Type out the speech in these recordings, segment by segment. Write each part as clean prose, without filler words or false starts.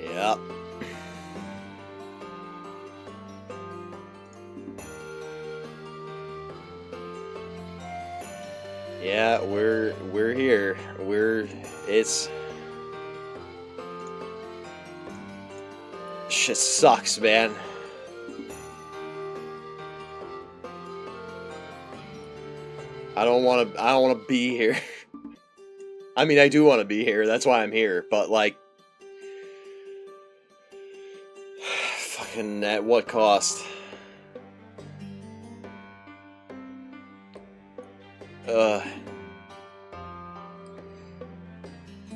Yep. Yeah, we're here. It's shit sucks, man. I don't want to be here. I mean, I do want to be here. That's why I'm here. But like fucking at what cost?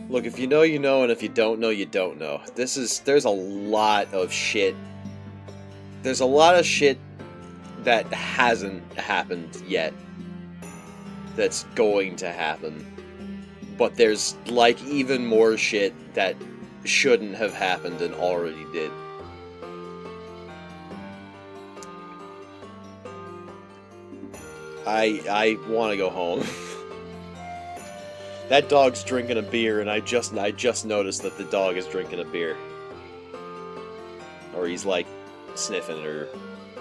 Look, if you know, you know, and if you don't know, you don't know. There's a lot of shit. There's a lot of shit that hasn't happened yet. That's going to happen. But there's, like, even more shit that shouldn't have happened and already did. I want to go home. That dog's drinking a beer, and I just noticed that the dog is drinking a beer. Or he's, like, sniffing it or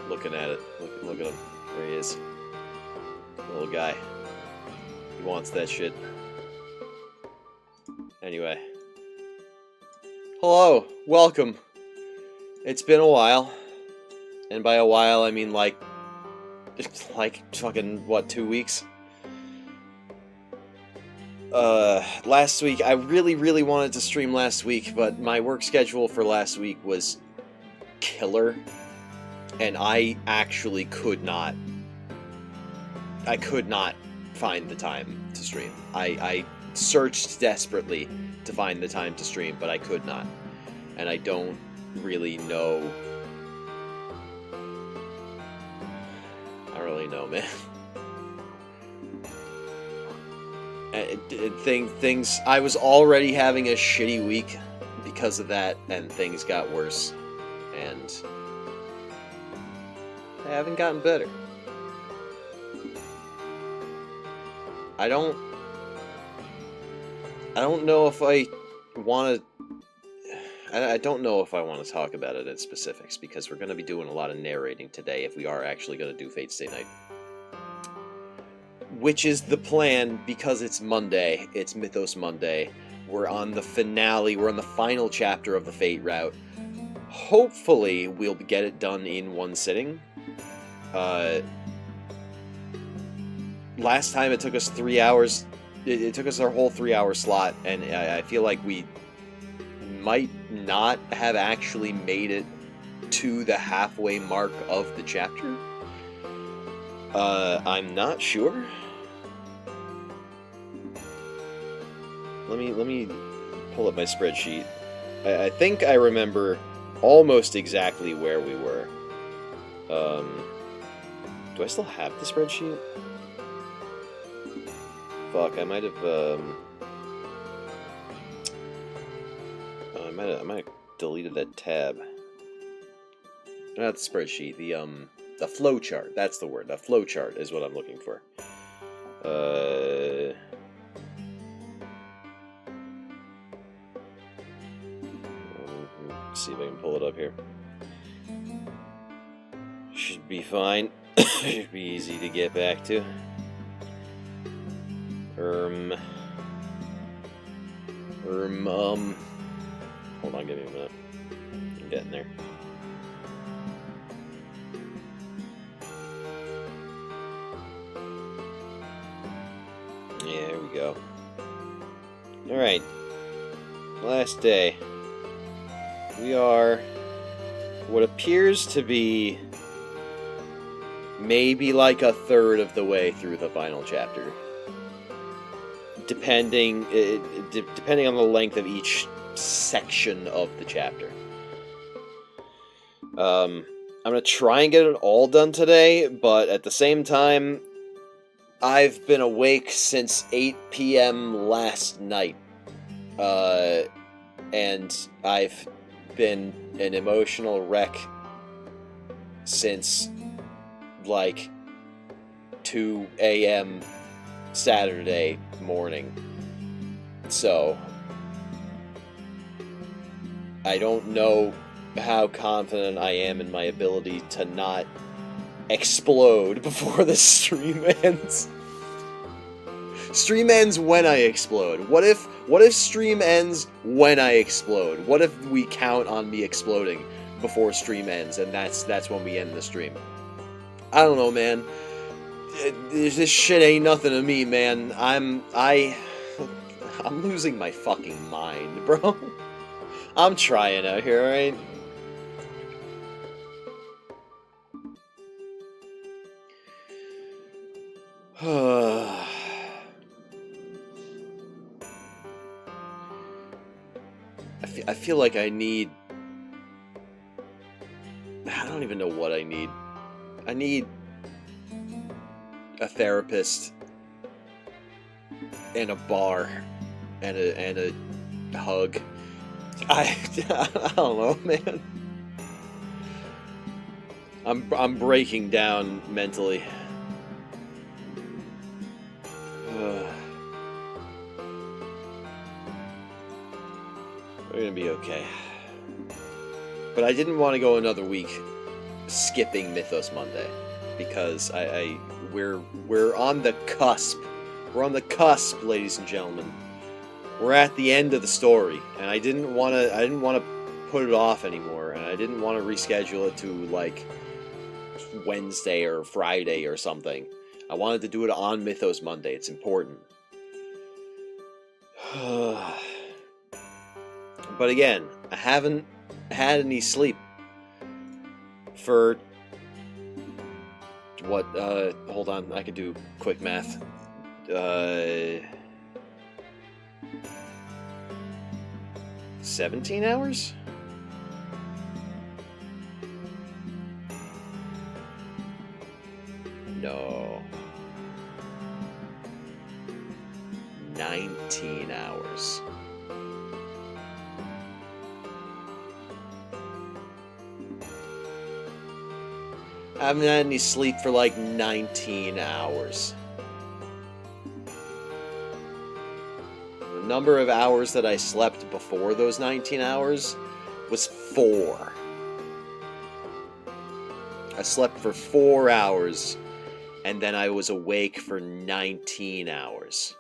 looking at it. Look at him. There he is. Little guy. He wants that shit. Anyway. Hello. Welcome. It's been a while. And by a while, I mean, like fucking, what, 2 weeks? Last week, I really wanted to stream last week, but my work schedule for last week was killer, and I actually could not find the time to stream. I searched desperately to find the time to stream, but I could not, and I don't really know. I don't really know, man. Things. I was already having a shitty week because of that, and things got worse, and I haven't gotten better. I don't know if I want to. I don't know if I want to talk about it in specifics, because we're going to be doing a lot of narrating today if we are actually going to do Fate Stay Night. Which is the plan, because it's Monday. It's Mythos Monday. We're on the finale. We're on the final chapter of the Fate route. Hopefully, we'll get it done in one sitting. Last time it took us 3 hours. It took us our whole 3-hour slot, and I feel like we might not have actually made it to the halfway mark of the chapter. I'm not sure. Let me pull up my spreadsheet. I think I remember almost exactly where we were. Do I still have the spreadsheet? Fuck, I might have, I might have deleted that tab. Not the spreadsheet, the flow chart. That's the word. The flow chart is what I'm looking for. Let's see if I can pull it up here. Should be fine. Should be easy to get back to. Hold on, give me a minute. I'm getting there. Yeah, here we go. Alright. Last day. We are what appears to be maybe like a third of the way through the final chapter. Depending on the length of each section of the chapter. I'm gonna try and get it all done today, but at the same time, I've been awake since 8 p.m. last night, and I've been an emotional wreck since, like, 2 a.m. Saturday morning. So, I don't know how confident I am in my ability to not explode before the stream ends. Stream ends when I explode. What if stream ends when I explode? What if we count on me exploding before stream ends, and that's when we end the stream? I don't know, man. This shit ain't nothing to me, man. I'm losing my fucking mind, bro. I'm trying out here, right? I feel like I need... I don't even know what I need. I need a therapist and a bar and a hug. I don't know, man. I'm breaking down mentally. We're gonna be okay. But I didn't want to go another week skipping Mythos Monday because we're on the cusp. We're on the cusp, ladies and gentlemen. We're at the end of the story, and I didn't want to put it off anymore, and I didn't want to reschedule it to like Wednesday or Friday or something. I wanted to do it on Mythos Monday. It's important. But again, I haven't had any sleep for what? Hold on, I can do quick math. 17 hours? No. 19 hours. I haven't had any sleep for like 19 hours. The number of hours that I slept before those 19 hours was 4. I slept for 4 hours, and then I was awake for 19 hours.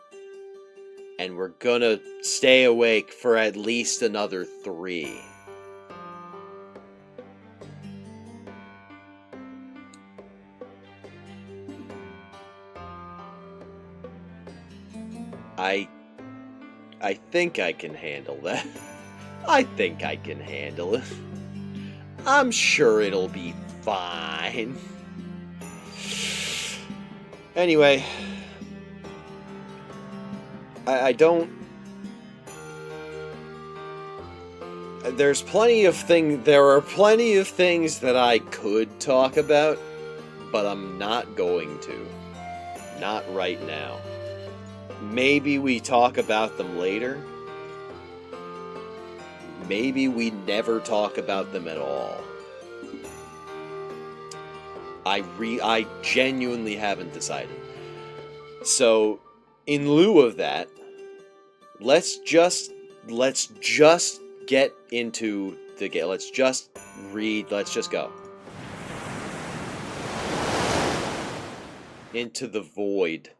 And we're gonna stay awake for at least another 3. I think I can handle that. I think I can handle it. I'm sure it'll be fine. Anyway, I don't... There are plenty of things that I could talk about, but I'm not going to. Not right now. Maybe we talk about them later. Maybe we never talk about them at all. I genuinely haven't decided. So, in lieu of that, let's just get into the game. Let's just read. Let's just go into the void.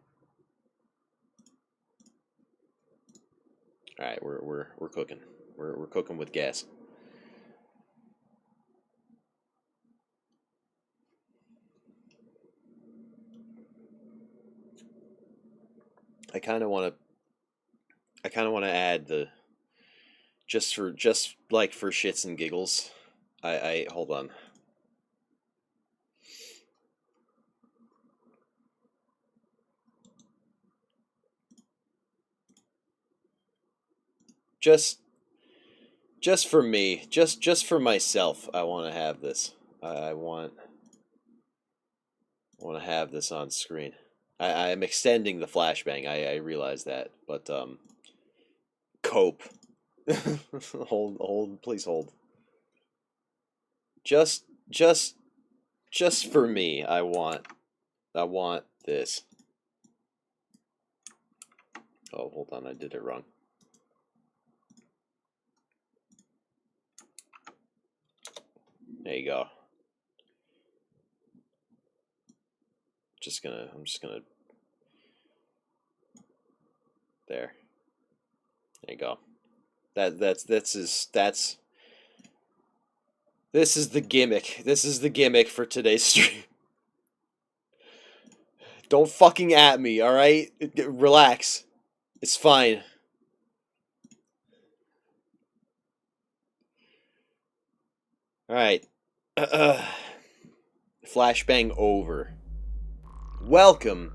All right, we're cooking. We're cooking with gas. I kind of want to add the just like for shits and giggles. I hold on. Just for me, just for myself, I want to have this. I want to have this on screen. I'm extending the flashbang. I realize that, but cope. hold, please hold. Just for me, I want this. Oh, hold on, I did it wrong. There you go. I'm just gonna there. There you go. This is the gimmick. This is the gimmick for today's stream. Don't fucking at me, alright? Relax. It's fine. Alright. Flashbang over. Welcome,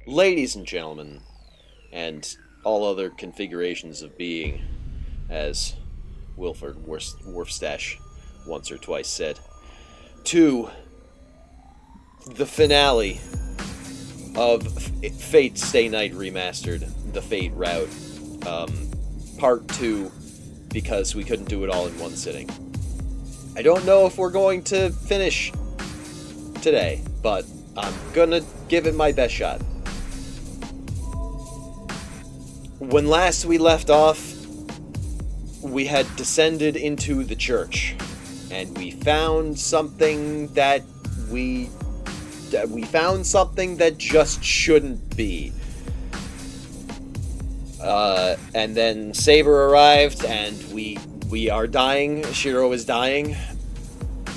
ladies and gentlemen, and all other configurations of being, as Wilford Worfstash once or twice said. 2. The finale of Fate Stay Night Remastered, the Fate route. Part 2, because we couldn't do it all in one sitting. I don't know if we're going to finish today, but I'm gonna give it my best shot. When last we left off, we had descended into the church, and we found something that we found something that just shouldn't be. And then Saber arrived, and we are dying. Shiro is dying,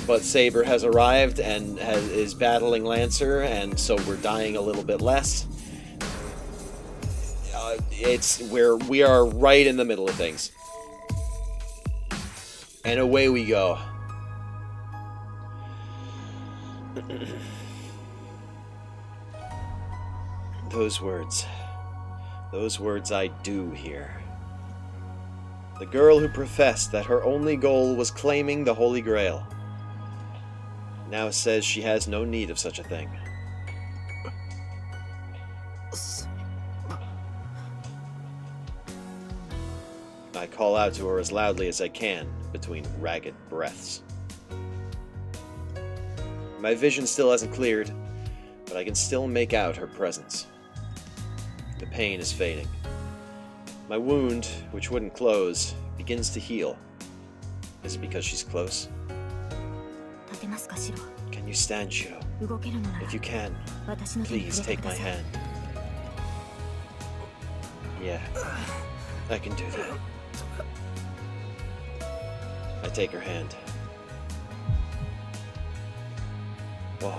but Saber has arrived and is battling Lancer, and so we're dying a little bit less. We are right in the middle of things, and away we go. Those words I do hear. The girl who professed that her only goal was claiming the Holy Grail now says she has no need of such a thing. I call out to her as loudly as I can between ragged breaths. My vision still hasn't cleared, but I can still make out her presence. The pain is fading. My wound, which wouldn't close, begins to heal. Is it because she's close? Can you stand, Shiro? If you can, please take my hand. Yeah, I can do that. I take her hand. Whoa.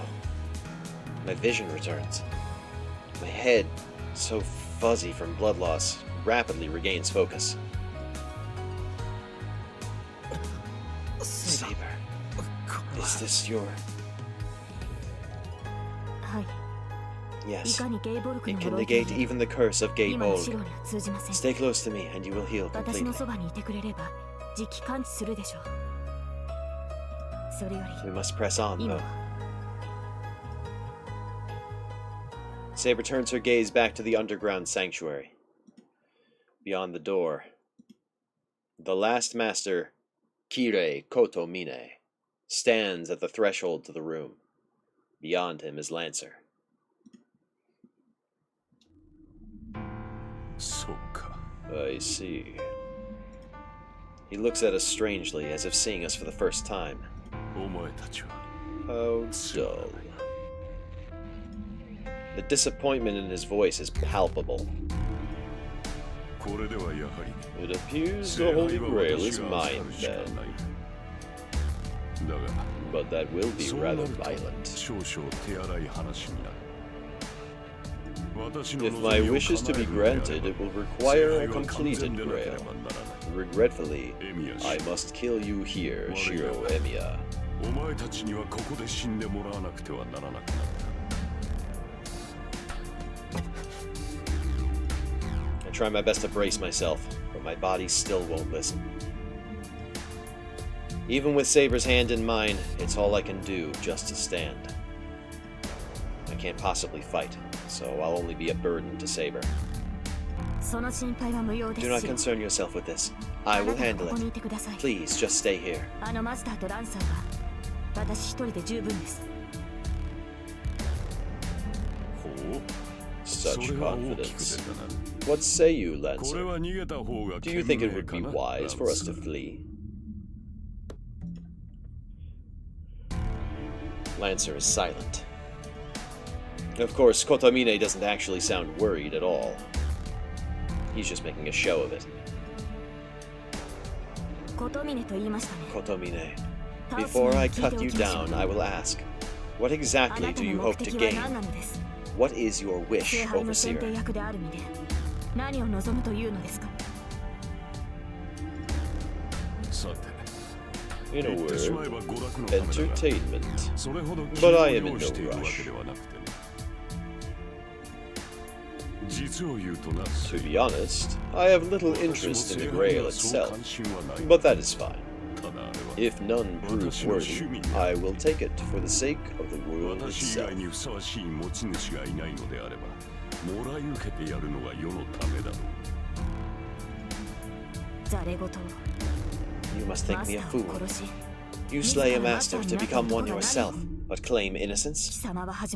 My vision returns. My head, so fuzzy from blood loss, rapidly regains focus. Saber, is this your... Yes, it can negate even the curse of Gay Bolg. Stay close to me and you will heal completely. We must press on, though. Saber turns her gaze back to the underground sanctuary. Beyond the door, the last master, Kirei Kotomine, stands at the threshold to the room. Beyond him is Lancer. I see. He looks at us strangely, as if seeing us for the first time. How dull. The disappointment in his voice is palpable. It appears the Holy Grail is mine, then. But that will be rather violent. If my wish is to be granted, it will require a completed Grail. Regretfully, I must kill you here, Shiro Emiya. I try my best to brace myself, but my body still won't listen. Even with Saber's hand in mine, it's all I can do just to stand. I can't possibly fight, so I'll only be a burden to Saber. Do not concern yourself with this. I will handle it. Please, just stay here. Such confidence. What say you, Lancer? Do you think it would be wise for us to flee? Lancer is silent. Of course, Kotomine doesn't actually sound worried at all. He's just making a show of it. Kotomine, before I cut you down, I will ask, what exactly do you hope to gain? What is your wish, Overseer? In a word, entertainment. But I am in no rush. To be honest, I have little interest in the Grail itself, but that is fine. If none prove worthy, I will take it for the sake of the world itself. You must think me a fool. You slay a master to become one yourself, but claim innocence?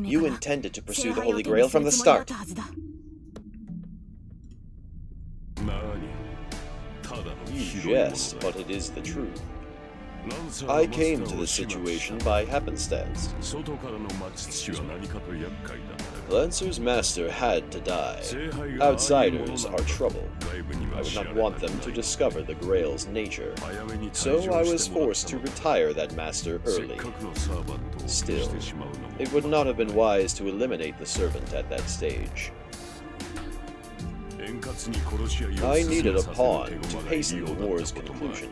You intended to pursue the Holy Grail from the start. You jest, but it is the truth. I came to this situation by happenstance. Lancer's master had to die. Outsiders are trouble. I would not want them to discover the Grail's nature, so I was forced to retire that master early. Still, it would not have been wise to eliminate the servant at that stage. I needed a pawn to hasten the war's conclusion,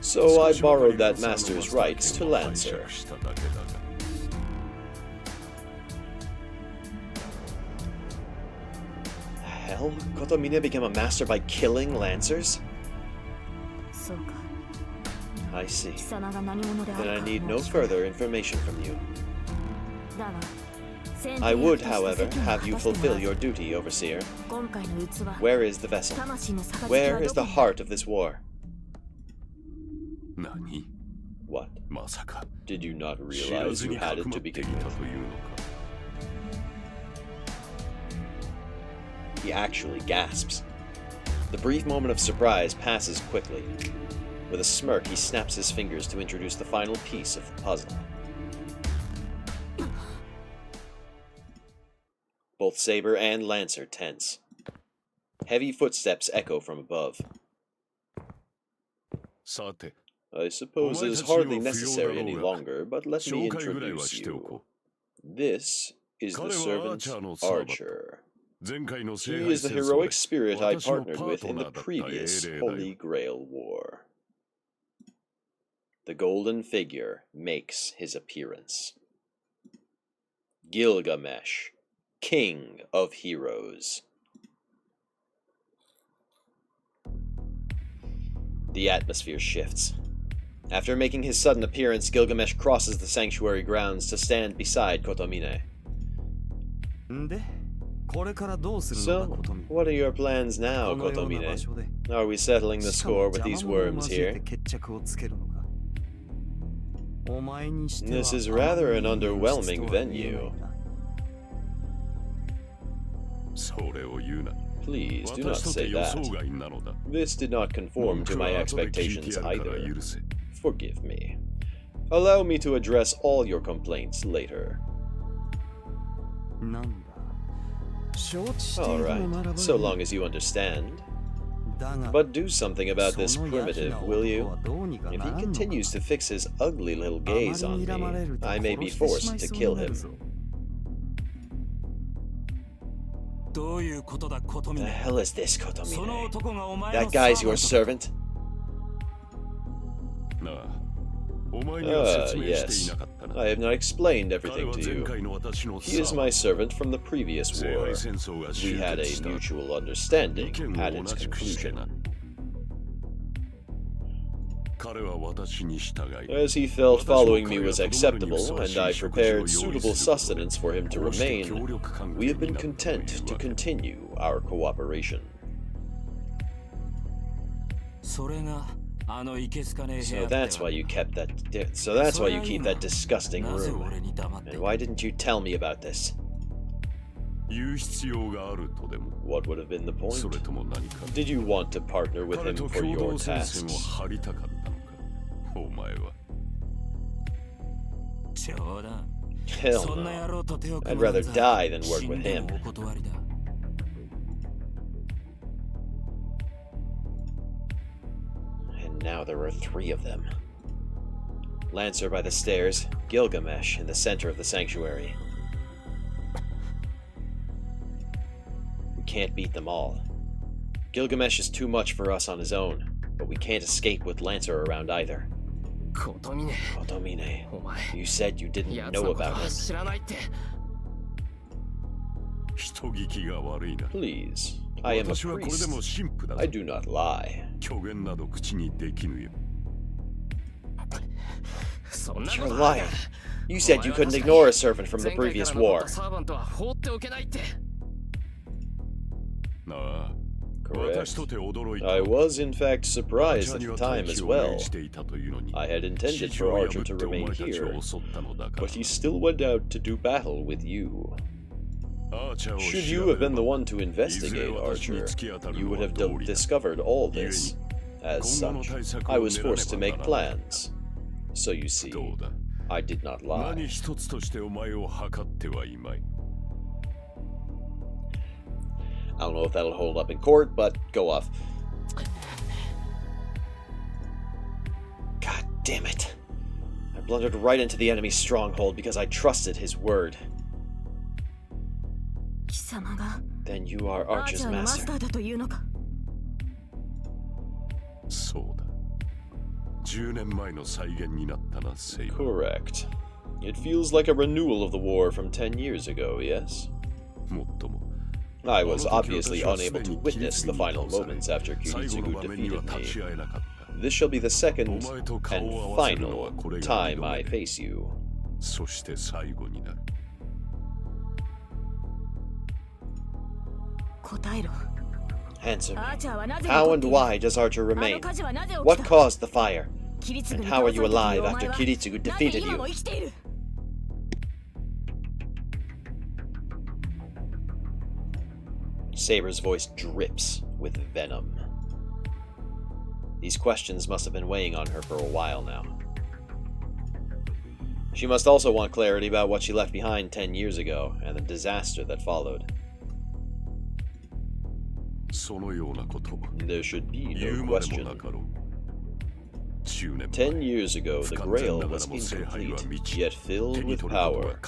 so I borrowed that master's rights to Lancer. Hell? Kotomine became a master by killing Lancers? I see. Then I need no further information from you. I would, however, have you fulfill your duty, Overseer. Where is the vessel? Where is the heart of this war? What? Did you not realize you had it to begin with? He actually gasps. The brief moment of surprise passes quickly. With a smirk, he snaps his fingers to introduce the final piece of the puzzle. Both Saber and Lancer tense. Heavy footsteps echo from above. I suppose it is hardly necessary any longer, but let me introduce you. This is the servant Archer. He is the heroic spirit I partnered with in the previous Holy Grail War. The golden figure makes his appearance. Gilgamesh, King of Heroes. The atmosphere shifts. After making his sudden appearance, Gilgamesh crosses the sanctuary grounds to stand beside Kotomine. So, what are your plans now, Kotomine? Are we settling the score with these worms here? This is rather an underwhelming venue. Please, do not say that. This did not conform to my expectations either. Forgive me. Allow me to address all your complaints later. Alright, so long as you understand. But do something about this primitive, will you? If he continues to fix his ugly little gaze on me, I may be forced to kill him. The hell is this, Kotomine? That guy's your servant? Yes. I have not explained everything to you. He is my servant from the previous war. We had a mutual understanding at its conclusion. As he felt following me was acceptable, and I prepared suitable sustenance for him to remain, we have been content to continue our cooperation. So that's why you kept that. So that's why you keep that disgusting room. And why didn't you tell me about this? What would have been the point? Did you want to partner with him for your tasks? Hell no. I'd rather die than work with him. And now there are 3 of them. Lancer by the stairs, Gilgamesh in the center of the sanctuary. We can't beat them all. Gilgamesh is too much for us on his own, but we can't escape with Lancer around either. Kotomine, you said you didn't know about him. Please, I am a priest. I do not lie. You're lying. You said you couldn't ignore a servant from the previous war. Correct. I was in fact surprised at the time as well. I had intended for Archer to remain here, but he still went out to do battle with you. Should you have been the one to investigate Archer, you would have discovered all this. As such, I was forced to make plans. So you see, I did not lie. I don't know if that'll hold up in court, but go off. God damn it. I blundered right into the enemy's stronghold because I trusted his word. Then you are Archer's master. Correct. It feels like a renewal of the war from 10 years ago, yes? I was obviously unable to witness the final moments after Kiritsugu defeated me. This shall be the second and final time I face you. Answer me. How and why does Archer remain? What caused the fire? And how are you alive after Kiritsugu defeated you? Saber's voice drips with venom. These questions must have been weighing on her for a while now. She must also want clarity about what she left behind 10 years ago and the disaster that followed. There should be no question. 10 years ago, the Grail was incomplete, yet filled with power.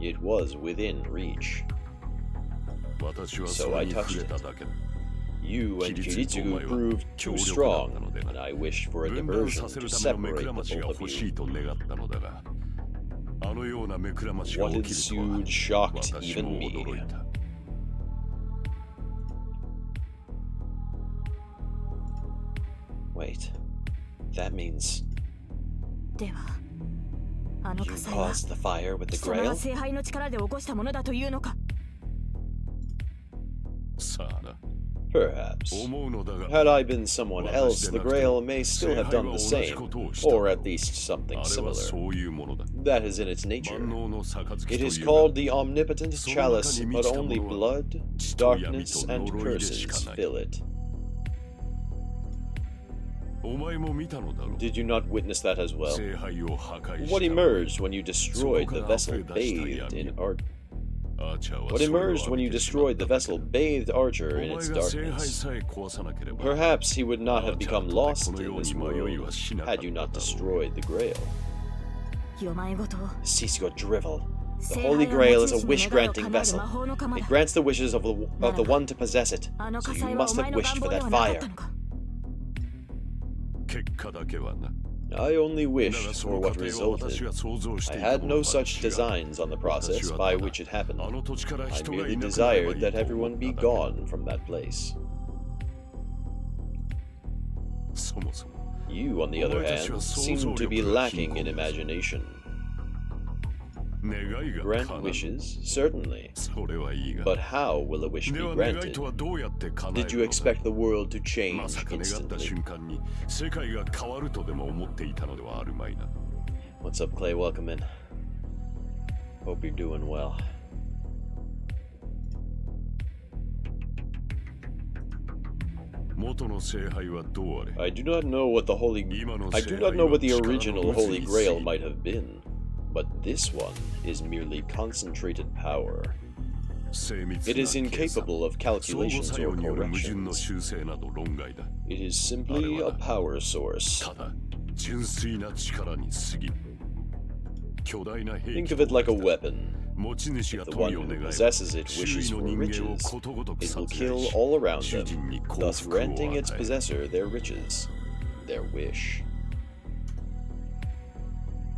It was within reach. So I touched it. You and Kiritsugu proved too strong, and I wished for a diversion to separate the both of you. What ensued shocked even me. Wait, that means you caused the fire with the Grail? Perhaps. Had I been someone else, the Grail may still have done the same, or at least something similar. That is in its nature. It is called the Omnipotent Chalice, but only blood, darkness, and curses fill it. Did you not witness that as well? What emerged when you destroyed the vessel bathed in art? What emerged when you destroyed the vessel bathed Archer in its darkness? Perhaps he would not have become lost in this world had you not destroyed the Grail. Cease your drivel. The Holy Grail is a wish-granting vessel. It grants the wishes of the one to possess it, so you must have wished for that fire. I only wished for what resulted. I had no such designs on the process by which it happened. I merely desired that everyone be gone from that place. You, on the other hand, seem to be lacking in imagination. Grant wishes, certainly. But how will a wish be granted? Did you expect the world to change instantly? What's up, Clay? Welcome in. Hope you're doing well. I do not know what the original Holy Grail might have been. But this one is merely concentrated power. It is incapable of calculations or corrections. It is simply a power source. Think of it like a weapon. If the one who possesses it wishes for riches, it will kill all around them, thus granting its possessor their riches, their wish.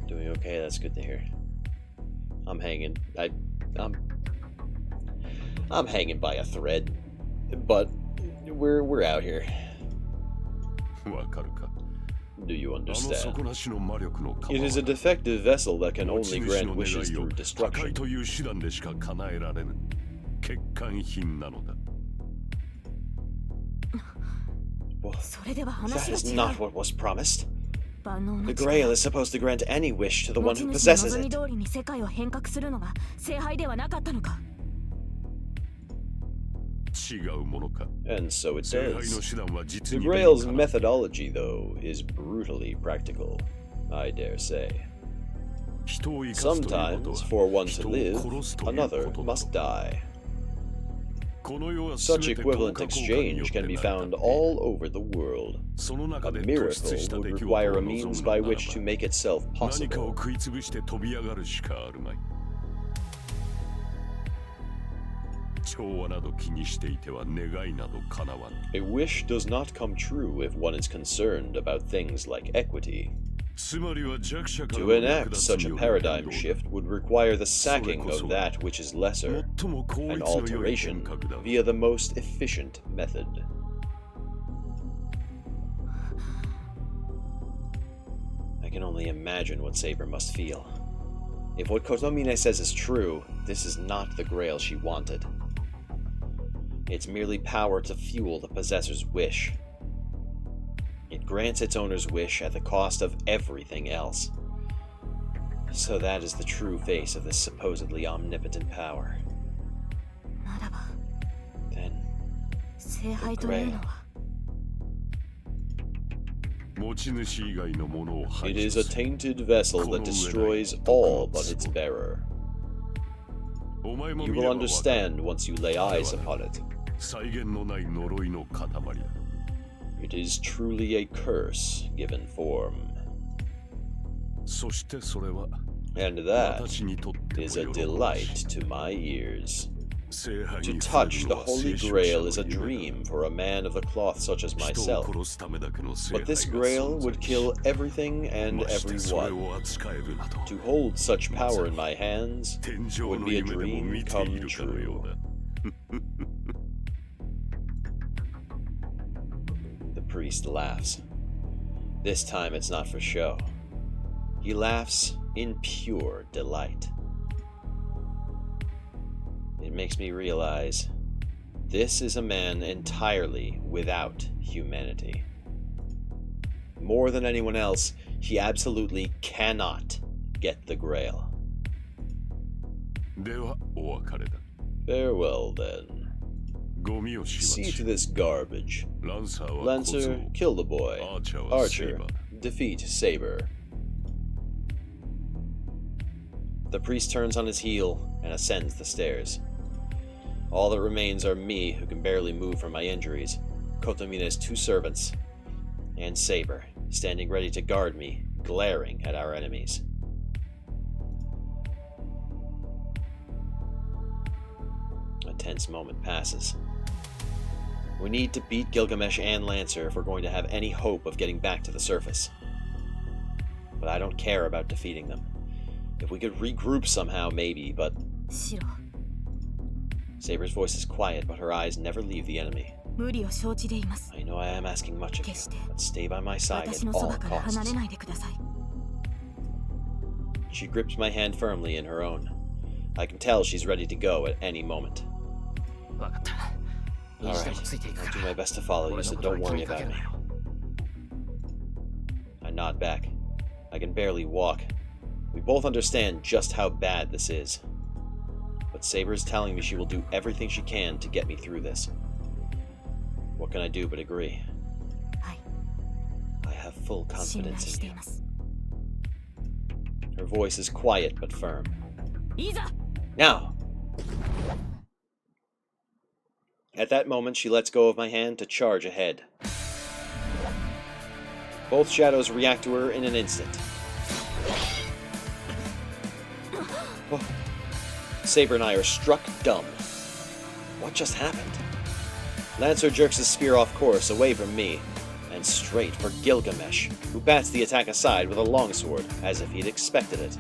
Doing okay, that's good to hear. I'm hanging. I'm hanging by a thread. But we're out here. Do you understand? It is a defective vessel that can only grant wishes through destruction. Well, that is not what was promised. The Grail is supposed to grant any wish to the one who possesses it. And so it does. The Grail's methodology, though, is brutally practical, I dare say. Sometimes, for one to live, another must die. Such equivalent exchange can be found all over the world. A miracle would require a means by which to make itself possible. A wish does not come true if one is concerned about things like equity. To enact such a paradigm shift would require the sacking of that which is lesser, an alteration via the most efficient method. I can only imagine what Saber must feel. If what Kotomine says is true, this is not the Grail she wanted. It's merely power to fuel the possessor's wish. It grants its owner's wish at the cost of everything else. So that is the true face of this supposedly omnipotent power. Then, the Grail. It is a tainted vessel that destroys all but its bearer. You will understand once you lay eyes upon it. It is truly a curse given form. And that is a delight to my ears. To touch the Holy Grail is a dream for a man of the cloth such as myself. But this Grail would kill everything and everyone. To hold such power in my hands would be a dream come true. The priest laughs. This time it's not for show. He laughs in pure delight. It makes me realize this is a man entirely without humanity. More than anyone else, he absolutely cannot get the Grail. Farewell, then. See to this garbage. Lancer, kill the boy. Archer, defeat Saber. The priest turns on his heel and ascends the stairs. All that remains are me, who can barely move from my injuries, Kotomine's two servants, and Saber, standing ready to guard me, glaring at our enemies. A tense moment passes. We need to beat Gilgamesh and Lancer if we're going to have any hope of getting back to the surface. But I don't care about defeating them. If we could regroup somehow, maybe, but... Saber's voice is quiet, but her eyes never leave the enemy. I know I am asking much of you, but stay by my side at all costs. She grips my hand firmly in her own. I can tell she's ready to go at any moment. Alright, I'll do my best to follow you, so don't worry about me. I nod back. I can barely walk. We both understand just how bad this is. But Saber is telling me she will do everything she can to get me through this. What can I do but agree? I have full confidence in you. Her voice is quiet but firm. Now! At that moment, she lets go of my hand to charge ahead. Both shadows react to her in an instant. Whoa. Saber and I are struck dumb. What just happened? Lancer jerks his spear off course, away from me, and straight for Gilgamesh, who bats the attack aside with a longsword, as if he'd expected it.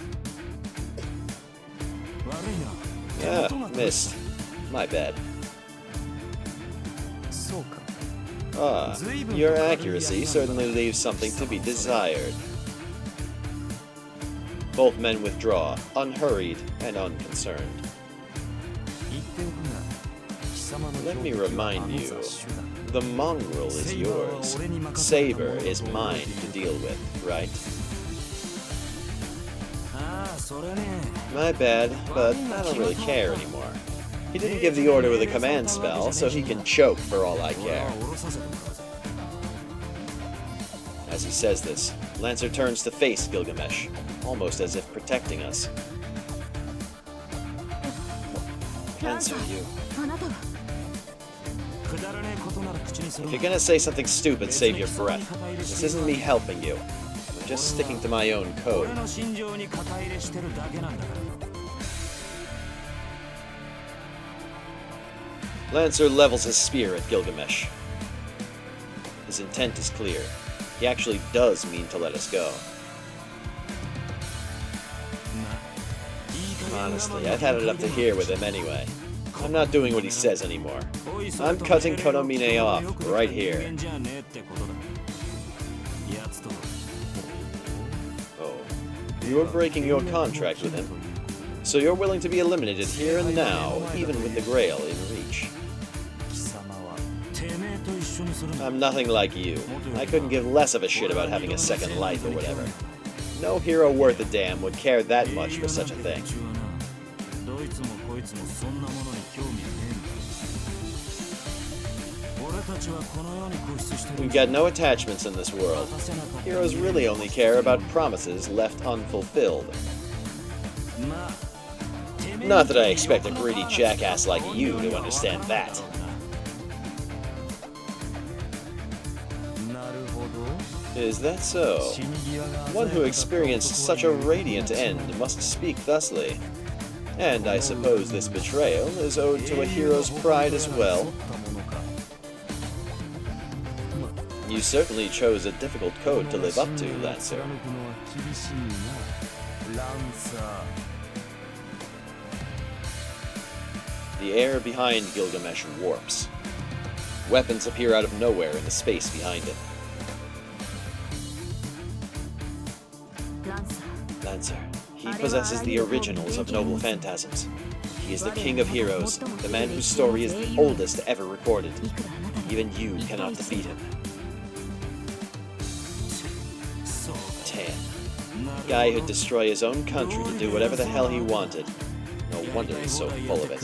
Yeah, missed. My bad. Your accuracy certainly leaves something to be desired. Both men withdraw, unhurried and unconcerned. Let me remind you, the mongrel is yours. Saber is mine to deal with, right? My bad, but I don't really care anymore. He didn't give the order with a command spell, so he can choke for all I care. As he says this, Lancer turns to face Gilgamesh, almost as if protecting us. Answer you. If you're gonna say something stupid, save your breath. This isn't me helping you. I'm just sticking to my own code. Lancer levels his spear at Gilgamesh. His intent is clear. He actually does mean to let us go. Honestly, I've had it up to here with him anyway. I'm not doing what he says anymore. I'm cutting Konomine off, right here. Oh, you're breaking your contract with him. So you're willing to be eliminated here and now, even with the Grail in reach. I'm nothing like you. I couldn't give less of a shit about having a second life or whatever. No hero worth a damn would care that much for such a thing. We've got no attachments in this world. Heroes really only care about promises left unfulfilled. Not that I expect a greedy jackass like you to understand that. Is that so? One who experienced such a radiant end must speak thusly. And I suppose this betrayal is owed to a hero's pride as well. You certainly chose a difficult code to live up to, Lancer. The air behind Gilgamesh warps. Weapons appear out of nowhere in the space behind it. Lancer. He possesses the originals of noble phantasms. He is the king of heroes, the man whose story is the oldest ever recorded. Even you cannot defeat him. Tan. Guy who'd destroy his own country to do whatever the hell he wanted. No wonder he's so full of it.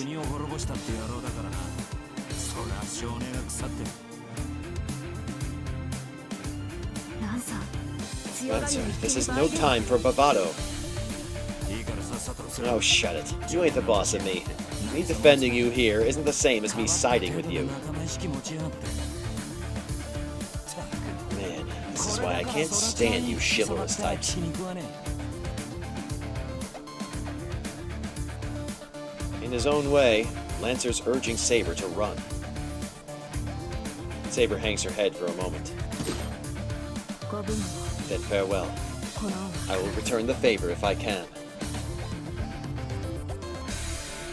Lancer, this is no time for bravado. Oh, shut it. You ain't the boss of me. Me defending you here isn't the same as me siding with you. Man, this is why I can't stand you chivalrous types. In his own way, Lancer's urging Saber to run. Saber hangs her head for a moment. Then farewell. I will return the favor if I can.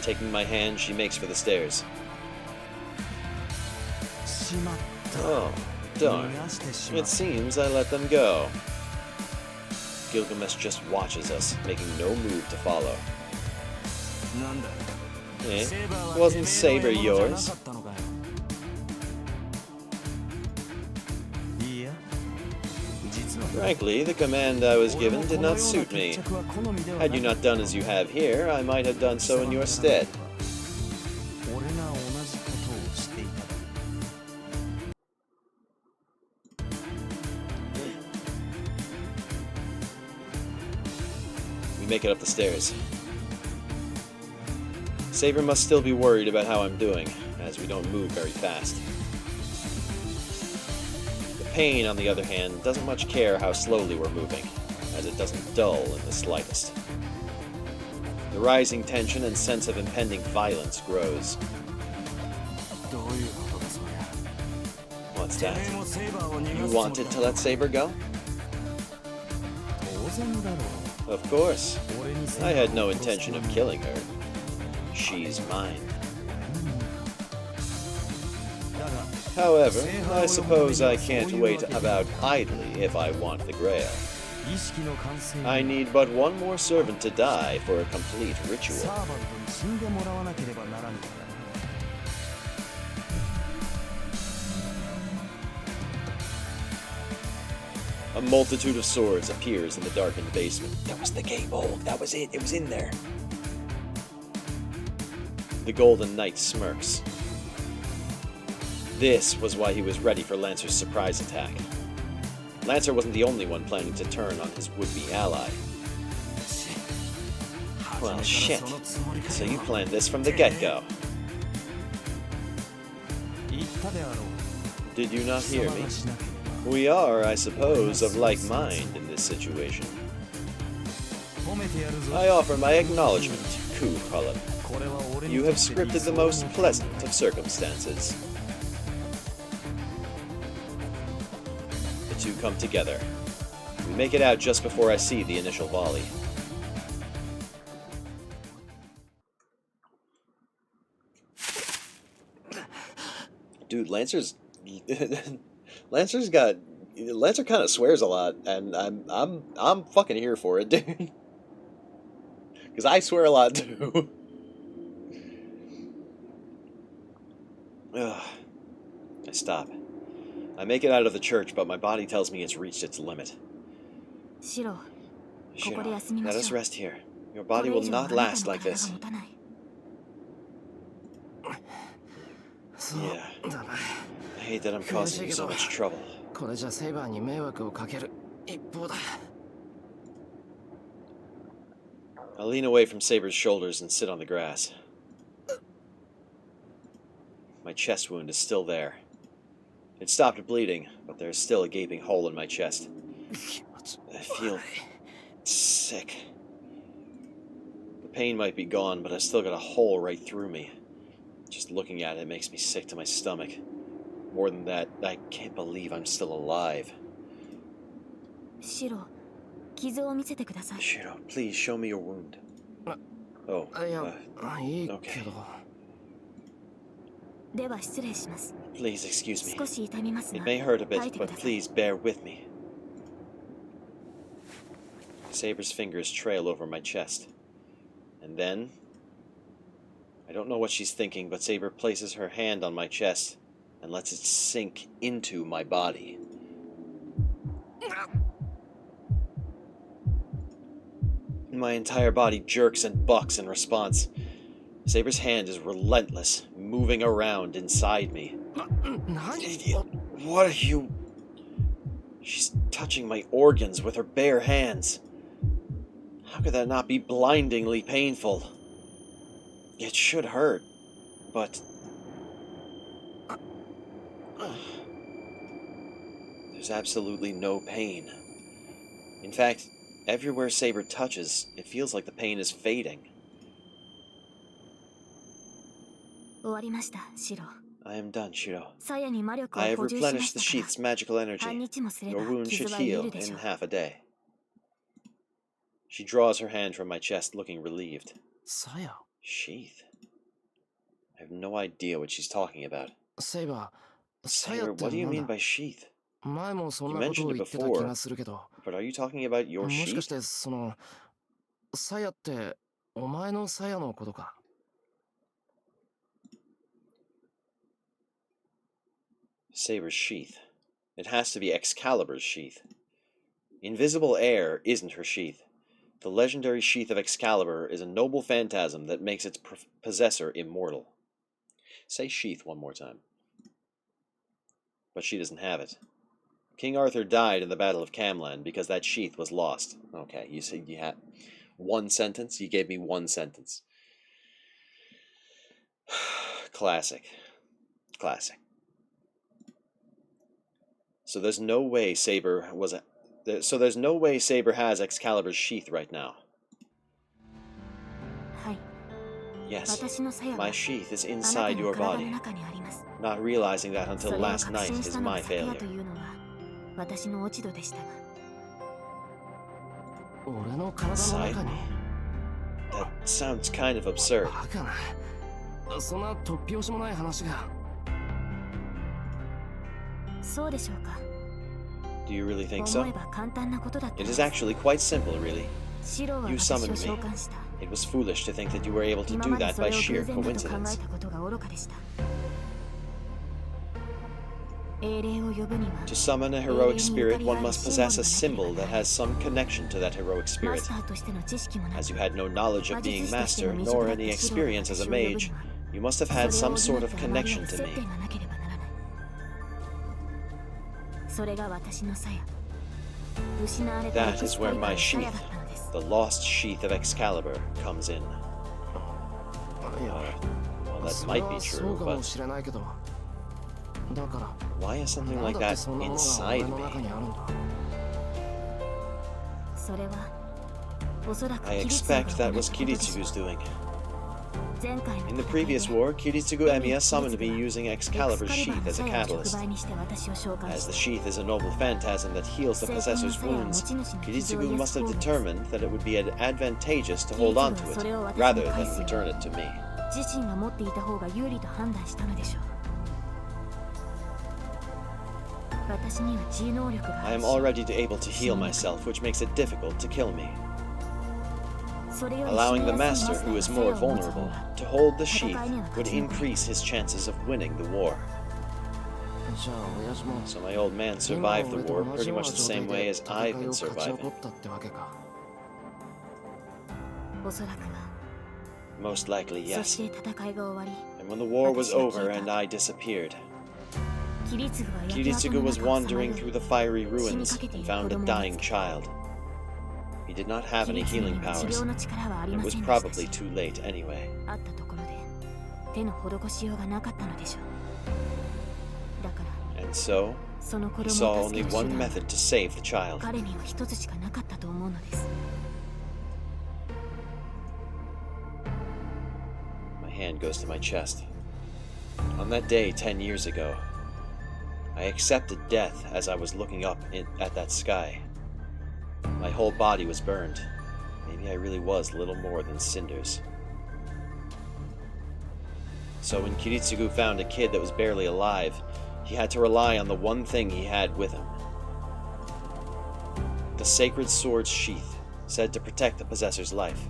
Taking my hand, she makes for the stairs. Oh, darn. It seems I let them go. Gilgamesh just watches us, making no move to follow. Eh? Wasn't Saber yours? Frankly, the command I was given did not suit me. Had you not done as you have here, I might have done so in your stead. We make it up the stairs. Saber must still be worried about how I'm doing, as we don't move very fast. Pain, on the other hand, doesn't much care how slowly we're moving, as it doesn't dull in the slightest. The rising tension and sense of impending violence grows. What's that? You wanted to let Saber go? Of course. I had no intention of killing her. She's mine. However, I suppose I can't wait about idly if I want the Grail. I need but one more servant to die for a complete ritual. A multitude of swords appears in the darkened basement. That was the gate. Oh, that was it. It was in there. The Golden Knight smirks. This was why he was ready for Lancer's surprise attack. Lancer wasn't the only one planning to turn on his would-be ally. Well, shit. So you planned this from the get-go. Did you not hear me? We are, I suppose, of like mind in this situation. I offer my acknowledgement, Ku Cullen. You have scripted the most pleasant of circumstances. The two come together. We make it out just before I see the initial volley. Dude, Lancer kind of swears a lot, and I'm fucking here for it, dude. Because I swear a lot too. Ugh. I stop. I make it out of the church, but my body tells me it's reached its limit. Shiro, let us rest here. Your body will not last like this. Yeah. I hate that I'm causing you so much trouble. I lean away from Saber's shoulders and sit on the grass. My chest wound is still there. It stopped bleeding, but there's still a gaping hole in my chest. I feel sick. The pain might be gone, but I've still got a hole right through me. Just looking at it makes me sick to my stomach. More than that, I can't believe I'm still alive. Shiro, please show me your wound. Oh, okay. Please excuse me. It may hurt a bit, but please bear with me. Saber's fingers trail over my chest. And then... I don't know what she's thinking, but Saber places her hand on my chest and lets it sink into my body. My entire body jerks and bucks in response. Saber's hand is relentless, moving around inside me. What are you... She's touching my organs with her bare hands. How could that not be blindingly painful? It should hurt, but... There's absolutely no pain. In fact, everywhere Saber touches, it feels like the pain is fading. I am done, Shiro. I have replenished the sheath's magical energy. Your wound should heal in half a day. She draws her hand from my chest, looking relieved. Sheath? I have no idea what she's talking about. Saber, what do you mean by sheath? You mentioned it before, but are you talking about your sheath? Saber's sheath. It has to be Excalibur's sheath. Invisible air isn't her sheath. The legendary sheath of Excalibur is a noble phantasm that makes its possessor immortal. Say sheath one more time. But she doesn't have it. King Arthur died in the Battle of Camlan because that sheath was lost. Okay, you said you had one sentence? You gave me one sentence. Classic. Classic. So there's no way Saber was a... So there's no way Saber has Excalibur's sheath right now. Yes, my sheath is inside your body. Not realizing that until last night is my failure. Inside me? That sounds kind of absurd. Do you really think so? It is actually quite simple, really. You summoned me. It was foolish to think that you were able to do that by sheer coincidence. To summon a heroic spirit, one must possess a symbol that has some connection to that heroic spirit. As you had no knowledge of being master, nor any experience as a mage, you must have had some sort of connection to me. That is where my sheath, the lost sheath of Excalibur, comes in. Well, that might be true, but why is something like that inside me? I expect that was Kiritsugu's doing. In the previous war, Kiritsugu Emiya summoned me using Excalibur's sheath as a catalyst. As the sheath is a noble phantasm that heals the possessor's wounds, Kiritsugu must have determined that it would be advantageous to hold on to it, rather than return it to me. I am already able to heal myself, which makes it difficult to kill me. Allowing the master, who is more vulnerable, to hold the sheath would increase his chances of winning the war. So my old man survived the war pretty much the same way as I've been surviving. Most likely, yes. And when the war was over and I disappeared, Kiritsugu was wandering through the fiery ruins and found a dying child. He did not have any healing powers, and it was probably too late anyway. And so, he saw only one method to save the child. My hand goes to my chest. On that day 10 years ago, I accepted death as I was looking up at that sky. My whole body was burned. Maybe I really was little more than cinders. So when Kiritsugu found a kid that was barely alive, he had to rely on the one thing he had with him. The sacred sword's sheath, said to protect the possessor's life.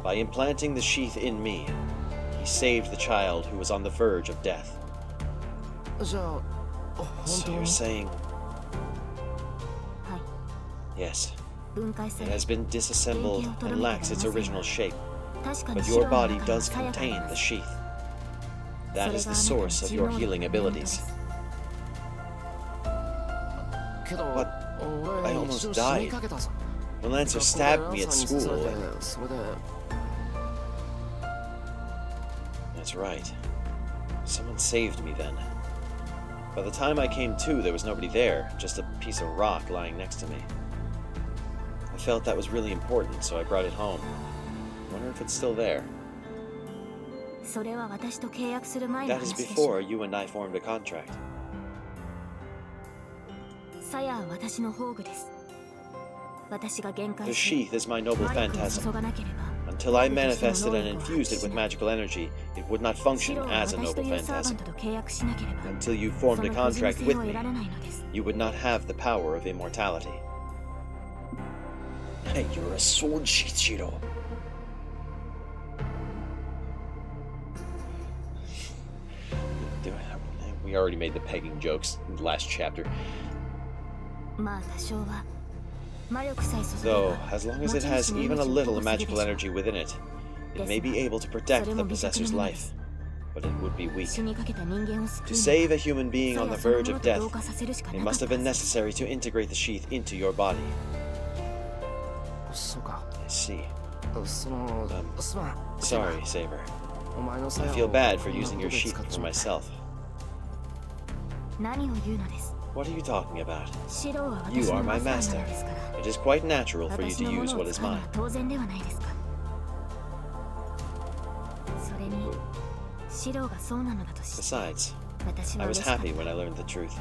By implanting the sheath in me, he saved the child who was on the verge of death. So you're saying... Yes, it has been disassembled and lacks its original shape, but your body does contain the sheath. That is the source of your healing abilities. But I almost died. The Lancer stabbed me at school. That's right. Someone saved me then. By the time I came to, there was nobody there, just a piece of rock lying next to me. I felt that was really important, so I brought it home. I wonder if it's still there. That is before you and I formed a contract. The sheath is my noble phantasm. Until I manifested and infused it with magical energy, it would not function as a noble phantasm. Until you formed a contract with me, you would not have the power of immortality. Hey, you're a sword Shichiro. We already made the pegging jokes in the last chapter. Though, as long as it has even a little magical energy within it, it may be able to protect the possessor's life, but it would be weak. To save a human being on the verge of death, it must have been necessary to integrate the sheath into your body. I see. Sorry, Saber. I feel bad for using your sheath for myself. What are you talking about? You are my master. It is quite natural for you to use what is mine. Besides, I was happy when I learned the truth.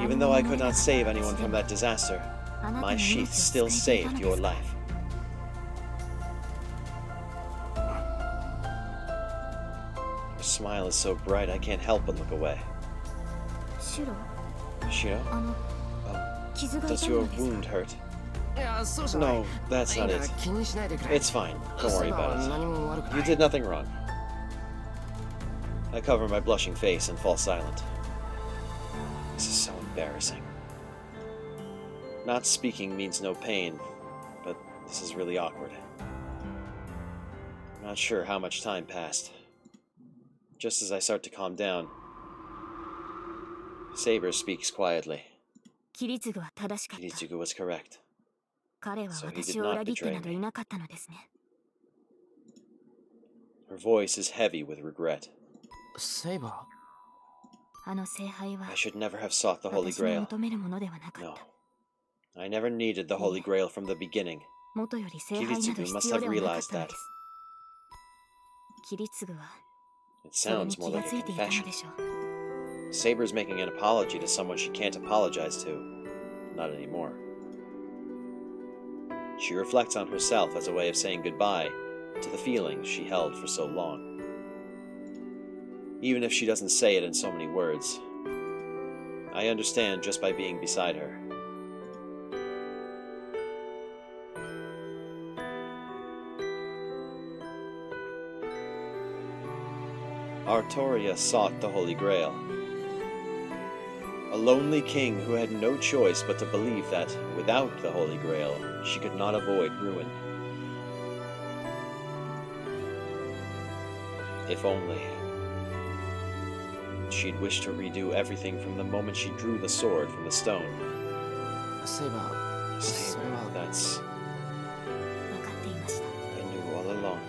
Even though I could not save anyone from that disaster, my sheath still saved your life. Your smile is so bright I can't help but look away. Shiro? Does your wound hurt? No, that's not it. It's fine. Don't worry about it. You did nothing wrong. I cover my blushing face and fall silent. This is so embarrassing. Not speaking means no pain, but this is really awkward. I'm not sure how much time passed. Just as I start to calm down, Saber speaks quietly. Kiritsugu was correct. So he did not betray me. Her voice is heavy with regret. Saber? I should never have sought the Holy Grail. No. I never needed the Holy Grail from the beginning. Kiritsugu must have realized that. It sounds more like a confession. Saber's making an apology to someone she can't apologize to. Not anymore. She reflects on herself as a way of saying goodbye to the feelings she held for so long. Even if she doesn't say it in so many words, I understand just by being beside her. Artoria sought the Holy Grail. A lonely king who had no choice but to believe that, without the Holy Grail, she could not avoid ruin. If only she'd wish to redo everything from the moment she drew the sword from the stone. Saber, that's... I knew all along.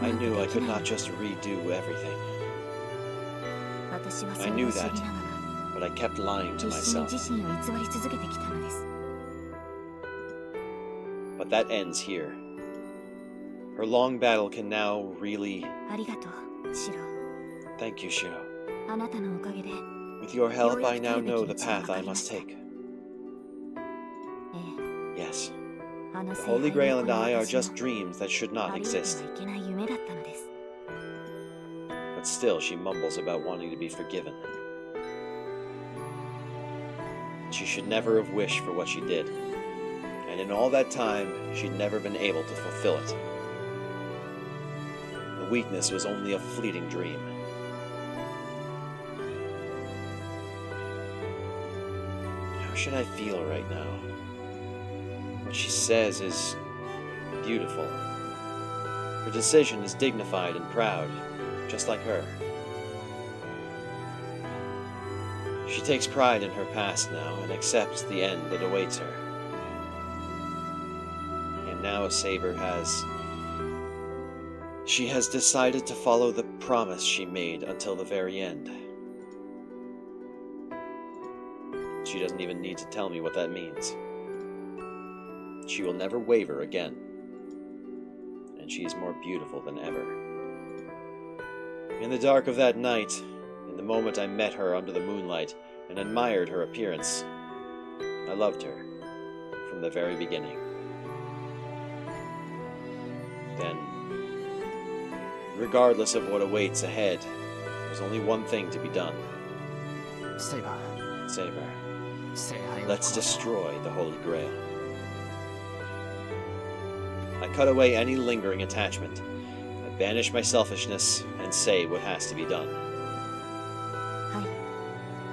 I knew I could not just redo everything. I knew that, but I kept lying to myself. But that ends here. Her long battle can now really... Thank you, Shiro. With your help, I now know the path I must take. Yes. The Holy Grail and I are just dreams that should not exist. But still, she mumbles about wanting to be forgiven. She should never have wished for what she did. And in all that time, she'd never been able to fulfill it. The weakness was only a fleeting dream. How should I feel right now? What she says is beautiful. Her decision is dignified and proud, just like her. She takes pride in her past now and accepts the end that awaits her. And now Saber she has decided to follow the promise she made until the very end. She doesn't even need to tell me what that means. She will never waver again. And she is more beautiful than ever. In the dark of that night, in the moment I met her under the moonlight and admired her appearance, I loved her from the very beginning. Then, regardless of what awaits ahead, there's only one thing to be done. Saber. Let's destroy the Holy Grail. I cut away any lingering attachment. I banish my selfishness and say what has to be done.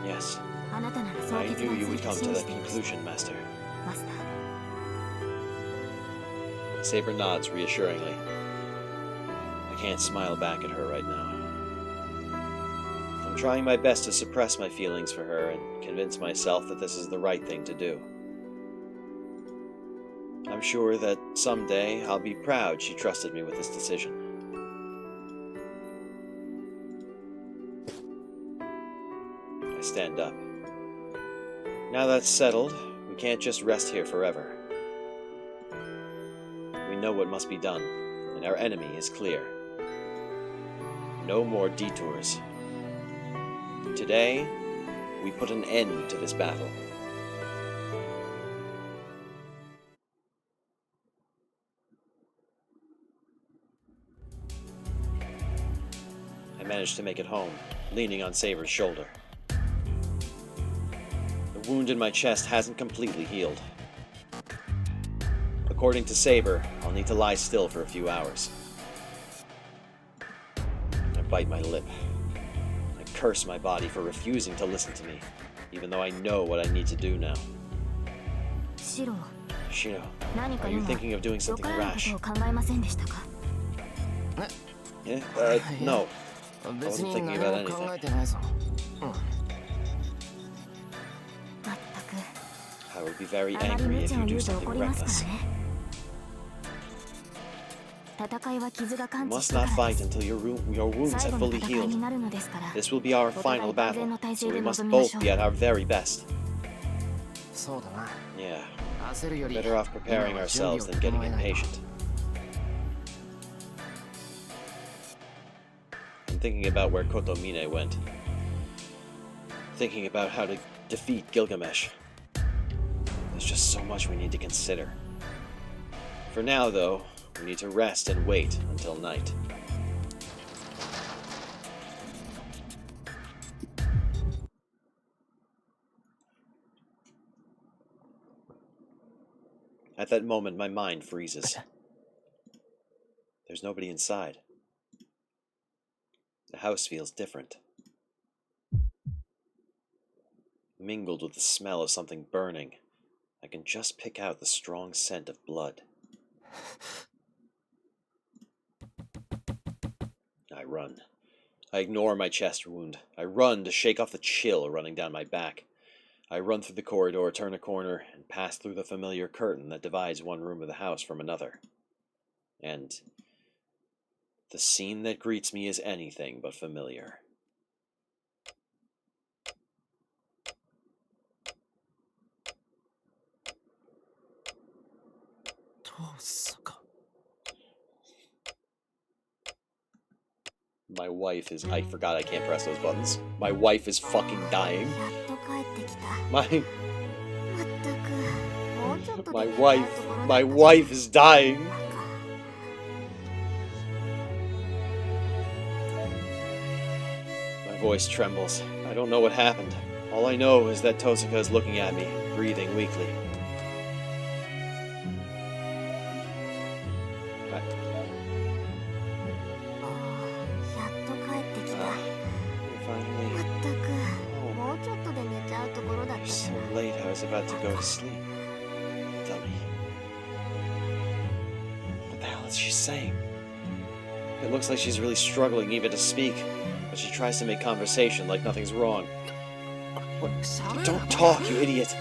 Yes. I knew you would come to that conclusion, Master. Saber nods reassuringly. I can't smile back at her right now. I'm trying my best to suppress my feelings for her and convince myself that this is the right thing to do. I'm sure that someday I'll be proud she trusted me with this decision. I stand up. Now that's settled, we can't just rest here forever. We know what must be done, and our enemy is clear. No more detours. Today, we put an end to this battle. I managed to make it home, leaning on Saber's shoulder. wound in my chest hasn't completely healed. According to Saber, I'll need to lie still for a few hours. I bite my lip. I curse my body for refusing to listen to me, even though I know what I need to do now. Shiro, are you thinking of doing something rash? Yeah? No. I wasn't thinking about anything. I would be very angry if you do something reckless. You must not fight until your wounds have fully healed. This will be our final battle, so we must both be at our very best. Yeah, better off preparing ourselves than getting impatient. I'm thinking about where Kotomine went. Thinking about how to defeat Gilgamesh. There's just so much we need to consider. For now, though, we need to rest and wait until night. At that moment, my mind freezes. There's nobody inside. The house feels different. Mingled with the smell of something burning, I can just pick out the strong scent of blood. I run. I ignore my chest wound. I run to shake off the chill running down my back. I run through the corridor, turn a corner, and pass through the familiar curtain that divides one room of the house from another. And the scene that greets me is anything but familiar. My wife is... I forgot I can't press those buttons. My wife is fucking dying. My wife is dying. My voice trembles. I don't know what happened. All I know is that Tosaka is looking at me, breathing weakly. About to go to sleep. Dummy. What the hell is she saying? It looks like she's really struggling even to speak, but she tries to make conversation like nothing's wrong. Don't talk, you idiot!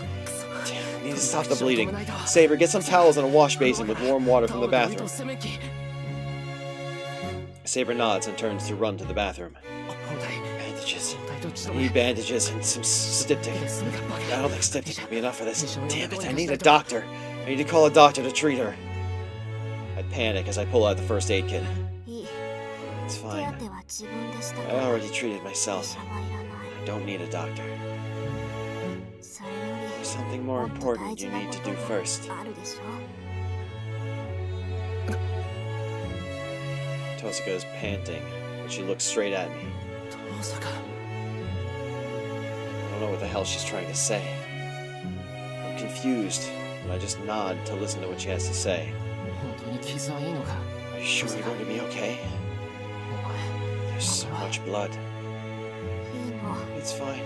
Damn, I need to stop the bleeding. Saber, get some towels and a wash basin with warm water from the bathroom. Saber nods and turns to run to the bathroom. Bandages. I need bandages and some styptic. I don't think styptic will be enough for this. Damn it, I need a doctor. I need to call a doctor to treat her. I panic as I pull out the first aid kit. It's fine. I already treated myself. I don't need a doctor. There's something more important you need to do first. Tosaka is panting, but she looks straight at me. I don't know what the hell she's trying to say. I'm confused, and I just nod to listen to what she has to say. Are you sure you're going to be okay? There's so much blood. It's fine.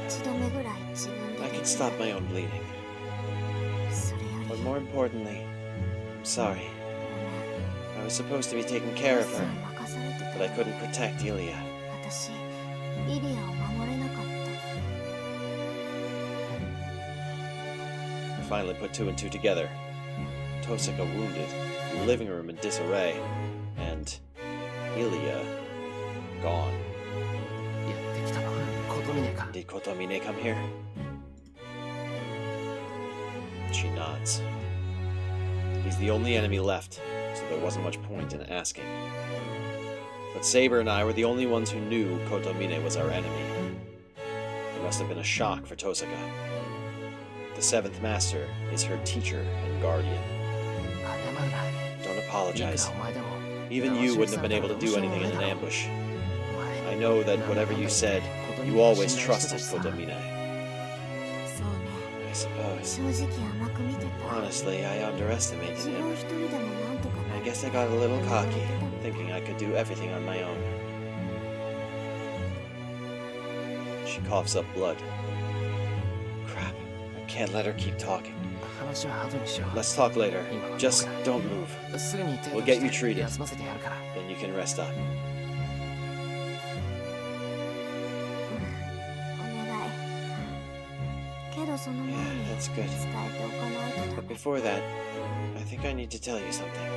I can stop my own bleeding. But more importantly, I'm sorry. I was supposed to be taking care of her, but I couldn't protect Ilya. I finally put two and two together. Tosaka wounded, the living room in disarray, and Ilya gone. Did Kotomine come here? She nods. He's the only enemy left, so there wasn't much point in asking. But Saber and I were the only ones who knew Kotomine was our enemy. It must have been a shock for Tosaka. The Seventh Master is her teacher and guardian. Don't apologize. Even you wouldn't have been able to do anything in an ambush. I know that whatever you said, you always trusted Kotomine. I choice. Honestly, I underestimated him. I guess I got a little cocky, thinking I could do everything on my own. She coughs up blood. Crap, I can't let her keep talking. Let's talk later. Just don't move. We'll get you treated. Then you can rest up. Yeah, that's good. But before that, I think I need to tell you something.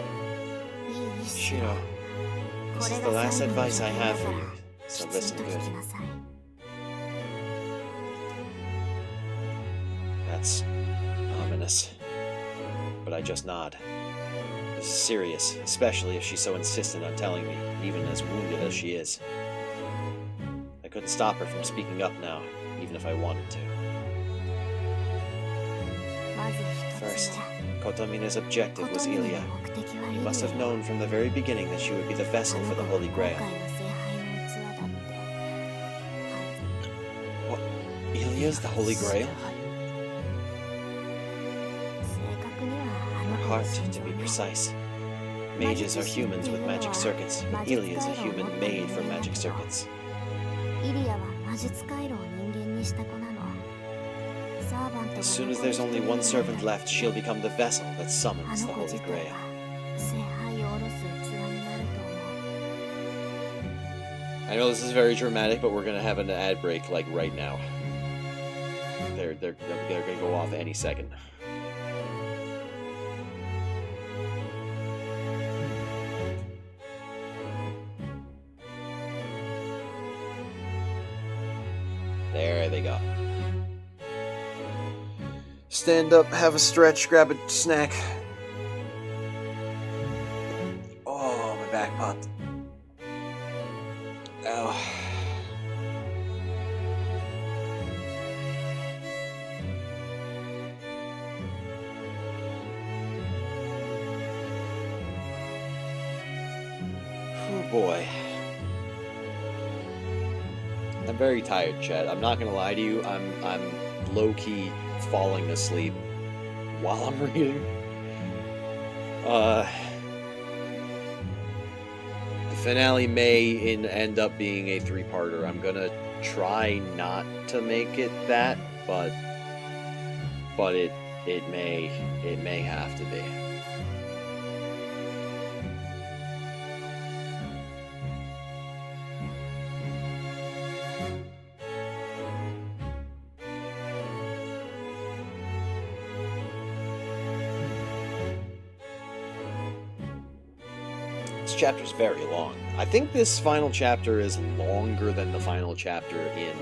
Shiro, this is the last advice I have for you, so listen good. That's ominous. But I just nod. This is serious, especially if she's so insistent on telling me, even as wounded as she is. I couldn't stop her from speaking up now, even if I wanted to. First, Kotomina's objective was Ilya. He must have known from the very beginning that she would be the vessel for the Holy Grail. What? Ilya's the Holy Grail? Her heart, to be precise. Mages are humans with magic circuits, but Ilya is a human made for magic circuits. As soon as there's only one servant left, she'll become the vessel that summons the Holy Grail. I know this is very dramatic, but we're gonna have an ad break like right now. They're gonna go off any second. There they go. Stand up, have a stretch, grab a snack. Oh, my back popped. Ow. Oh boy. I'm very tired, Chad. I'm not gonna lie to you. I'm low-key falling asleep while I'm reading. The finale may end up being a three-parter. I'm gonna try not to make it that, but it may have to be. This chapter's very long. I think this final chapter is longer than the final chapter in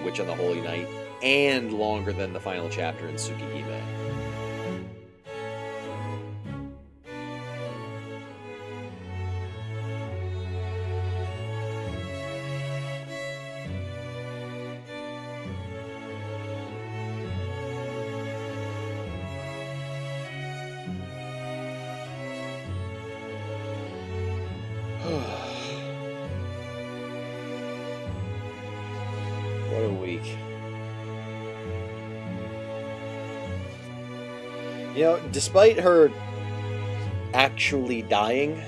Witch on the Holy Night, and longer than the final chapter in Tsukihime. What a week. You know, despite her actually dying,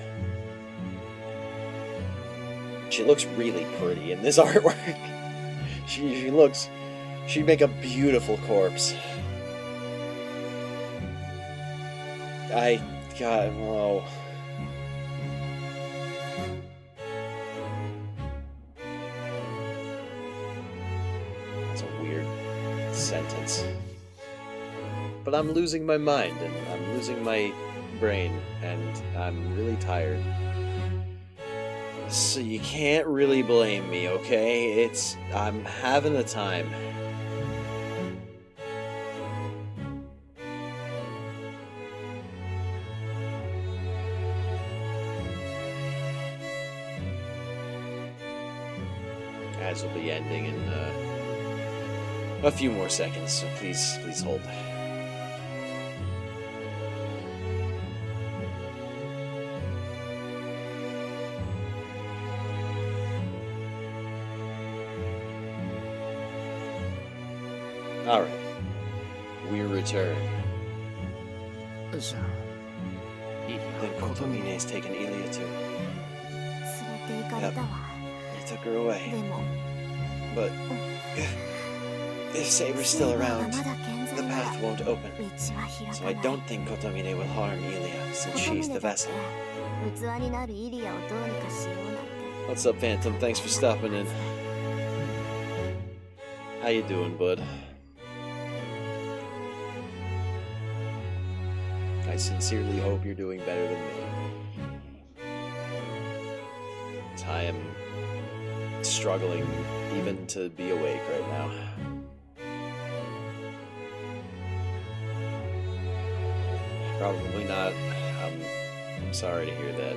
she looks really pretty in this artwork. She'd make a beautiful corpse. God, whoa. That's a weird sentence. But I'm losing my mind, and I'm losing my brain, and I'm really tired. So you can't really blame me, okay? I'm having a time. Ads will be ending in a few more seconds, so please hold. Alright. return. じゃあイリ Then ア琴峰 Kotomine's taken Ilia too. 連れて行かれたわ。 He took her away. でも But if Saber's セイ still バーが around, まだ健 the 在なら path won't open. 道は開 So か I ない。 don't think Kotomine will harm Ilia, since 琴 she's 峰 the だって vessel. 器になるイリアをどうにかしようなんて。 What's up, Phantom? Thanks for stopping in. How you doing, bud? I sincerely hope you're doing better than me. 'Cause I am struggling even to be awake right now. Probably not. I'm sorry to hear that.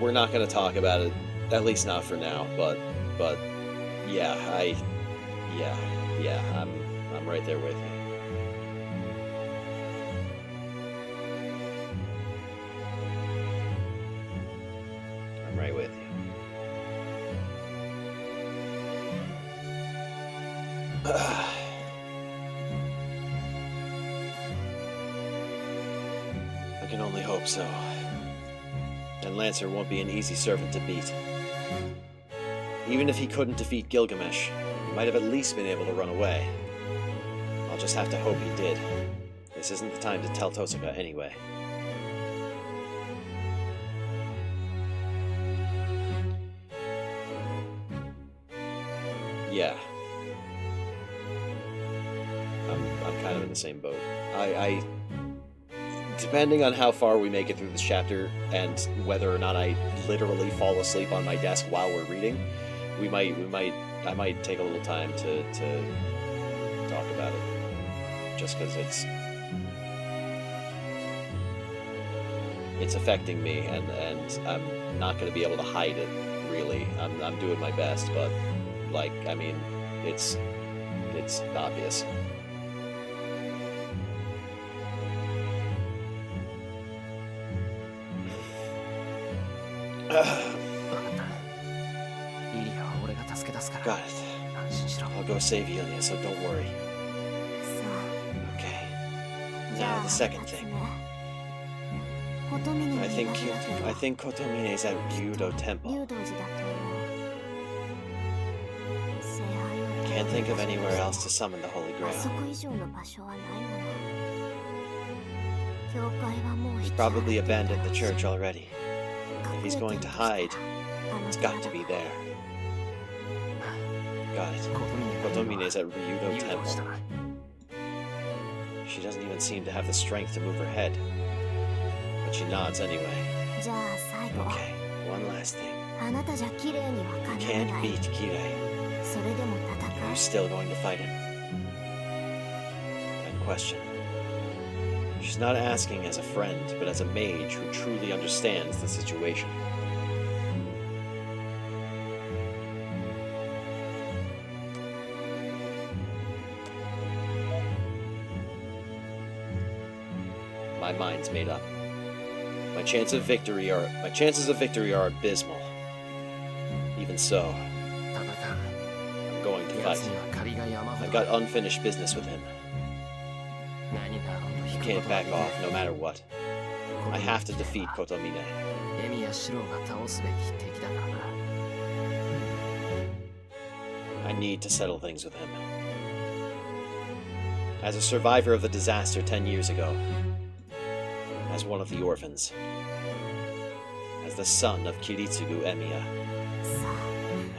We're not going to talk about it, at least not for now. But yeah, I'm right there with you. I'm right with you. I can only hope so. And Lancer won't be an easy servant to beat. Even if he couldn't defeat Gilgamesh, he might have at least been able to run away. I'll just have to hope he did. This isn't the time to tell Tosuka anyway. Yeah. I'm kind of in the same boat. Depending on how far we make it through this chapter and whether or not I literally fall asleep on my desk while we're reading, I might take a little time to talk about it, just because it's affecting me, and I'm not going to be able to hide it. Really, I'm doing my best, but like, I mean, it's obvious. Got it. I'll go save Ilia, so don't worry. さあ、 Okay. じゃ Now あ the second 二つ thing. 目。琴峰に I 苦 think 手だけど I think Kotomine's at Ryudo 竜 Temple. 道寺だと思う。聖杯を Can't think of anywhere else to summon the Holy あそ Grail. こ以上の場所はないもの。教会はもう He's 引き probably 払っていた abandoned the ろうし church already. If he's 隠れ going て to るとしたら hide, あの it's 寺 got だ to be わ there. Got it. Kotomine's at Ryudo Temple. She doesn't even seem to have the strength to move her head. But she nods anyway. じゃあ最後 Okay, one last thing. あなたじゃ綺麗には You かなわ can't ない beat Kirei. それでも You're 戦 still going to fight him. And question. She's not asking as a friend, but as a mage who truly understands the situation. My mind's made up. My chances of victory are abysmal. Even so, I'm going to fight. I've got unfinished business with him. I can't back off no matter what. I have to defeat Kotomine. I need to settle things with him. As a survivor of the disaster 10 years ago, as one of the orphans, as the son of Kiritsugu Emiya. さ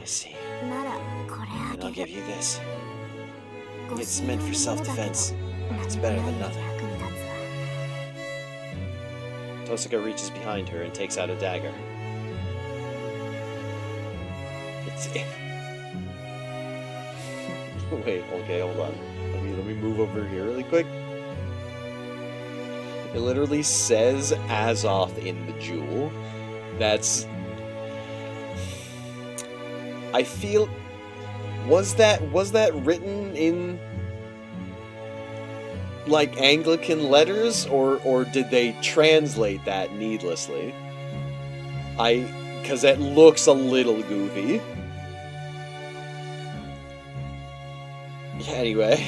I see. あならこれ And あ I'll げ give る you this. ご It's 信用 meant の for ものだけど self-defense. 何 It's も better ない than より nothing. 役に立つわ Tosuka reaches behind her and takes out a dagger. It's Wait, okay, hold on. Let me move over here really quick. It literally says Azoth in the jewel. That's... I feel... Was that written in like Anglican letters, or did they translate that needlessly? because it looks a little goofy. Anyway.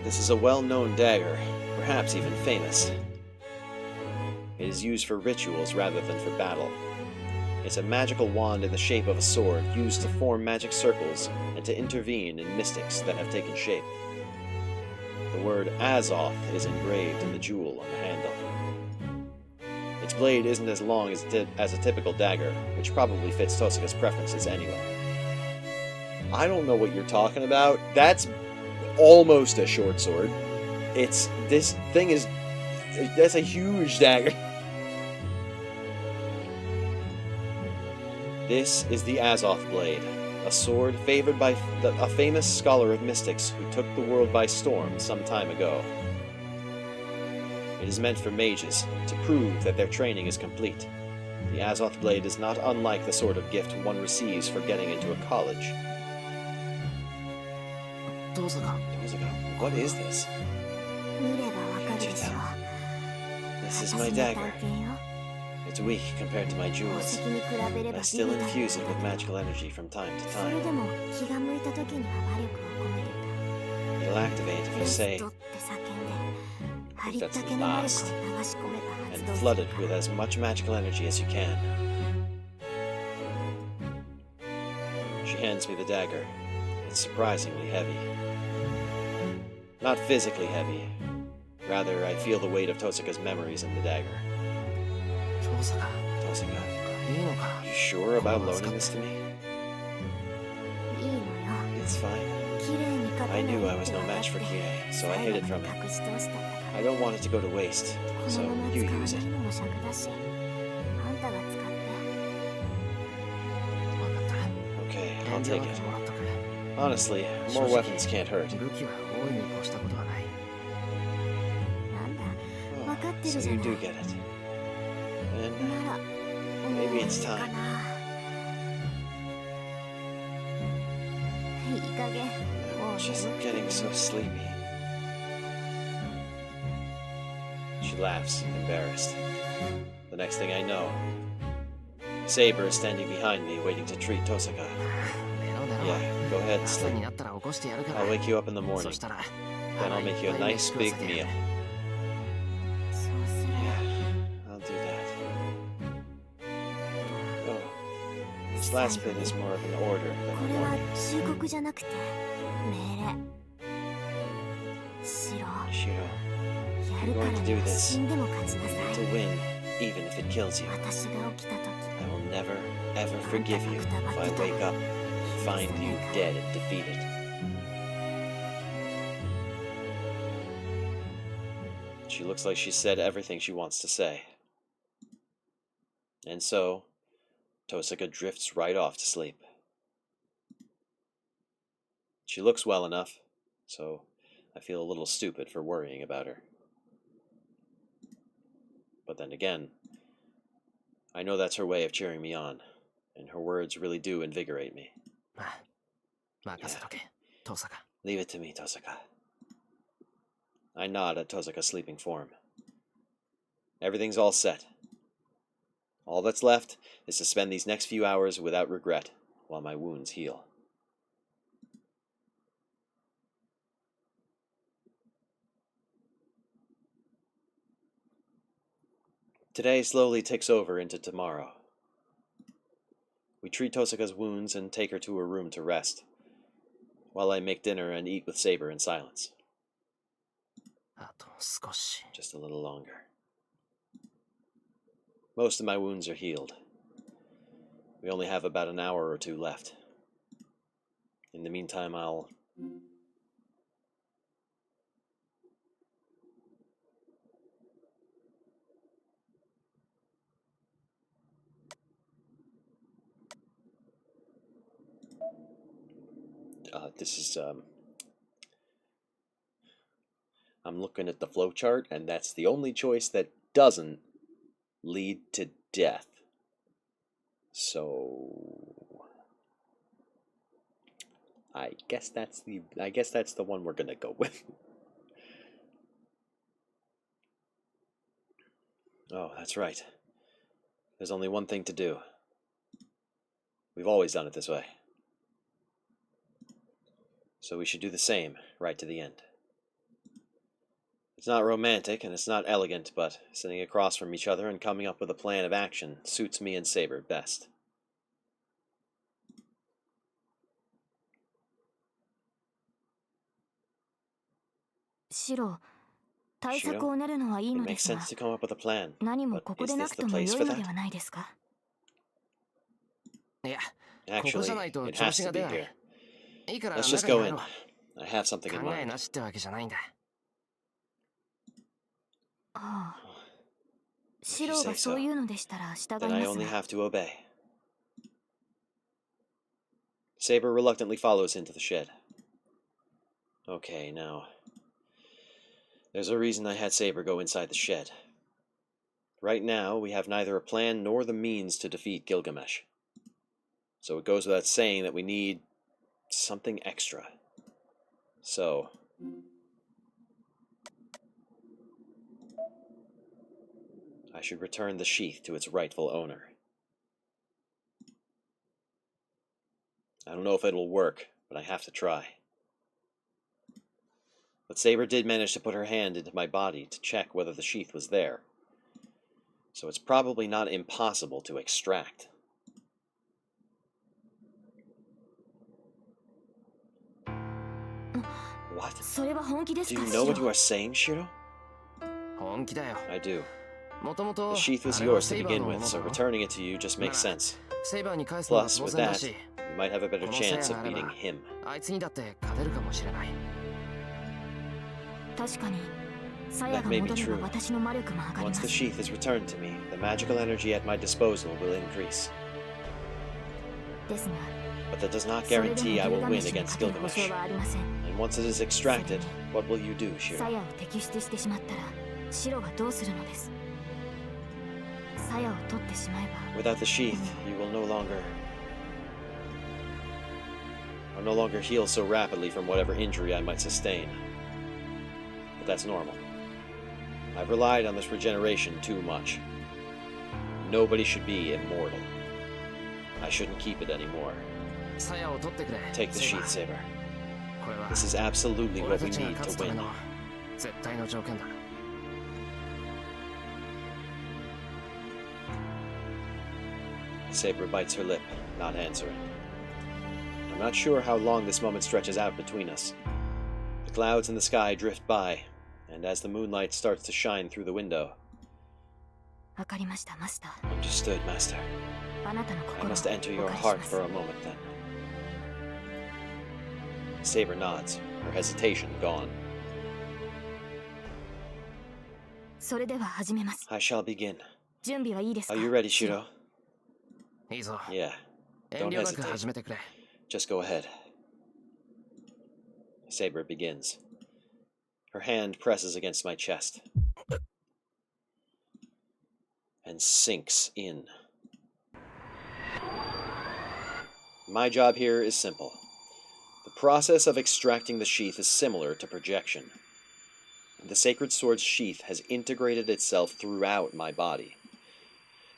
This is a well-known dagger, perhaps even famous. It is used for rituals rather than for battle. It's a magical wand in the shape of a sword used to form magic circles and to intervene in mystics that have taken shape. The word Azoth is engraved in the jewel on the handle. Its blade isn't as long as a typical dagger, which probably fits Tosaka's preferences anyway. I don't know what you're talking about. That's almost a short sword. This thing is... That's a huge dagger. This is the Azoth Blade, a sword favored by a famous scholar of mystics who took the world by storm some time ago. It is meant for mages, to prove that their training is complete. The Azoth Blade is not unlike the sort of gift one receives for getting into a college. Tosaka. What is this? 見ればわかるでしょ。 This is my dagger. It's weak compared to my 宝 jewels, 石に比べれ but ば I still ビビたる infuse it も with のだ magical energy from time to それ time. でも気が向いた時には魔力を込めて It'll activate if た。 I レス say, トって叫んで、ありった that's けの魔力を流 last. し込めば発 and 動す flood る it か with ら。 as much magical energy as you can. She hands me the dagger. It's surprisingly heavy. Not physically heavy. Rather, I feel the weight of Tosaka's memories in the dagger. Tosaka. Tosaka, いいのか you sure about loaning this to me? いいのよ。 It's fine. 綺麗に勝 I てない knew I っ was て no 分かっ match て for Kie, so I 最 hid 後 it ま from で him. 隠し通したんだから I don't want it to go to waste, こ so のまま you 使うあ use ま it. りにも尺だしあんたが使って 分かった Okay, 遠 I'll 慮 take なく it. もらっとく Honestly, more weapons can't hurt. 武器は大いに越したことはない なんだ Oh, 分かって so るじゃ you ない do get it. And なら maybe もういい it's か time. ないい加減もう Just 眠くて getting so sleepy. She laughs, embarrassed. The next thing I know, Saber is standing behind me, waiting to treat Tosaka. 寝ろ寝ろ Yeah, go ahead, 朝 sleep. になったら起こしてやるから I'll wake you up in the そ morning. したら Then I'll make you a nice big meal. そうする Yeah, I'll do that. Oh, this last bit is more of an order こ than れ a は warning. 忠告じゃなくて命令シロ Shiro, やるからには死んでも勝ちな you さ need い to win, even if it kills you. 私が起きた時 I will never, ever forgive you if I wake up and find you dead and defeated. She looks like she said everything she wants to say. And so, Tosaka drifts right off to sleep. She looks well enough, so I feel a little stupid for worrying about her. But then again, I know that's her way of cheering me on, and her words really do invigorate me. まあ任せとけ Tosaka Leave it to me, Tosaka. I nod at Tosaka's sleeping form. Everything's all set. All that's left is to spend these next few hours without regret while my wounds heal. Today slowly ticks over into tomorrow. We treat Tosaka's wounds and take her to her room to rest, while I make dinner and eat with Saber in silence. あと少し Just a little longer. Most of my wounds are healed. We only have about an hour or two left. In the meantime, I'll... this is, I'm looking at the flowchart, and that's the only choice that doesn't lead to death. So... I guess that's the one we're gonna go with. Oh, that's right. There's only one thing to do. We've always done it this way. So we should do the same, right to the end. It's not romantic and it's not elegant, but sitting across from each other and coming up with a plan of action suits me and Saber best. Shiro, 対策を練るのはいい It ので makes すが、 sense to come up with a plan, 何も but ここ is でな this く the ても place 良 for いので that? はないですか。いや、ここ Actually, じゃないと it 調 has 子 to が be 出ない。 here. いいから Let's just 中に go 入 in. ろう。 I have something in 考え mind. なしってわけじゃないんだ。ああ、 If シ you ロ say がそう so, いうのでしたら従い then I ます only が。 have to obey. Saber reluctantly follows into the shed. Okay, now. There's a reason I had Saber go inside the shed. Right now, we have neither a plan nor the means to defeat Gilgamesh. So it goes without saying that we need something extra. So, I should return the sheath to its rightful owner. I don't know if it'll work, but I have to try. But Saber did manage to put her hand into my body to check whether the sheath was there. So it's probably not impossible to extract. What? それは本気です Do か、 you シ know ロ what you are saying, Shiro? 本気だよ。 I do. もとも The と sheath was あれは yours セ to イバー begin のも with, の so だろ。 returning it to you just makes sense. セイバーに返すのは Plus, 当 with 然だ that, し、 you might have a better このせい chance が of あれば beating him. あいつにだって勝てるかもしれない。確かに鞘が That may be 戻れば true. 私の魔力も上がり Once ま the す。 sheath is returned to me, the magical energy at my disposal will increase. ですが、 But that does not それでも guarantee ギ I ル will ガメ win シュに against 勝てる保証 Gilgamesh. はありません。 And once it is extracted, what will you do, 鞘 Shiro? を摘出してしまったらシロはどうするのです。鞘を取ってしまえば Without the sheath, you will no longer heal so rapidly from whatever injury I might sustain. But that's normal. I've relied on this regeneration too much. Nobody should be immortal. I shouldn't keep it anymore. 鞘を取ってくれ。 Take the セイバ sheath, ー Saber. これは This is absolutely 俺 what た we ちが need 勝 to つため win. の絶対の条件だ。 Saber bites her lip, not answering. I'm not sure how long this moment stretches out between us. The clouds in the sky drift by, and as the moonlight starts to shine through the window, わかりましたマスター。 understood, Master. あなたの I 心を must enter お your 借りし heart ます for a moment then. Saber nods, her hesitation gone. それでは始めます。 I shall begin. 準備はいいですか Are you ready, シロ Shiro? いいぞ。 Yeah. 遠 Don't 慮なく hesitate. 始めてくれ。 Just go ahead. Saber begins. Her hand presses against my chest and sinks in. My job here is simple. The process of extracting the sheath is similar to projection. The sacred sword's sheath has integrated itself throughout my body.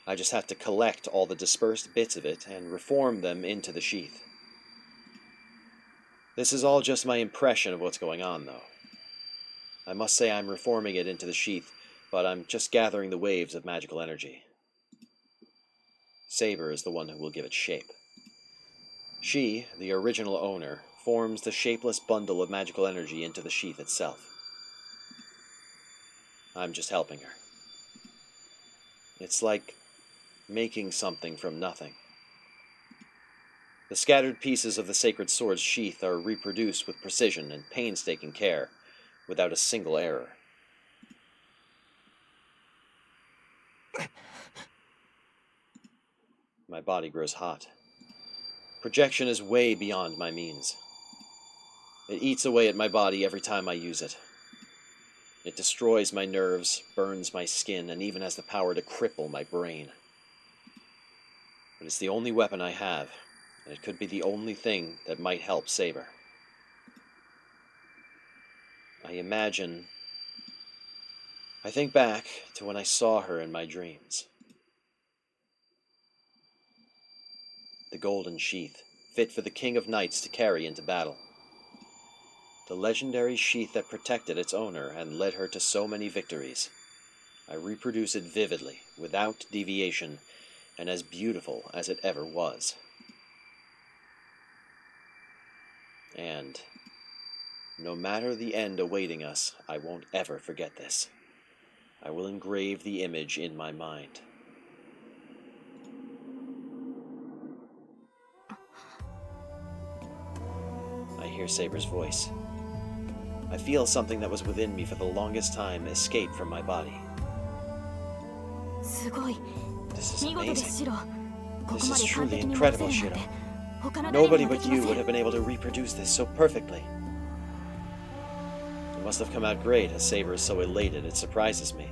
I just have to collect all the dispersed bits of it and reform them into the sheath. This is all just my impression of what's going on, though. I must say I'm reforming it into the sheath, but I'm just gathering the waves of magical energy. Saber is the one who will give it shape. She, the original owner, forms the shapeless bundle of magical energy into the sheath itself. I'm just helping her. It's like making something from nothing. The scattered pieces of the sacred sword's sheath are reproduced with precision and painstaking care, without a single error. My body grows hot. Projection is way beyond my means. It eats away at my body every time I use it. It destroys my nerves, burns my skin, and even has the power to cripple my brain. But it's the only weapon I have, and it could be the only thing that might help Saber. I think back to when I saw her in my dreams. The golden sheath, fit for the King of Knights to carry into battle. The legendary sheath that protected its owner and led her to so many victories. I reproduce it vividly, without deviation, and as beautiful as it ever was. And no matter the end awaiting us, I won't ever forget this. I will engrave the image in my mind. I hear Saber's voice. I feel something that was within me for the longest time escape from my body. This is amazing. This is truly incredible, Shiro. Nobody but you would have been able to reproduce this so perfectly. It must have come out great, as Saber is so elated it surprises me.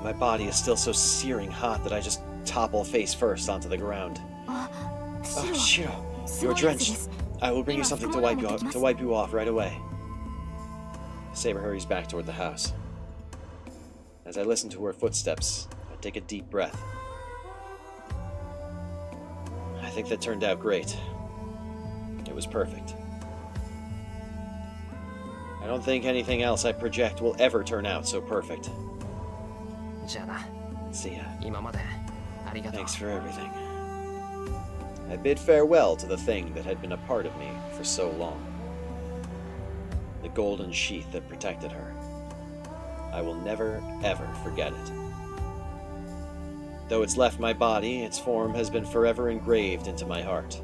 My body is still so searing hot that I just topple face first onto the ground. Oh, Shiro, you're drenched. I will bring you something to wipe you off right away. Saber hurries back toward the house. As I listen to her footsteps, I take a deep breath. I think that turned out great. It was perfect. I don't think anything else I project will ever turn out so perfect. See ya. Thanks for everything. I bid farewell to the thing that had been a part of me for so long. The golden sheath that protected her. I will never, ever forget it. Though it's left my body, its form has been forever engraved into my heart.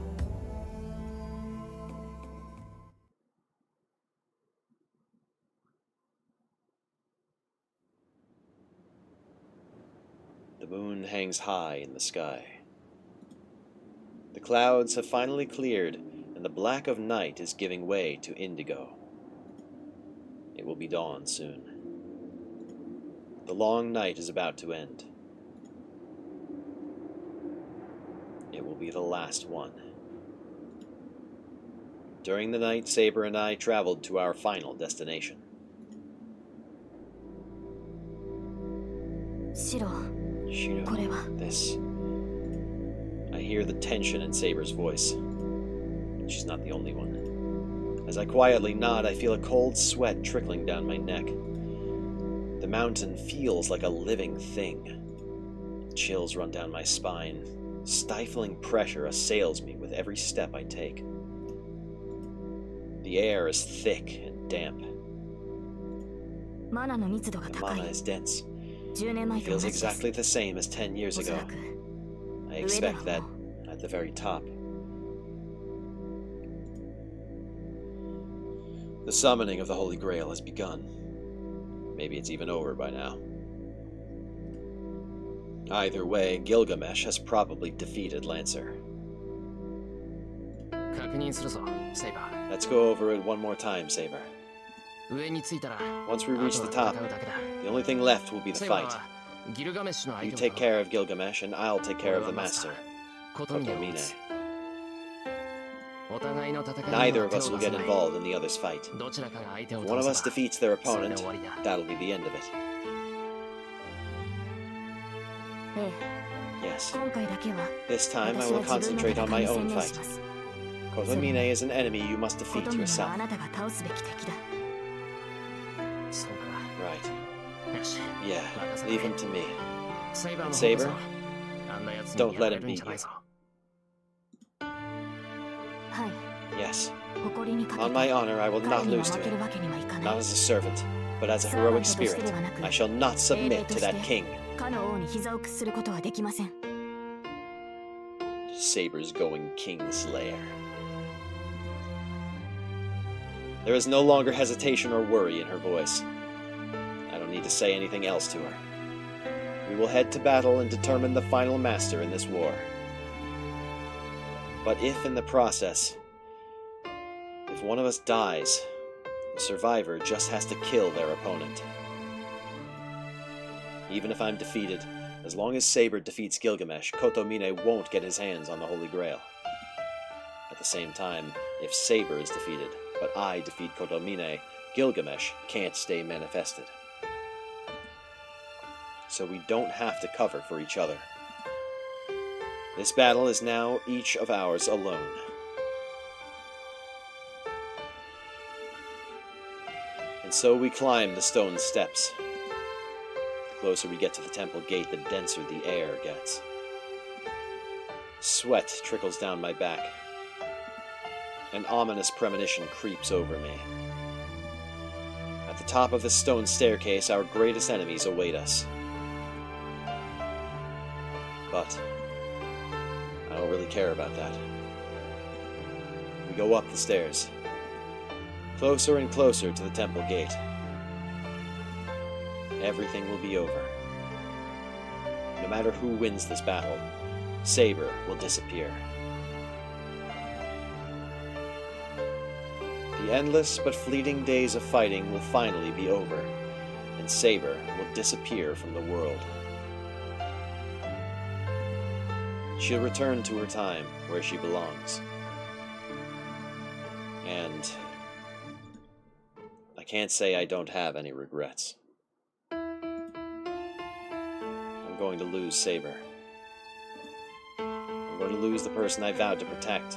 The moon hangs high in the sky. The clouds have finally cleared, and the black of night is giving way to indigo. It will be dawn soon. The long night is about to end. It will be the last one. During the night, Saber and I traveled to our final destination. Shiro, this... I hear the tension in Saber's voice. She's not the only one. As I quietly nod, I feel a cold sweat trickling down my neck. The mountain feels like a living thing. Chills run down my spine. Stifling pressure assails me with every step I take. The air is thick and damp. The mana is dense. It feels exactly the same as 10 years ago. I expect that at the very top. The summoning of the Holy Grail has begun. Maybe it's even over by now. Either way, Gilgamesh has probably defeated Lancer. Let's go over it one more time, Saber. Once we reach the top, the only thing left will be the fight. You take care of Gilgamesh, and I'll take care of the Master, Kotomine. Neither of us will get involved in the other's fight. If one of us defeats their opponent, that'll be the end of it. Yes. This time I will concentrate on my own fight. Kotomine is an enemy you must defeat yourself. Right. Yeah, leave him to me. And Saber, don't let him beat you. Yes. On my honor, I will not lose to him. Not as a servant, but as a heroic spirit. I shall not submit to that king. Saber's going Kingslayer. There is no longer hesitation or worry in her voice. I don't need to say anything else to her. We will head to battle and determine the final master in this war. But if in the process, if one of us dies, the survivor just has to kill their opponent. Even if I'm defeated, as long as Saber defeats Gilgamesh, Kotomine won't get his hands on the Holy Grail. At the same time, if Saber is defeated, but I defeat Kotomine, Gilgamesh can't stay manifested. So we don't have to cover for each other. This battle is now each of ours alone. And so we climb the stone steps. The closer we get to the temple gate, the denser the air gets. Sweat trickles down my back. An ominous premonition creeps over me. At the top of the stone staircase, our greatest enemies await us. But I don't really care about that. We go up the stairs, closer and closer to the temple gate. Everything will be over. No matter who wins this battle, Saber will disappear. The endless but fleeting days of fighting will finally be over, and Saber will disappear from the world. She'll return to her time where she belongs. And I can't say I don't have any regrets. I'm going to lose Saber. I'm going to lose the person I vowed to protect.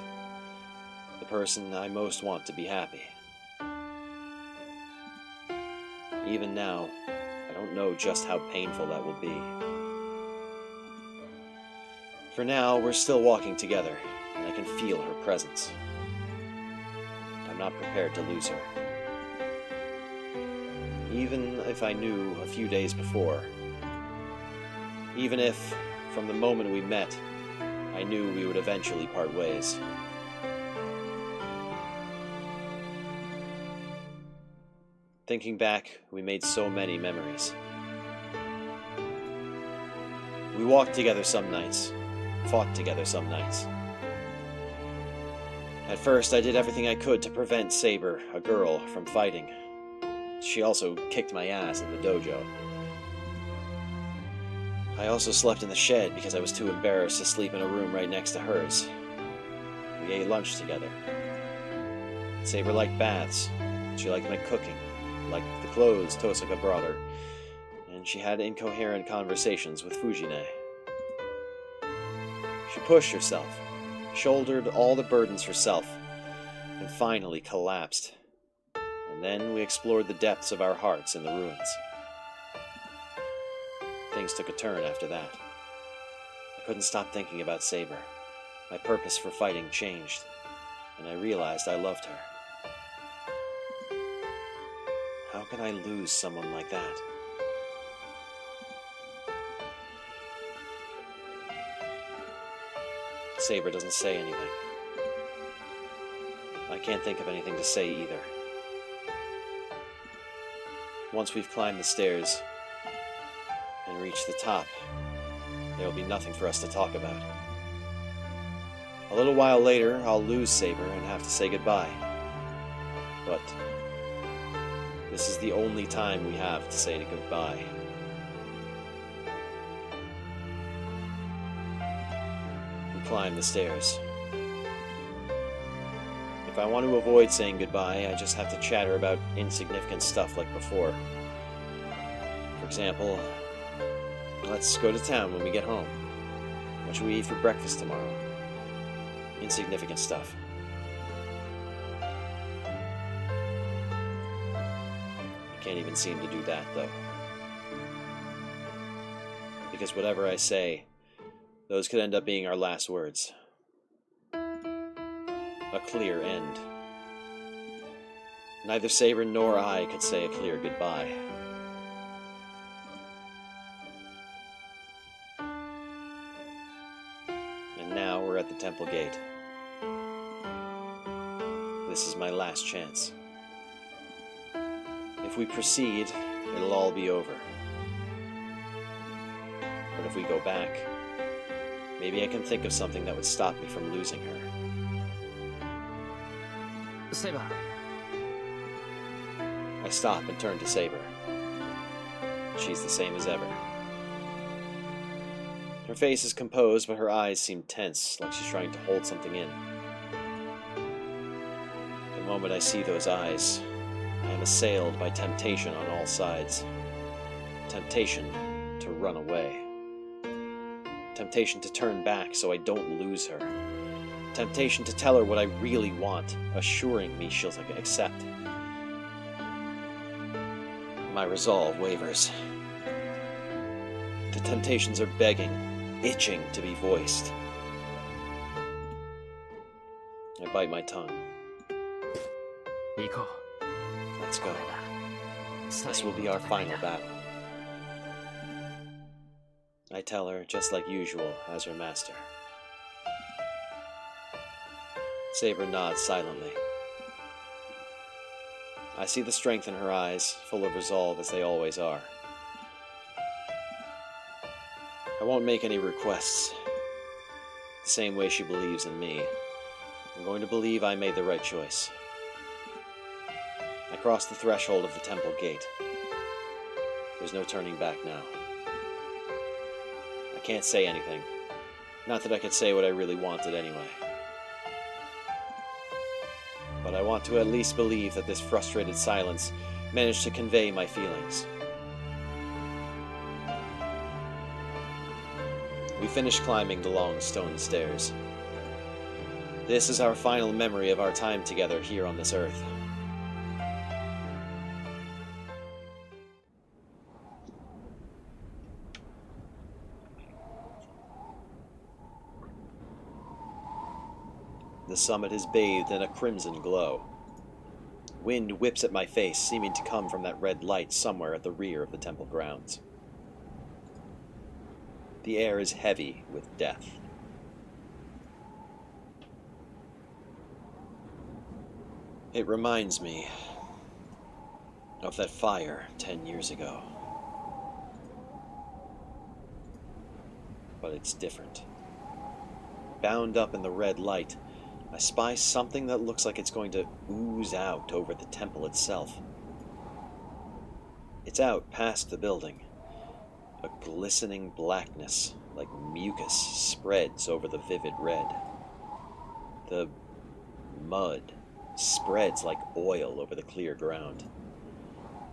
The person I most want to be happy. Even now, I don't know just how painful that will be. For now, we're still walking together, and I can feel her presence. I'm not prepared to lose her. Even if I knew a few days before, even if, from the moment we met, I knew we would eventually part ways. Thinking back, we made so many memories. We walked together some nights, fought together some nights. At first, I did everything I could to prevent Saber, a girl, from fighting. She also kicked my ass in the dojo. I also slept in the shed because I was too embarrassed to sleep in a room right next to hers. We ate lunch together. Saber liked baths. She liked my cooking, liked the clothes Tosaka brought her, and she had incoherent conversations with Fujine. She pushed herself, shouldered all the burdens herself, and finally collapsed. And then we explored the depths of our hearts in the ruins. Things took a turn after that. I couldn't stop thinking about Saber. My purpose for fighting changed, and I realized I loved her. How can I lose someone like that? Saber doesn't say anything. I can't think of anything to say either. Once we've climbed the stairs and reached the top, there will be nothing for us to talk about. A little while later, I'll lose Saber and have to say goodbye. But this is the only time we have to say goodbye. We climb the stairs. If I want to avoid saying goodbye, I just have to chatter about insignificant stuff like before. For example, let's go to town when we get home. What should we eat for breakfast tomorrow? Insignificant stuff. I can't even seem to do that, though. Because whatever I say, those could end up being our last words. A clear end. Neither Saber nor I could say a clear goodbye. And now we're at the temple gate. This is my last chance. If we proceed, it'll all be over. But if we go back, maybe I can think of something that would stop me from losing her. Saber. I stop and turn to Saber. She's the same as ever. Her face is composed, but her eyes seem tense, like she's trying to hold something in. The moment I see those eyes, I am assailed by temptation on all sides. Temptation to run away. Temptation to turn back so I don't lose her. Temptation to tell her what I really want, assuring me she'll accept. My resolve wavers. The temptations are begging, itching to be voiced. I bite my tongue. 行こ Let's う。 go. これが This will be our final battle. I tell her, just like usual, as her master. Saber nods silently. I see the strength in her eyes, full of resolve as they always are. I won't make any requests. The same way she believes in me. I'm going to believe I made the right choice. I cross the threshold of the temple gate. There's no turning back now. I can't say anything. Not that I could say what I really wanted anyway. But I want to at least believe that this frustrated silence managed to convey my feelings. We finish climbing the long stone stairs. This is our final memory of our time together here on this earth. The summit is bathed in a crimson glow. Wind whips at my face, seeming to come from that red light somewhere at the rear of the temple grounds. The air is heavy with death. It reminds me of that fire 10 years ago. But it's different. Bound up in the red light, I spy something that looks like it's going to ooze out over the temple itself. It's out past the building. A glistening blackness, like mucus, spreads over the vivid red. The mud spreads like oil over the clear ground.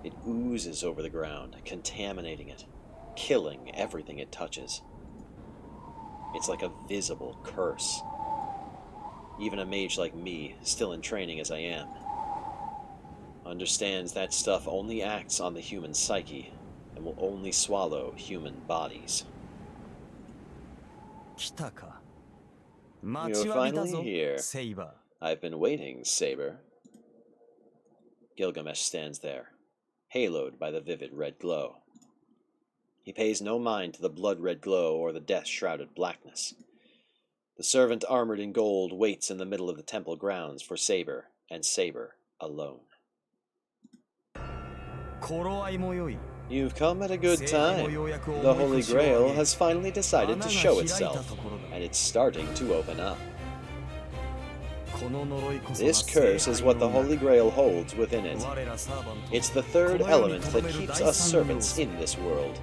It oozes over the ground, contaminating it, killing everything it touches. It's like a visible curse. Even a mage like me, still in training as I am, understands that stuff only acts on the human psyche and will only swallow human bodies. You're finally here. I've been waiting, Saber. Gilgamesh stands there, haloed by the vivid red glow. He pays no mind to the blood-red glow or the death-shrouded blackness. The servant armored in gold waits in the middle of the temple grounds for Saber, and Saber alone. You've come at a good time. The Holy Grail has finally decided to show itself, and it's starting to open up. This curse is what the Holy Grail holds within it. It's the third element that keeps us servants in this world.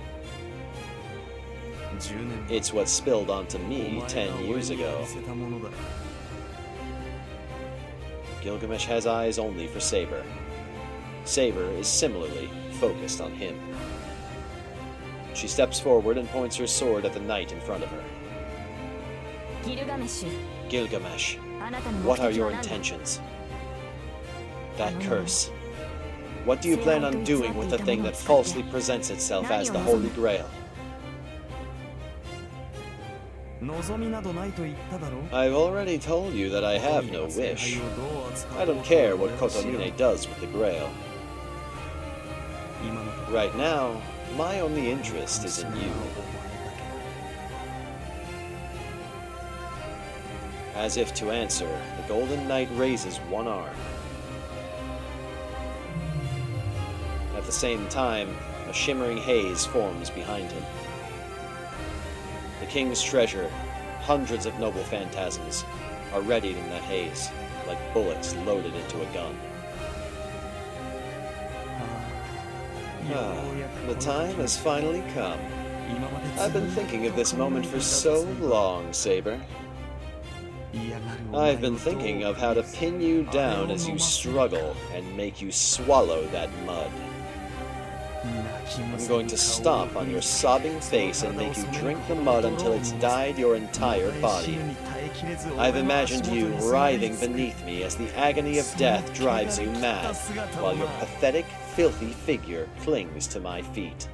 It's what spilled onto me 10 years ago. Gilgamesh has eyes only for Saber. Saber is similarly focused on him. She steps forward and points her sword at the knight in front of her. Gilgamesh, what are your intentions? That curse. What do you plan on doing with the thing that falsely presents itself as the Holy Grail? I've already told you that I have no wish. I don't care what Kotomine does with the Grail. Right now, my only interest is in you. As if to answer, the Golden Knight raises one arm. At the same time, a shimmering haze forms behind him. The king's treasure, hundreds of noble phantasms, are readied in that haze, like bullets loaded into a gun. The time has finally come. I've been thinking of this moment for so long, Saber. I've been thinking of how to pin you down as you struggle and make you swallow that mud. I'm going to stomp on your sobbing face and make you drink the mud until it's dyed your entire body. I've imagined you writhing beneath me as the agony of death drives you mad, while your pathetic, filthy figure clings to my feet.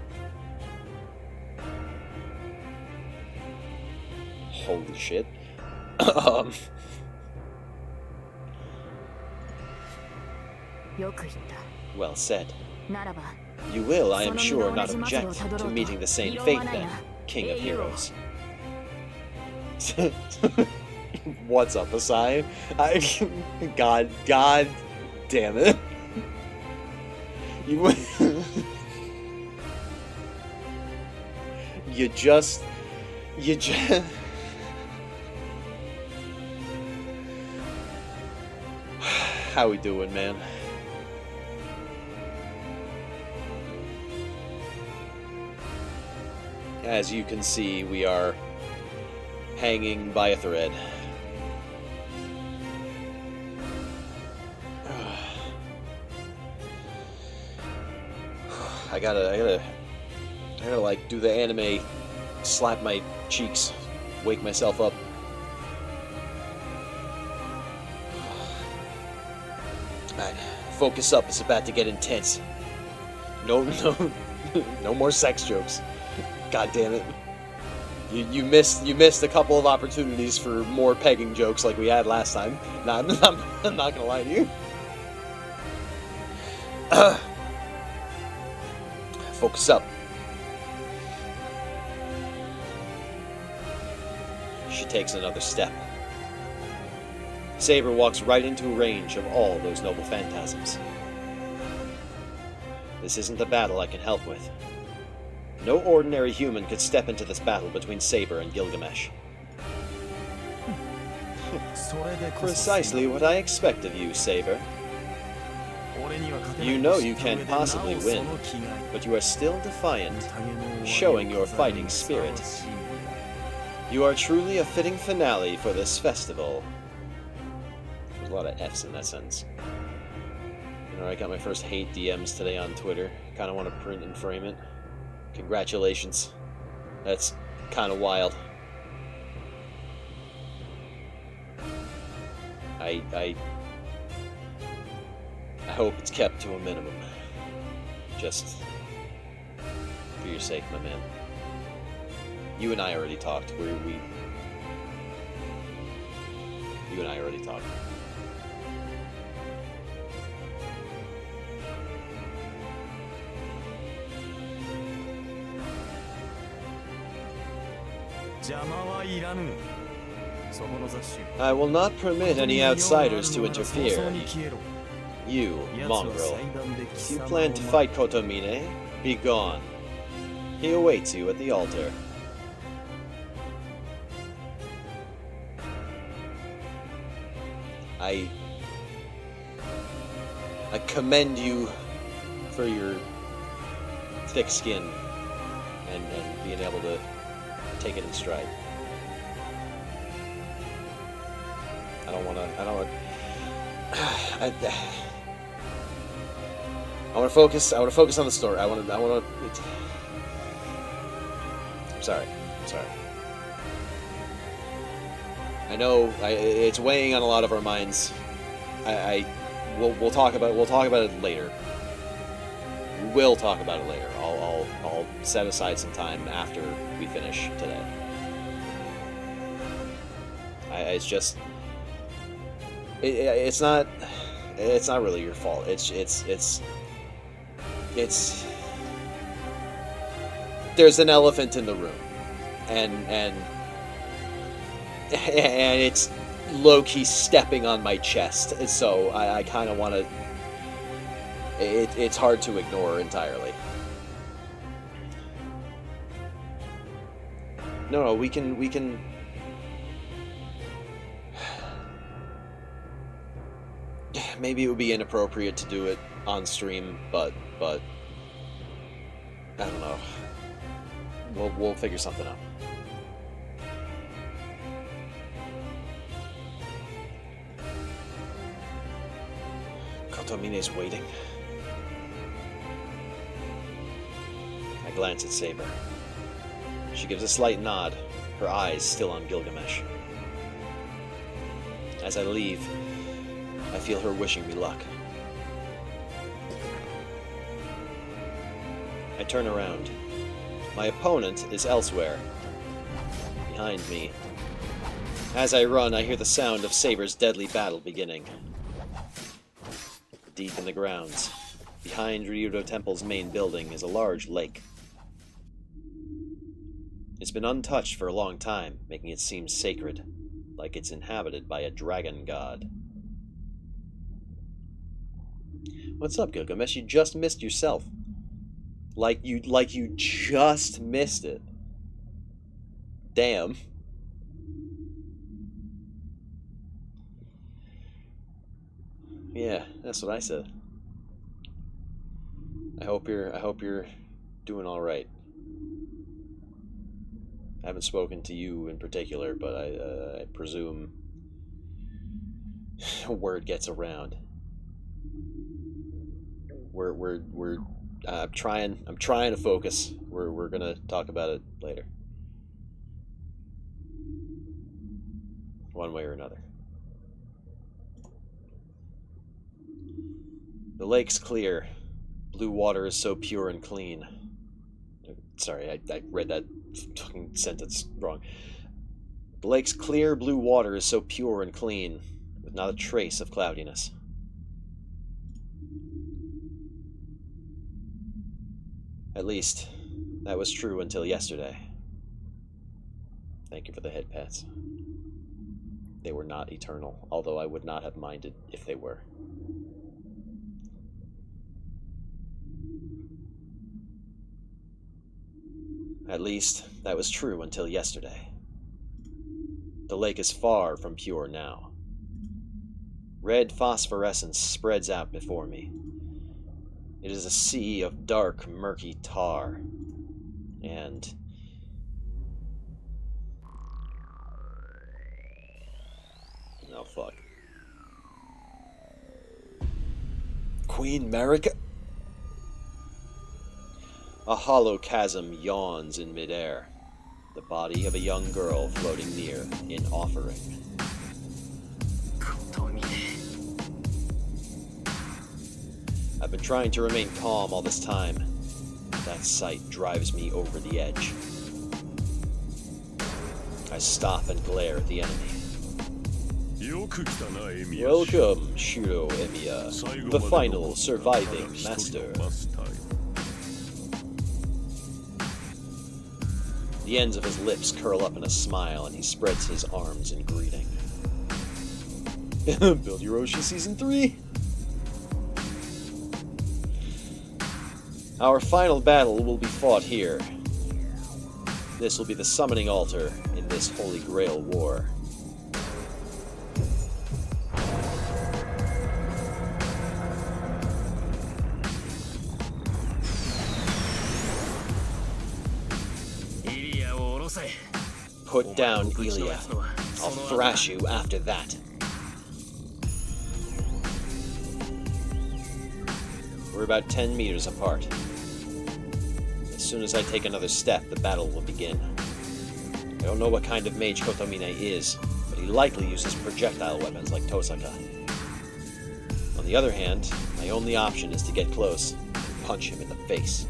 Holy shit. Well said. You will, I am sure, not object to meeting the same fate then, King of Heroes. What's up, Asai? God damn it. You just... How we doing, man? As you can see, we are hanging by a thread. I gotta like do the anime, slap my cheeks, wake myself up. Alright, focus up, it's about to get intense. No more sex jokes. God damn it. You missed a couple of opportunities for more pegging jokes like we had last time. Nah, I'm not gonna lie to you. Focus up. She takes another step. Saber walks right into range of all those noble phantasms. This isn't a battle I can help with. No ordinary human could step into this battle between Saber and Gilgamesh. Precisely what I expect of you, Saber. You know you can't possibly win, but you are still defiant, showing your fighting spirit. You are truly a fitting finale for this festival. There's a lot of F's in that sentence. I got my first hate DMs today on Twitter. Kinda want to print and frame it. Congratulations. That's kind of wild. I hope it's kept to a minimum. Just for your sake, my man. You and I already talked. You and I already talked. I will not permit any outsiders to interfere. You, mongrel, if you plan to fight Kotomine, be gone. He awaits you at the altar. I commend you for your thick skin and being able to take it in stride. I want to focus on the story. I'm sorry. I know it's weighing on a lot of our minds. We'll talk about it later. We will talk about it later. I'll set aside some time after we finish today. It's not really your fault. It's there's an elephant in the room, and it's low-key stepping on my chest, so I kind of want to... It's hard to ignore entirely. No, we can... Maybe it would be inappropriate to do it on stream, but I don't know. We'll figure something out. Kotomine's waiting. I glance at Saber. She gives a slight nod, her eyes still on Gilgamesh. As I leave, I feel her wishing me luck. I turn around. My opponent is elsewhere, behind me. As I run, I hear the sound of Saber's deadly battle beginning. Deep in the grounds, behind Ryudo Temple's main building, is a large lake. It's been untouched for a long time, making it seem sacred, like it's inhabited by a dragon god. What's up, Gilgamesh? You just missed yourself. Like you just missed it. Damn. Yeah, that's what I said. I hope you're doing all right. I haven't spoken to you in particular, but I presume word gets around. I'm trying to focus. We're gonna talk about it later, one way or another. The lake's clear. Blue water is so pure and clean. Sorry, I read that fucking sentence wrong. The lake's clear blue water is so pure and clean, with not a trace of cloudiness. At least, that was true until yesterday. Thank you for the head pats. They were not eternal, although I would not have minded if they were. At least, that was true until yesterday. The lake is far from pure now. Red phosphorescence spreads out before me. It is a sea of dark, murky tar. And... oh, fuck. Queen Marika? A hollow chasm yawns in midair, the body of a young girl floating near in offering. I've been trying to remain calm all this time. That sight drives me over the edge. I stop and glare at the enemy. Welcome, Shiro Emiya, the final surviving master. The ends of his lips curl up in a smile, and he spreads his arms in greeting. Build Your Oshi Season 3! Our final battle will be fought here. This will be the summoning altar in this Holy Grail war. Put down Ilya. I'll thrash you after that. We're about 10 meters apart. As soon as I take another step, the battle will begin. I don't know what kind of mage Kotomine is, but he likely uses projectile weapons like Tosaka. On the other hand, my only option is to get close and punch him in the face.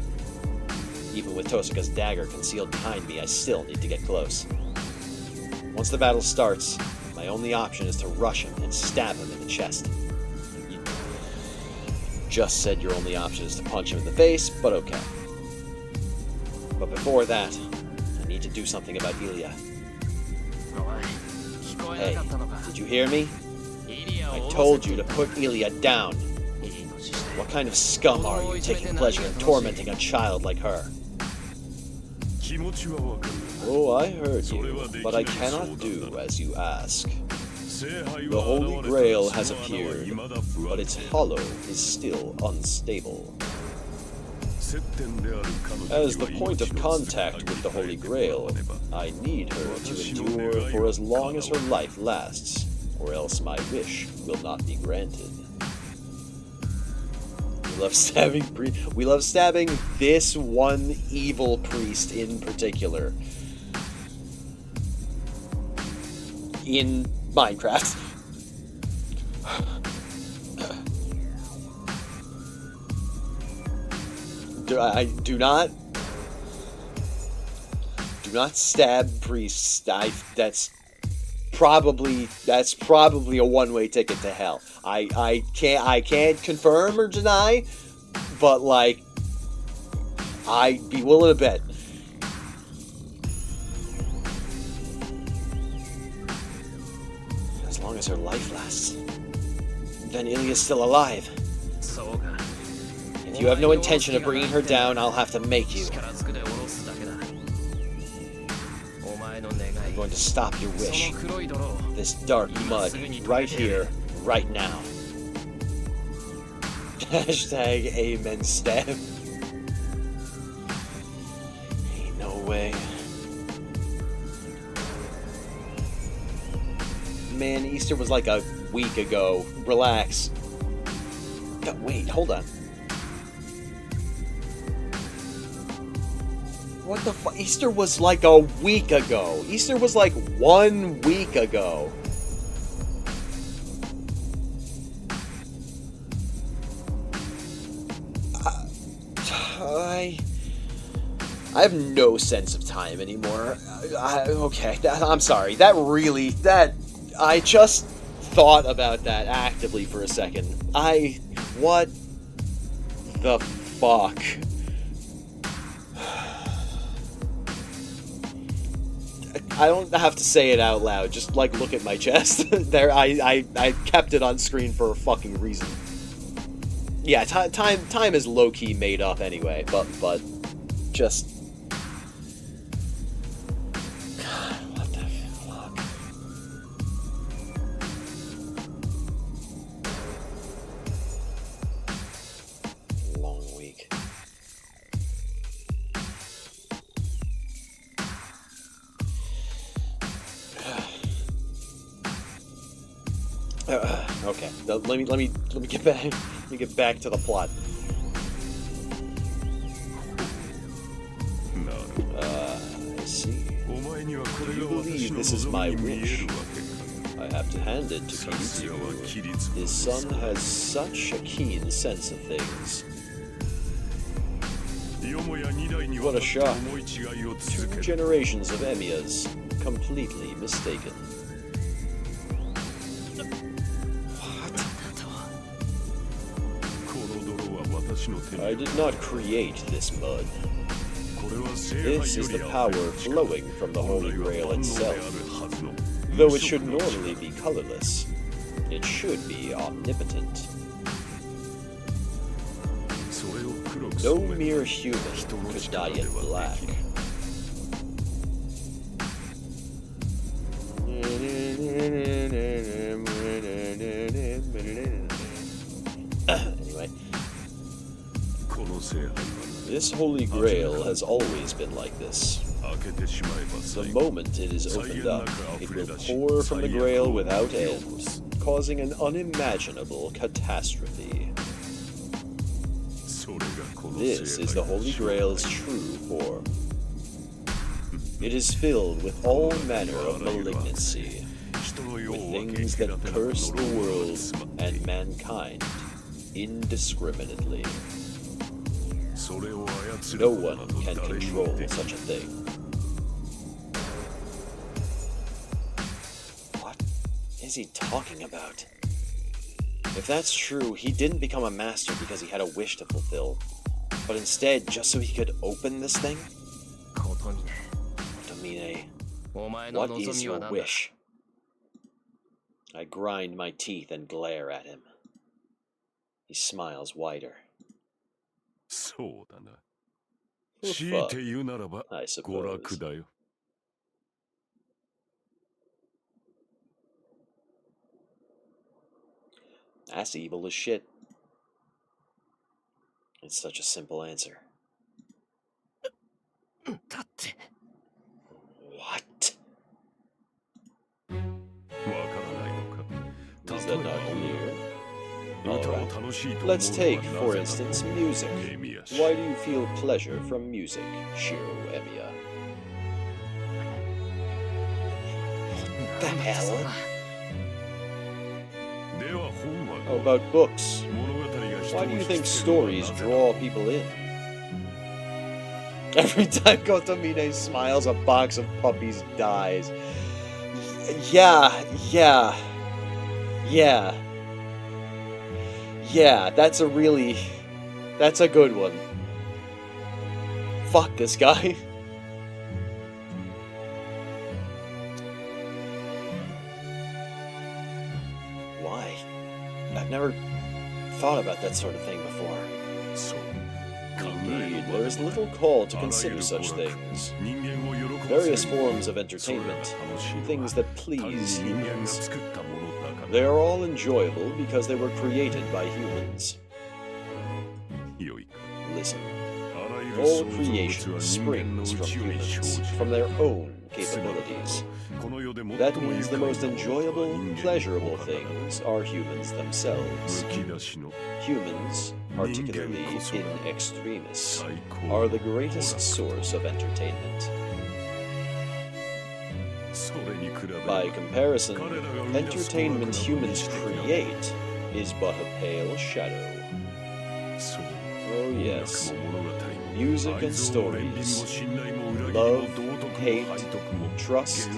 Even with Tosaka's dagger concealed behind me, I still need to get close. Once the battle starts, my only option is to rush him and stab him in the chest. You just said your only option is to punch him in the face, but okay. But before that, I need to do something about Ilya. Hey, did you hear me? I told you to put Ilya down. What kind of scum are you, taking pleasure in tormenting a child like her? Oh, I heard you, but I cannot do as you ask. The Holy Grail has appeared, but its hollow is still unstable. As the point of contact with the Holy Grail, I need her to endure for as long as her life lasts, or else my wish will not be granted. love stabbing we love stabbing this one evil priest in particular. In Minecraft. Do not stab priests. That's probably a one-way ticket to hell. I can't confirm or deny, but like I'd be willing to bet. As long as her life lasts, then Ilya's still alive. If you have no intention of bringing her down, I'll have to make you. I'm going to stop your wish. This dark mud, right here, right now. Hashtag amen stab. Ain't no way. Man, Easter was like a week ago. Relax. God, wait, hold on. What the fuck? Easter was like a week ago. Easter was like 1 week ago. I have no sense of time anymore. Okay, I'm sorry. I just thought about that actively for a second. What the fuck? I don't have to say it out loud. Just like look at my chest. There, I kept it on screen for a fucking reason. Yeah, time is low key made up anyway. But just. God, what the fuck? Long week. Okay, let me get back. Let me get back to the plot. I see. Do you believe this is my wish? I have to hand it to Kiritsu. His son has such a keen sense of things. What a shock. 2 generations of Emiyas, completely mistaken. I did not create this mud. This is the power flowing from the Holy Grail itself. Though it should normally be colorless, it should be omnipotent. No mere human could dye it black. Anyway. This Holy Grail has always been like this. The moment it is opened up, it will pour from the Grail without end, causing an unimaginable catastrophe. This is the Holy Grail's true form. It is filled with all manner of malignancy, with things that curse the world and mankind indiscriminately. No one can control such a thing. What is he talking about? If that's true, he didn't become a master because he had a wish to fulfill, but instead just so he could open this thing? Otomine, what is your wish? I grind my teeth and glare at him. He smiles wider. Oh, fuck. I suppose. That's evil as shit. It's such a simple answer. What? Is that not clear? Alright. Let's take, for instance, music. Why do you feel pleasure from music, Shiro Emiya? What the hell? How about books? Why do you think stories draw people in? Every time Kotomine smiles, a box of puppies dies. Yeah, that's a good one. Fuck this guy. Why? I've never thought about that sort of thing before. Indeed, there is little call to consider such things. Various forms of entertainment, things that please humans. They are all enjoyable because they were created by humans. Listen, all creation springs from humans, from their own capabilities. That means the most enjoyable, pleasurable things are humans themselves. Humans, particularly in extremis, are the greatest source of entertainment. By comparison, entertainment humans create is but a pale shadow. Oh yes, music and stories, love, hate, trust,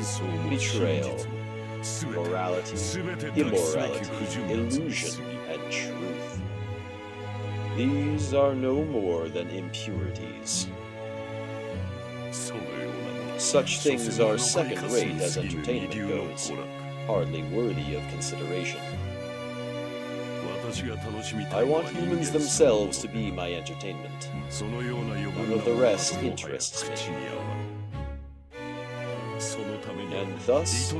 betrayal, morality, immorality, illusion, and truth. These are no more than impurities. Such things are second-rate as entertainment goes, hardly worthy of consideration. I want humans themselves to be my entertainment. None of the rest interests me. And thus,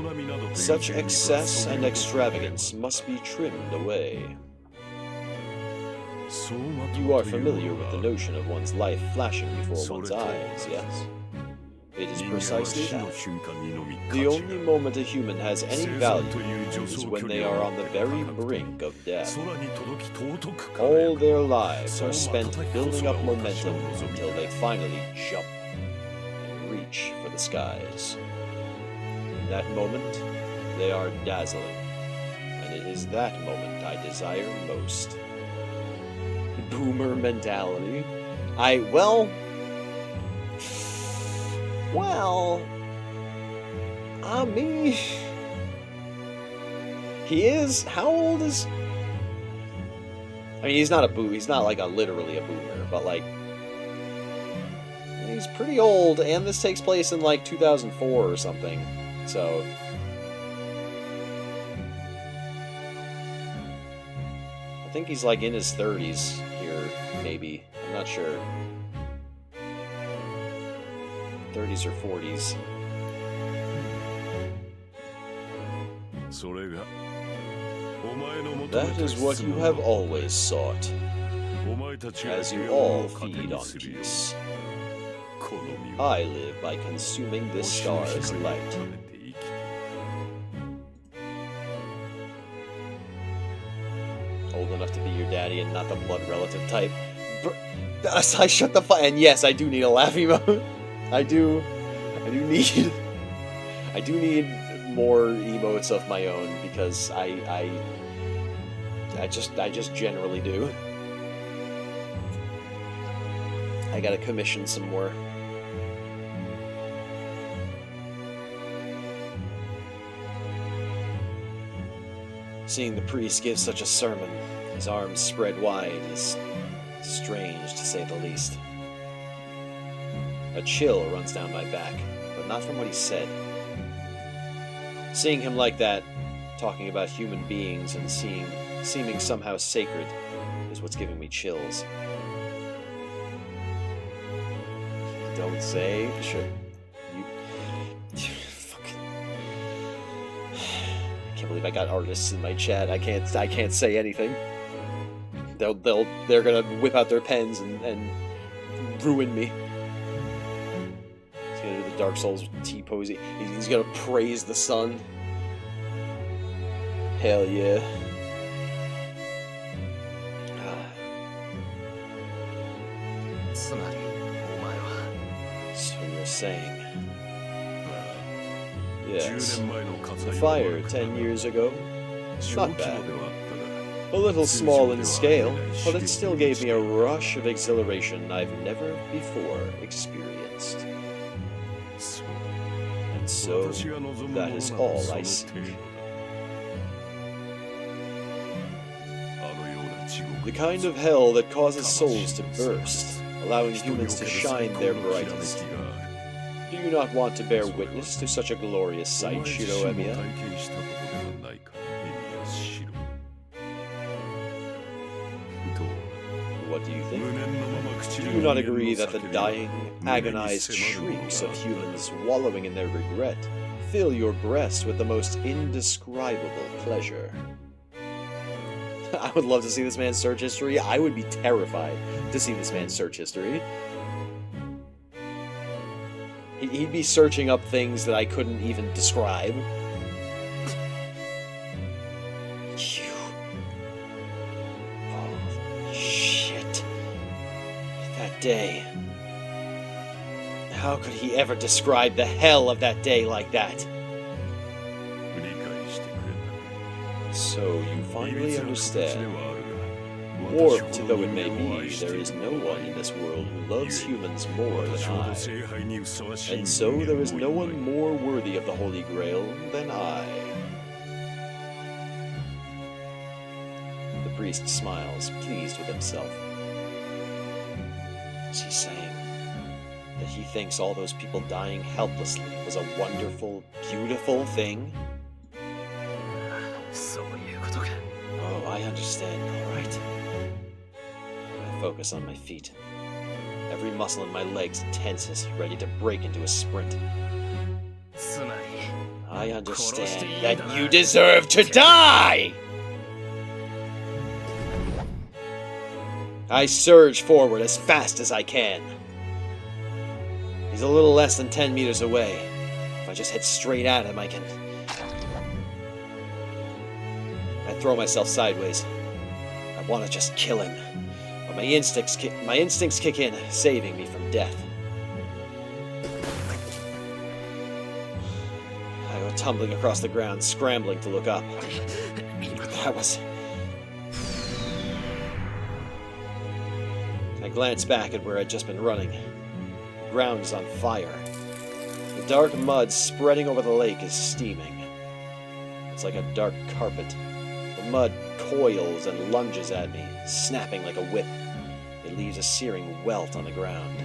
such excess and extravagance must be trimmed away. You are familiar with the notion of one's life flashing before one's eyes, yes? It is precisely that. The only moment a human has any value is when they are on the very brink of death. All their lives are spent building up momentum until they finally jump and reach for the skies. In that moment, they are dazzling, and it is that moment I desire most. Boomer mentality. I mean, he is, how old is, I mean, he's not like literally a boomer, but like, he's pretty old, and this takes place in like 2004 or something, so. I think he's like in his 30s here, maybe, I'm not sure. 30s or 40s. That is what you have always sought, as you all feed on peace. I live by consuming this star's light. Old enough to be your daddy and not the blood relative type. I shut the fuck. And yes, I do need a laugh emote. I do need more emotes of my own because I just generally do. I gotta commission some more. Seeing the priest give such a sermon, his arms spread wide, is strange to say the least. A chill runs down my back, but not from what he said. Seeing him like that, talking about human beings and seeming somehow sacred, is what's giving me chills. Don't say, should you... Fucking... I can't believe I got artists in my chat. I can't say anything. They're gonna whip out their pens and ruin me. He's gonna do the Dark Souls T-pose. He's gonna praise the sun. Hell yeah. つまりお前は So you're saying, 10 yes, 年前の火 the 災 fire は 10 years ago, 小 not 規模 bad. ではあったが A little small in scale, but it still gave me a rush of exhilaration I've never before experienced. そう And so, 私が望むも that の is など all そ I の seek. 程度だあのような地獄 The kind of hell that causes souls to burst, allowing humans to shine their brightest. Do you not want to bear witness to such a glorious お前 sight, 自 Shiro 身も Emiya? 体験したことではないかエミヤシロふと What do you 無 think? 念のまま口 Do に you not 人間 agree の that the 叫びは dying, agonized shrieks of humans wallowing in their regret fill your breast with the most indescribable pleasure? I would love to see this man's search history. I would be terrified to see this man's search history. He'd be searching up things that I couldn't even describe. You. Oh, shit. That day. How could he ever describe the hell of that day like that? 理解してくれた So you い finally びつな形で understand. はあるが Warped though it may be, there is no one in this world who loves humans more 私 than ほど I. 聖杯にふさわしい And 人 so 間 there is もい no ない one more worthy of the Holy Grail than I. The priest smiles, pleased with himself. Is he saying that he thinks all those people dying helplessly was a wonderful, beautiful thing? そういうことか Oh, I understand, all right. I focus on my feet. Every muscle in my legs tenses, ready to break into a sprint. つまり I understand that you deserve to die! I surge forward as fast as I can. He's a little less than 10 meters away. If I just head straight at him, I can... I throw myself sideways. I want to just kill him. But my instincts kick in, saving me from death. I go tumbling across the ground, scrambling to look up. That was... I glance back at where I'd just been running. The ground is on fire. The dark mud spreading over the lake is steaming. It's like a dark carpet. The mud coils and lunges at me, snapping like a whip. It leaves a searing welt on the ground.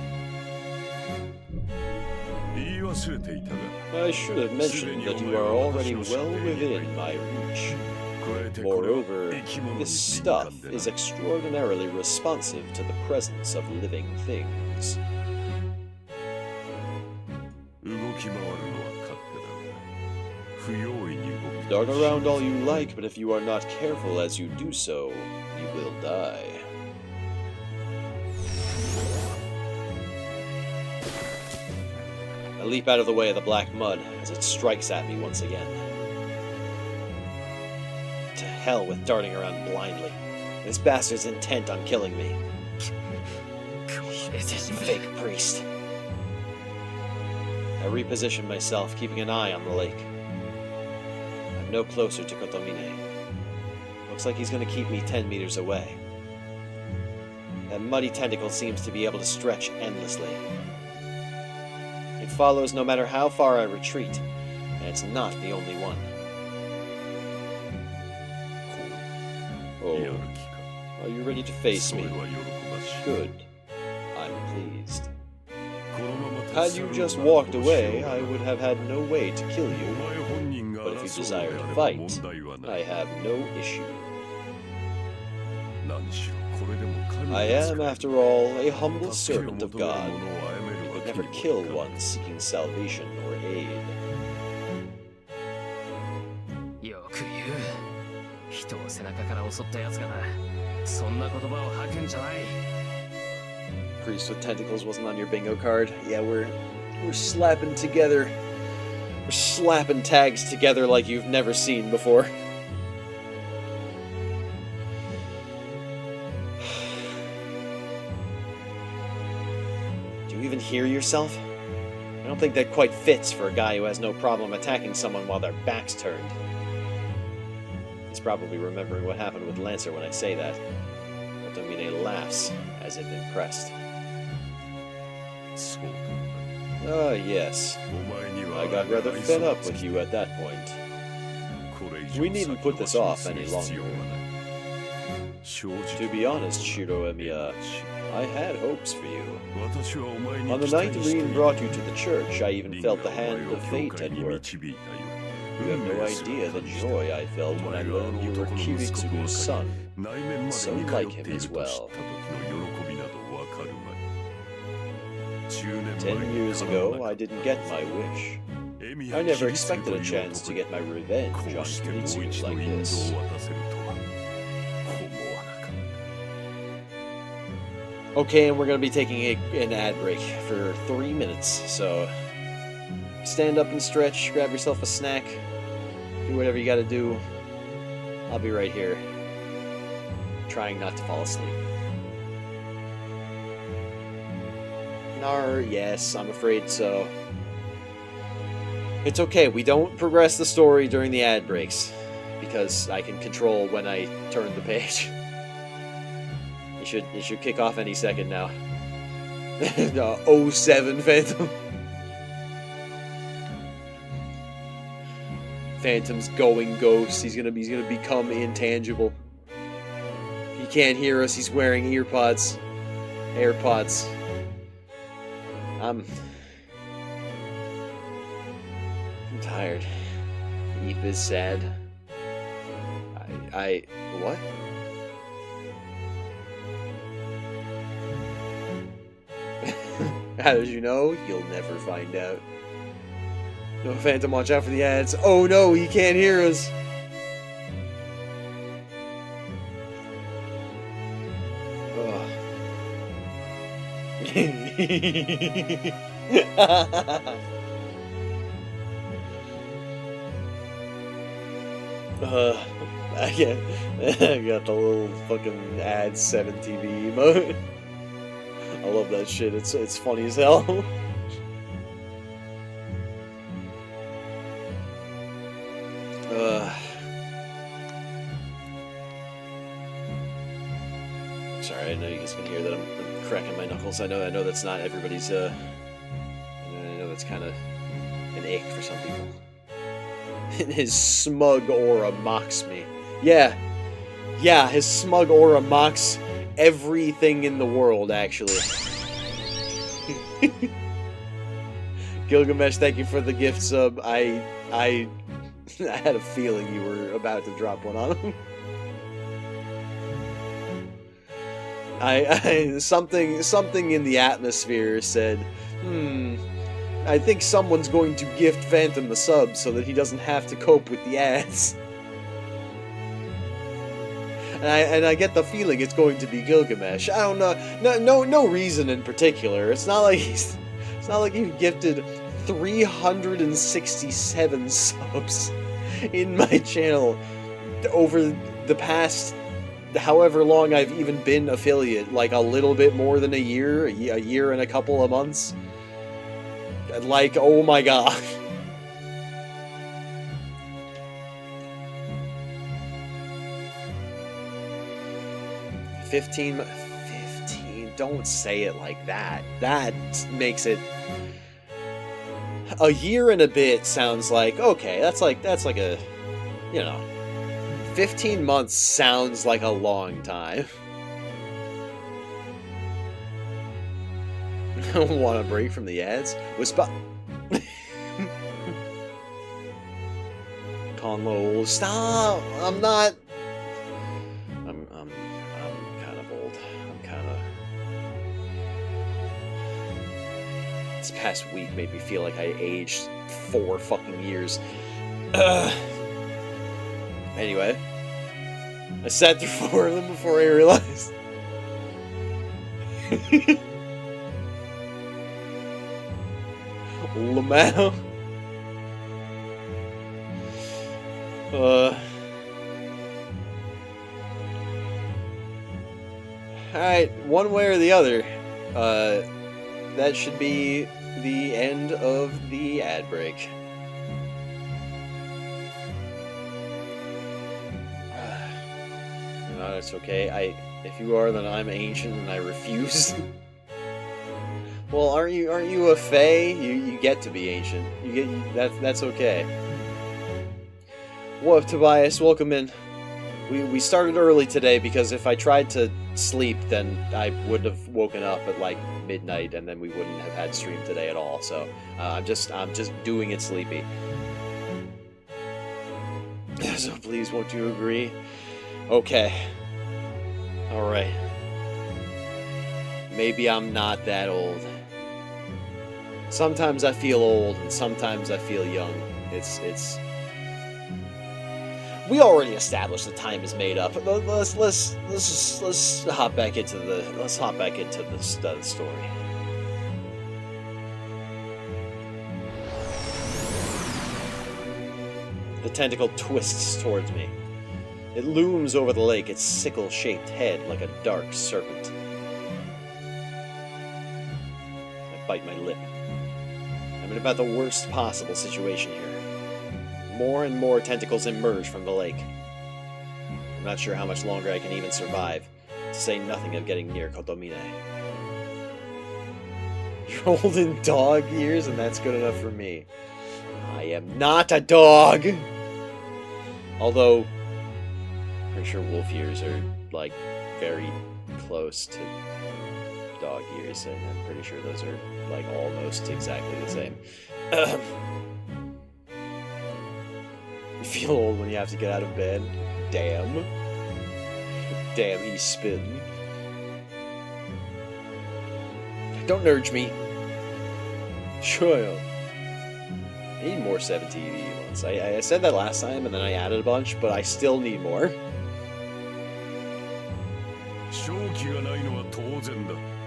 言い忘れていたが I should have mentioned that you are already well within my reach. 加えてこれは Moreover, 生き物に this 敏 stuff 感でな is extraordinarily responsive to the presence of living things. 動き回るのは勝手だが不用意に動く Dart around all you like, but if you are not careful as you do so, you will die. I leap out of the way of the black mud as it strikes at me once again. To hell with darting around blindly. This bastard's intent on killing me. This fake priest. I reposition myself, keeping an eye on the lake. I'm no closer to Kotomine. Looks like he's going to keep me 10 meters away. That muddy tentacle seems to be able to stretch endlessly. It follows no matter how far I retreat, and it's not the only one. や Oh, る気か are you ready to face それ me? は喜ばしい Good. I'm pleased. このまま Had you just walked away, I would have had no way to kill お you. 前本人が But if you 争う desire ので to あれば fight, 問題はな I い have no issue. 何しろこれでも神 I が使 am, える after all, a humble 助けを servant of 求める God. 者を殺め I るわ could け never にもい kill か one seeking salvation or aid. よく言う人を背中から襲ったやつがなそんな言葉を吐くんじゃない Priest with tentacles wasn't on your bingo card. Yeah, we're slapping together. We're slapping tags together like you've never seen before. hear yourself? I don't think that quite fits for a guy who has no problem attacking someone while their back's turned. He's probably remembering what happened with Lancer when I say that. Domine laughs, as if impressed. Yes. I got rather fed up with you at that point. We needn't put this off any longer. To be honest, Shiro Emiya, I had hopes for you. On the night Rin brought you to the church, I even felt the hand of fate at work. You have no idea the joy I felt when I learned you were Kiritsugu's son. So like him as well. 10 years ago, I didn't get my wish. I never expected a chance to get my revenge on Kiritsugu like this. Okay, and we're going to be taking an ad break for 3 minutes, so stand up and stretch, grab yourself a snack, do whatever you got to do. I'll be right here, trying not to fall asleep. Nar, yes, I'm afraid so. It's okay, we don't progress the story during the ad breaks, because I can control when I turn the page. It should kick off any second now. 07 Phantom. Phantom's going ghost. He's gonna become intangible. He can't hear us. He's wearing AirPods. I'm tired. Eep is sad. What? How did you know? You'll never find out. No, Phantom, watch out for the ads. Oh no, he can't hear us. I got the little fucking ad 7 TV emote. I love that shit. It's funny as hell. Sorry, I know you guys can hear that I'm cracking my knuckles. I know that's not everybody's. I know that's kind of an ache for some people. His smug aura mocks me. Yeah, his smug aura mocks everything in the world, actually. Gilgamesh, thank you for the gift sub. I had a feeling you were about to drop one on him. Something in the atmosphere said, I think someone's going to gift Phantom the sub so that he doesn't have to cope with the ads. And I get the feeling it's going to be Gilgamesh. I don't know, no reason in particular. It's not like he gifted 367 subs in my channel over the past however long I've even been affiliate, like a little bit more than a year and a couple of months. Like, oh my god. 15, don't say it like that. That makes it... A year and a bit sounds like, okay, that's like a, 15 months sounds like a long time. Want a break from the ads? Conlo, stop! I'm not... I'm kind of old. This past week made me feel like I aged 4 fucking years. Anyway, I sat through 4 of them before I realized. Lamau. Alright, one way or the other, that should be the end of the ad break. No, that's okay. If you are, then I'm ancient and I refuse. Well, aren't you a fae? You get to be ancient. That's okay. Whoa, Tobias, welcome in. We started early today because if I tried to sleep, then I would have woken up at like midnight, and then we wouldn't have had stream today at all. So I'm just doing it sleepy. So please, won't you agree? Okay. All right. Maybe I'm not that old. Sometimes I feel old, and sometimes I feel young. It's. We already established the time is made up. Let's hop back into the story. The tentacle twists towards me. It looms over the lake, its sickle-shaped head like a dark serpent. I bite my lip. I'm in about the worst possible situation here. More and more tentacles emerge from the lake. I'm not sure how much longer I can even survive, to say nothing of getting near Kotomine. You're old in dog years, and that's good enough for me. I am not a dog! Although, I'm pretty sure wolf years are, like, very close to dog years, and I'm pretty sure those are, like, almost exactly the same. You feel old when you have to get out of bed? Damn. Damn, he's spitting. Don't urge me. Sure. I need more 7TV ones. I said that last time, and then I added a bunch, but I still need more.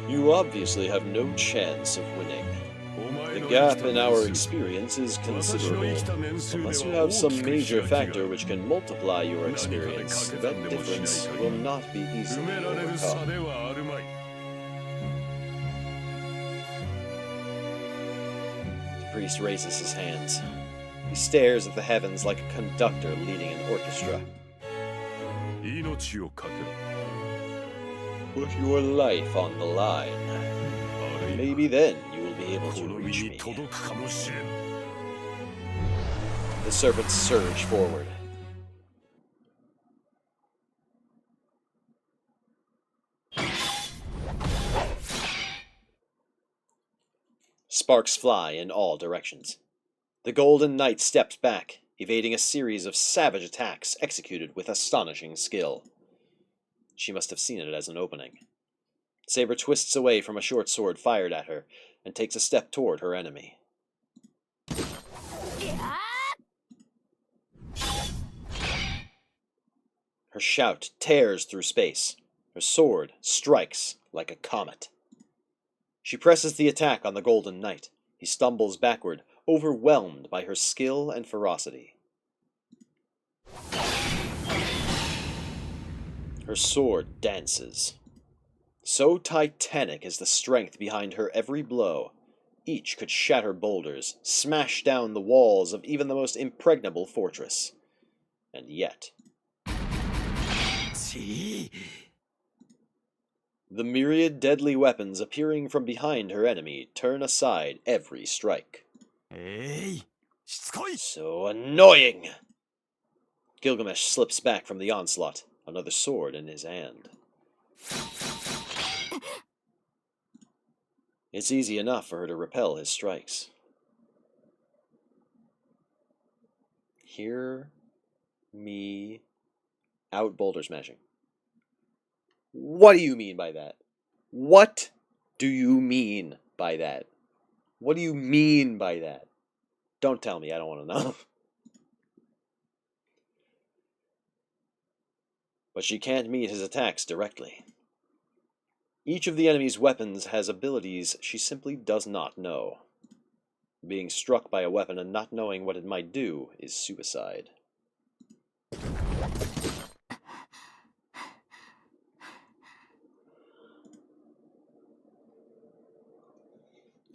You obviously have no chance of winning. The gap in our experience is considerable. Unless you have some major factor which can multiply your experience, that difference will not be easily overcome. The priest raises his hands. He stares at the heavens like a conductor leading an orchestra. Put your life on the line. Maybe then you will be able to reach me. The serpents surge forward. Sparks fly in all directions. The Golden Knight steps back, evading a series of savage attacks executed with astonishing skill. She must have seen it as an opening. Saber twists away from a short sword fired at her, and takes a step toward her enemy. Her shout tears through space. Her sword strikes like a comet. She presses the attack on the Golden Knight. He stumbles backward, overwhelmed by her skill and ferocity. Her sword dances. So titanic is the strength behind her every blow. Each could shatter boulders, smash down the walls of even the most impregnable fortress. And yet... the myriad deadly weapons appearing from behind her enemy turn aside every strike. So annoying! Gilgamesh slips back from the onslaught, another sword in his hand. It's easy enough for her to repel his strikes. Hear me out, boulder smashing. What do you mean by that? What do you mean by that? What do you mean by that? Don't tell me, I don't want to know. But she can't meet his attacks directly. Each of the enemy's weapons has abilities she simply does not know. Being struck by a weapon and not knowing what it might do is suicide.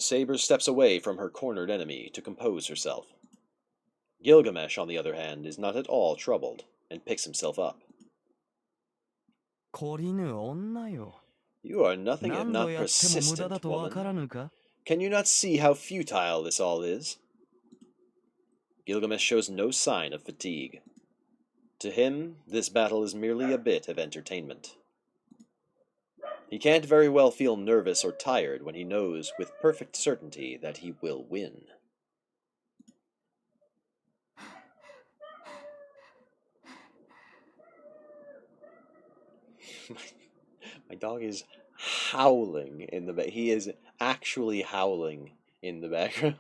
Saber steps away from her cornered enemy to compose herself. Gilgamesh, on the other hand, is not at all troubled and picks himself up. 懲りぬ女よ。 You are nothing if 何度 not やっても無駄 persistent, だとわから woman. ぬか Can you not see how futile this all is? Gilgamesh shows no sign of fatigue. To him, this battle is merely a bit of entertainment. He can't very well feel nervous or tired when he knows with perfect certainty that he will win. My dog is howling in the back. He is actually howling in the background.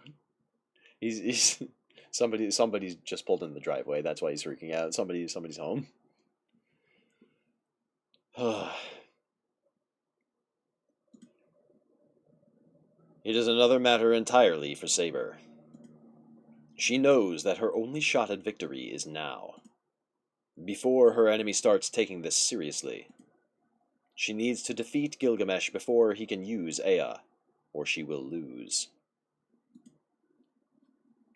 He's somebody's just pulled in the driveway. That's why he's freaking out. Somebody's home. It is another matter entirely for Saber. She knows that her only shot at victory is now, before her enemy starts taking this seriously. She needs to defeat Gilgamesh before he can use Ea, or she will lose.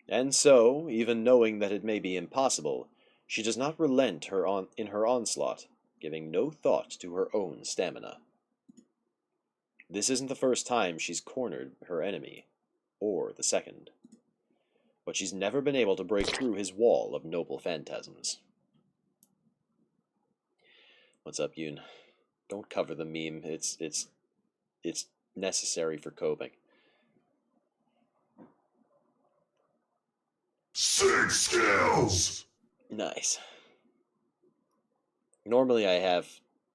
And so, even knowing that it may be impossible, she does not relent in her onslaught, giving no thought to her own stamina. This isn't the first time she's cornered her enemy, or the second. But she's never been able to break through his wall of noble phantasms. What's up, Yoon? Don't cover the meme. It's necessary for coping. 6 skills! Nice. Normally I have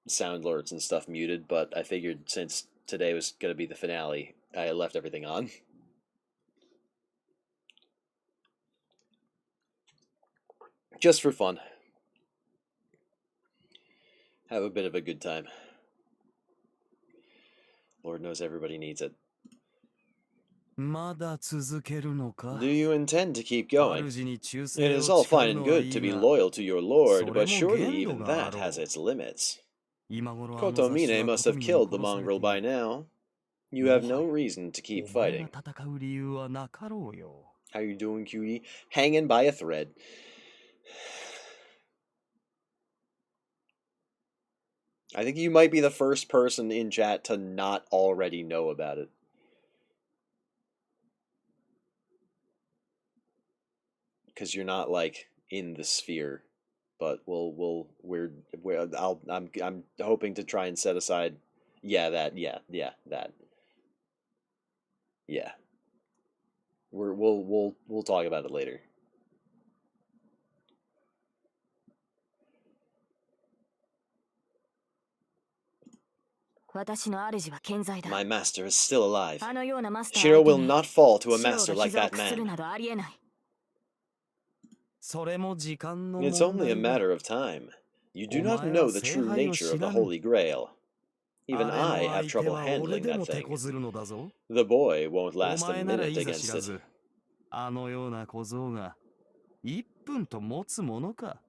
sound alerts and stuff muted, but I figured since today was going to be the finale, I left everything on. Just for fun. Have a bit of a good time. Lord knows everybody needs it. まだ続けるのか Do you intend to keep going? 主に忠 It 誠を is all 誓 fine う and のは good い to い be が loyal to your lord, それ but も surely 限度 even があ that ろう has its limits. 今頃あの雑誌 Kotomine は must have 琴美に killed the 殺されて mongrel い by る now. You も have は no や reason to お keep 前 fighting. が戦う理由はなかろうよ How you doing, cutie? Hanging by a thread. I think you might be the first person in chat to not already know about it. Because you're not like in the sphere, but I'm hoping to try and set aside. Yeah, that. Yeah, we'll talk about it later. My master is still alive. あのようなマスター Shiro 相手 will に not fall to a シロ master が like 膝を that 屈する man. などありえない それも時間の It's 問 only a 題だ matter of time. You do not お前は know the 聖 true 杯を nature of 知 the らぬ Holy Grail. Even あれ I の have 相手 trouble は俺 handling で that も手 thing. こずるのだぞ The boy won't お last a 前なら minute いざ知 against ら it. ずあのような小僧が1分と持つものか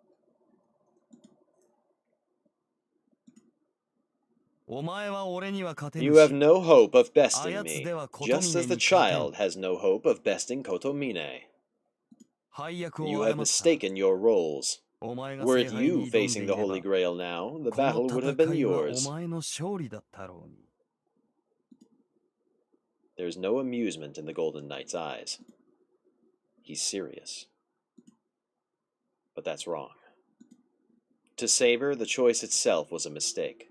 お前は俺には勝て You ぬ have し no hope of あ besting やつ me, では琴 just 峰 as the に勝てん child has no hope of besting Kotomine. 配役 You を have 誤った mistaken your roles. お前が Were 聖 it 杯 you に挑ん facing でい the れば Holy Grail now, the この battle would have been 戦いはお yours. 前の勝利だったろうに There's no amusement in the Golden Knight's eyes. He's serious. But that's wrong. To Saber, the choice itself was a mistake.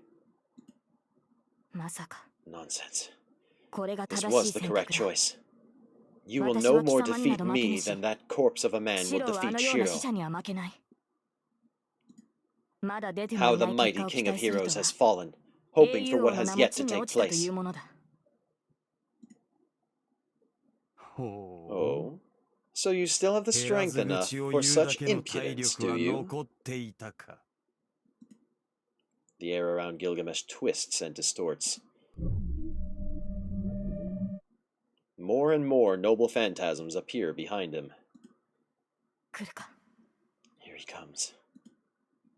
まさか Nonsense. これが This 正し was い the 選 correct 択だ choice. You will 私 no は貴 more 様にな defeat ど負け me ぬし than that corpse of a man シ will ロはあ defeat のような死 Shiro. 者には負けないまだ出ても How い the ない mighty 結果を期 king of 待すると heroes は has fallen, 英 hoping for 雄王 what の has 名も yet 地 to に take 落ちたとい place. うものだ ほ Oh? So you still have the う減ら strength ず enough 口を for 言うだ such けの体 impudence, 力 do は you? 残っていたか The air around Gilgamesh twists and distorts. More and more noble phantasms appear behind him. 来るか Here he comes.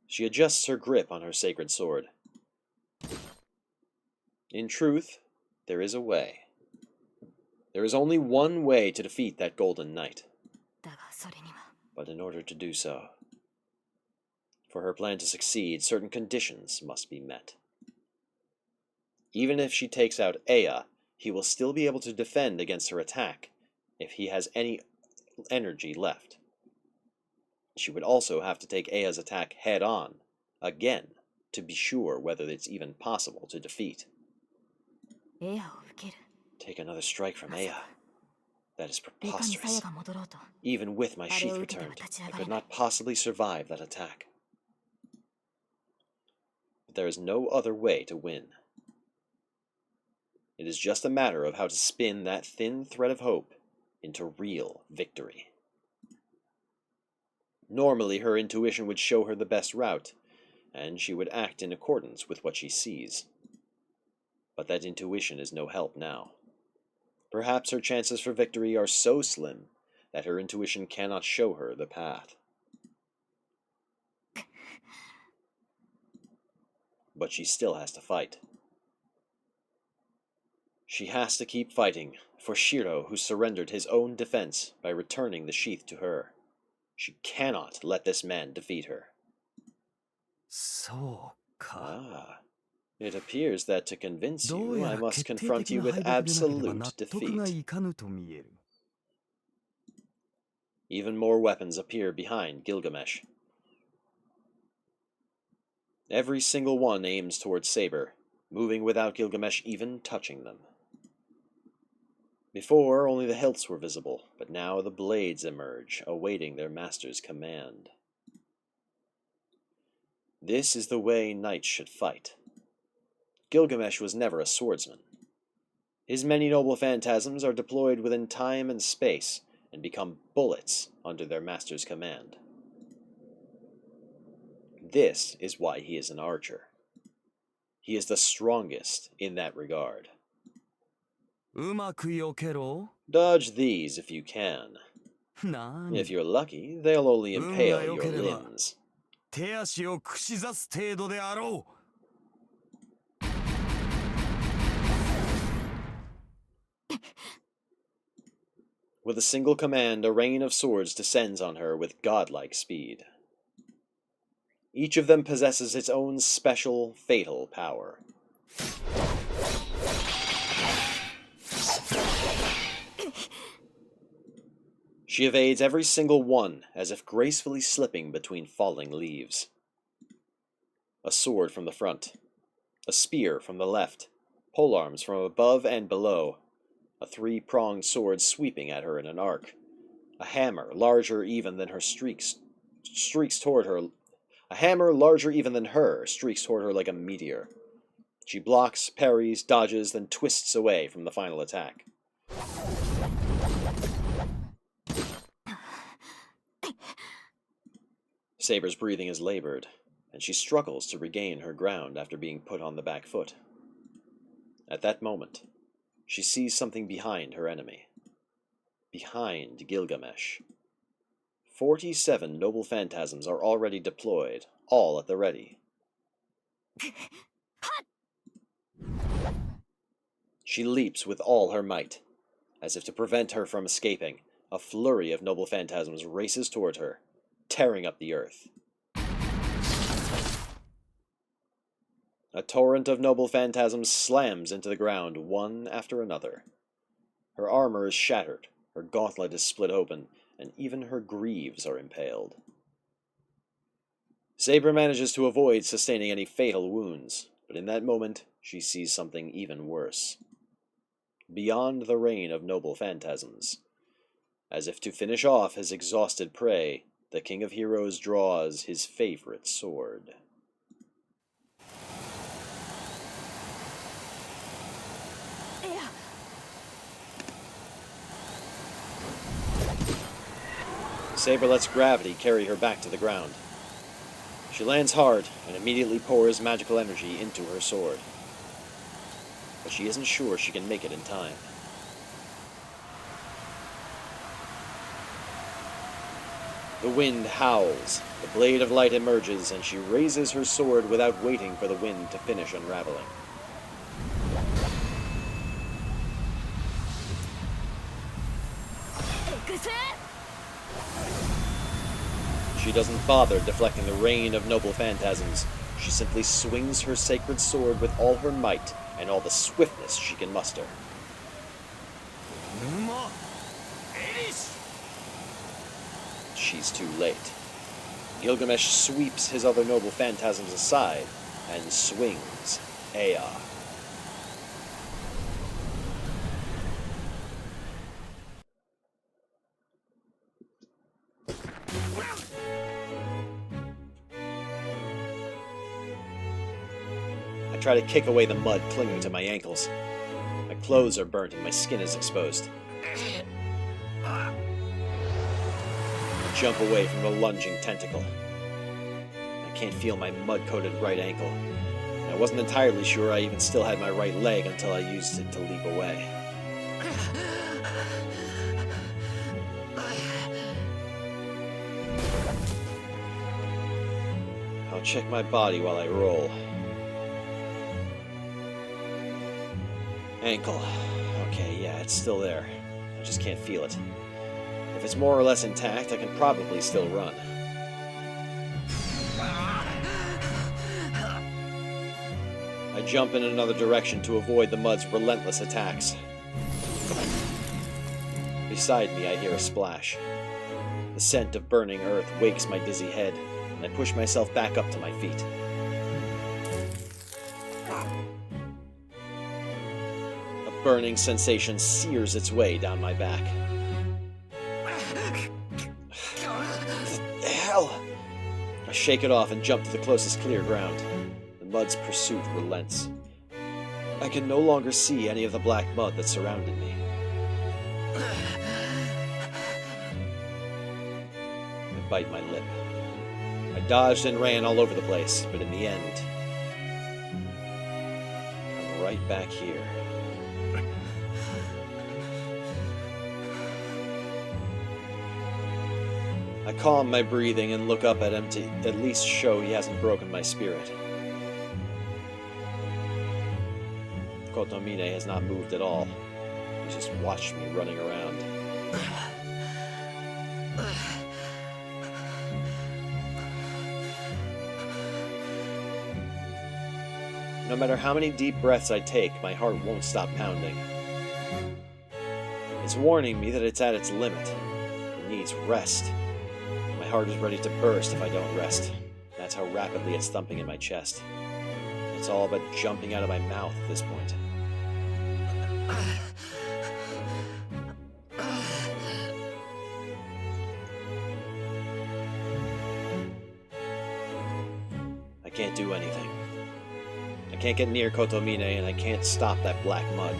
She adjusts her grip on her sacred sword. In truth, there is a way. There is only one way to defeat that Golden Knight. だがそれには But in order to do so, for her plan to succeed, certain conditions must be met. Even if she takes out Aya, he will still be able to defend against her attack if he has any energy left. She would also have to take Aya's attack head on, again, to be sure whether it's even possible to defeat. エアを受ける Take another strike from Aya. That is いかにサヤ preposterous. が戻ろうと Even with my sheath returned, I could not possibly survive that attack. But there is no other way to win. It is just a matter of how to spin that thin thread of hope into real victory. Normally, her intuition would show her the best route, and she would act in accordance with what she sees. But that intuition is no help now. Perhaps her chances for victory are so slim that her intuition cannot show her the path. But she still has to fight. She has to keep fighting for Shiro, who surrendered his own defense by returning the sheath to her. She cannot let this man defeat her. そうか。 It appears that to convince どう you, や I ら must 決定 confront 的 you な with 敗北でなければ absolute 納得が defeat. いかぬと見える。Even more weapons appear behind Gilgamesh. Every single one aims towards Saber, moving without Gilgamesh even touching them. Before, only the hilts were visible, but now the blades emerge, awaiting their master's command. This is the way knights should fight. Gilgamesh was never a swordsman. His many noble phantasms are deployed within time and space, and become bullets under their master's command. This is why he is an archer. He is the strongest in that regard. うまく避けろ。 Dodge these if you can. な If に you're lucky, they'll only 運が impale 良 your ければ limbs. 手足を串刺す程度であろう。 With a single command, a rain of swords descends on her with godlike speed. Each of them possesses its own special, fatal power. She evades every single one, as if gracefully slipping between falling leaves. A sword from the front, a spear from the left, polearms from above and below, a three-pronged sword sweeping at her in an arc, a hammer larger even than her streaks toward her. A hammer larger even than her streaks toward her like a meteor. She blocks, parries, dodges, then twists away from the final attack. Saber's breathing is labored, and she struggles to regain her ground after being put on the back foot. At that moment, she sees something behind her enemy. Behind Gilgamesh. 47 noble phantasms are already deployed, all at the ready. She leaps with all her might. As if to prevent her from escaping, a flurry of noble phantasms races toward her, tearing up the earth. A torrent of noble phantasms slams into the ground one after another. Her armor is shattered, her gauntlet is split open, and even her greaves are impaled. Saber manages to avoid sustaining any fatal wounds, but in that moment she sees something even worse. Beyond the rain of noble phantasms, as if to finish off his exhausted prey, the King of Heroes draws his favorite sword. Saber lets gravity carry her back to the ground. She lands hard and immediately pours magical energy into her sword. But she isn't sure she can make it in time. The wind howls, the blade of light emerges, and she raises her sword without waiting for the wind to finish unraveling. She doesn't bother deflecting the rain of noble phantasms. She simply swings her sacred sword with all her might and all the swiftness she can muster. She's too late. Gilgamesh sweeps his other noble phantasms aside and swings Ea. I try to kick away the mud clinging to my ankles. My clothes are burnt and my skin is exposed. I jump away from the lunging tentacle. I can't feel my mud-coated right ankle. I wasn't entirely sure I even still had my right leg until I used it to leap away. I'll check my body while I roll. Ankle. Okay, yeah, it's still there. I just can't feel it. If it's more or less intact, I can probably still run. I jump in another direction to avoid the mud's relentless attacks. Beside me, I hear a splash. The scent of burning earth wakes my dizzy head, and I push myself back up to my feet. A burning sensation sears its way down my back. Hell! I shake it off and jump to the closest clear ground. The mud's pursuit relents. I can no longer see any of the black mud that surrounded me. I bite my lip. I dodged and ran all over the place, but in the end, I'm right back here. I calm my breathing and look up at him to at least show he hasn't broken my spirit. Kotomine has not moved at all. He's just watched me running around. No matter how many deep breaths I take, my heart won't stop pounding. It's warning me that it's at its limit. It needs rest. My heart is ready to burst if I don't rest. That's how rapidly it's thumping in my chest. It's all but jumping out of my mouth at this point. I can't do anything. I can't get near Kotomine, and I can't stop that black mud.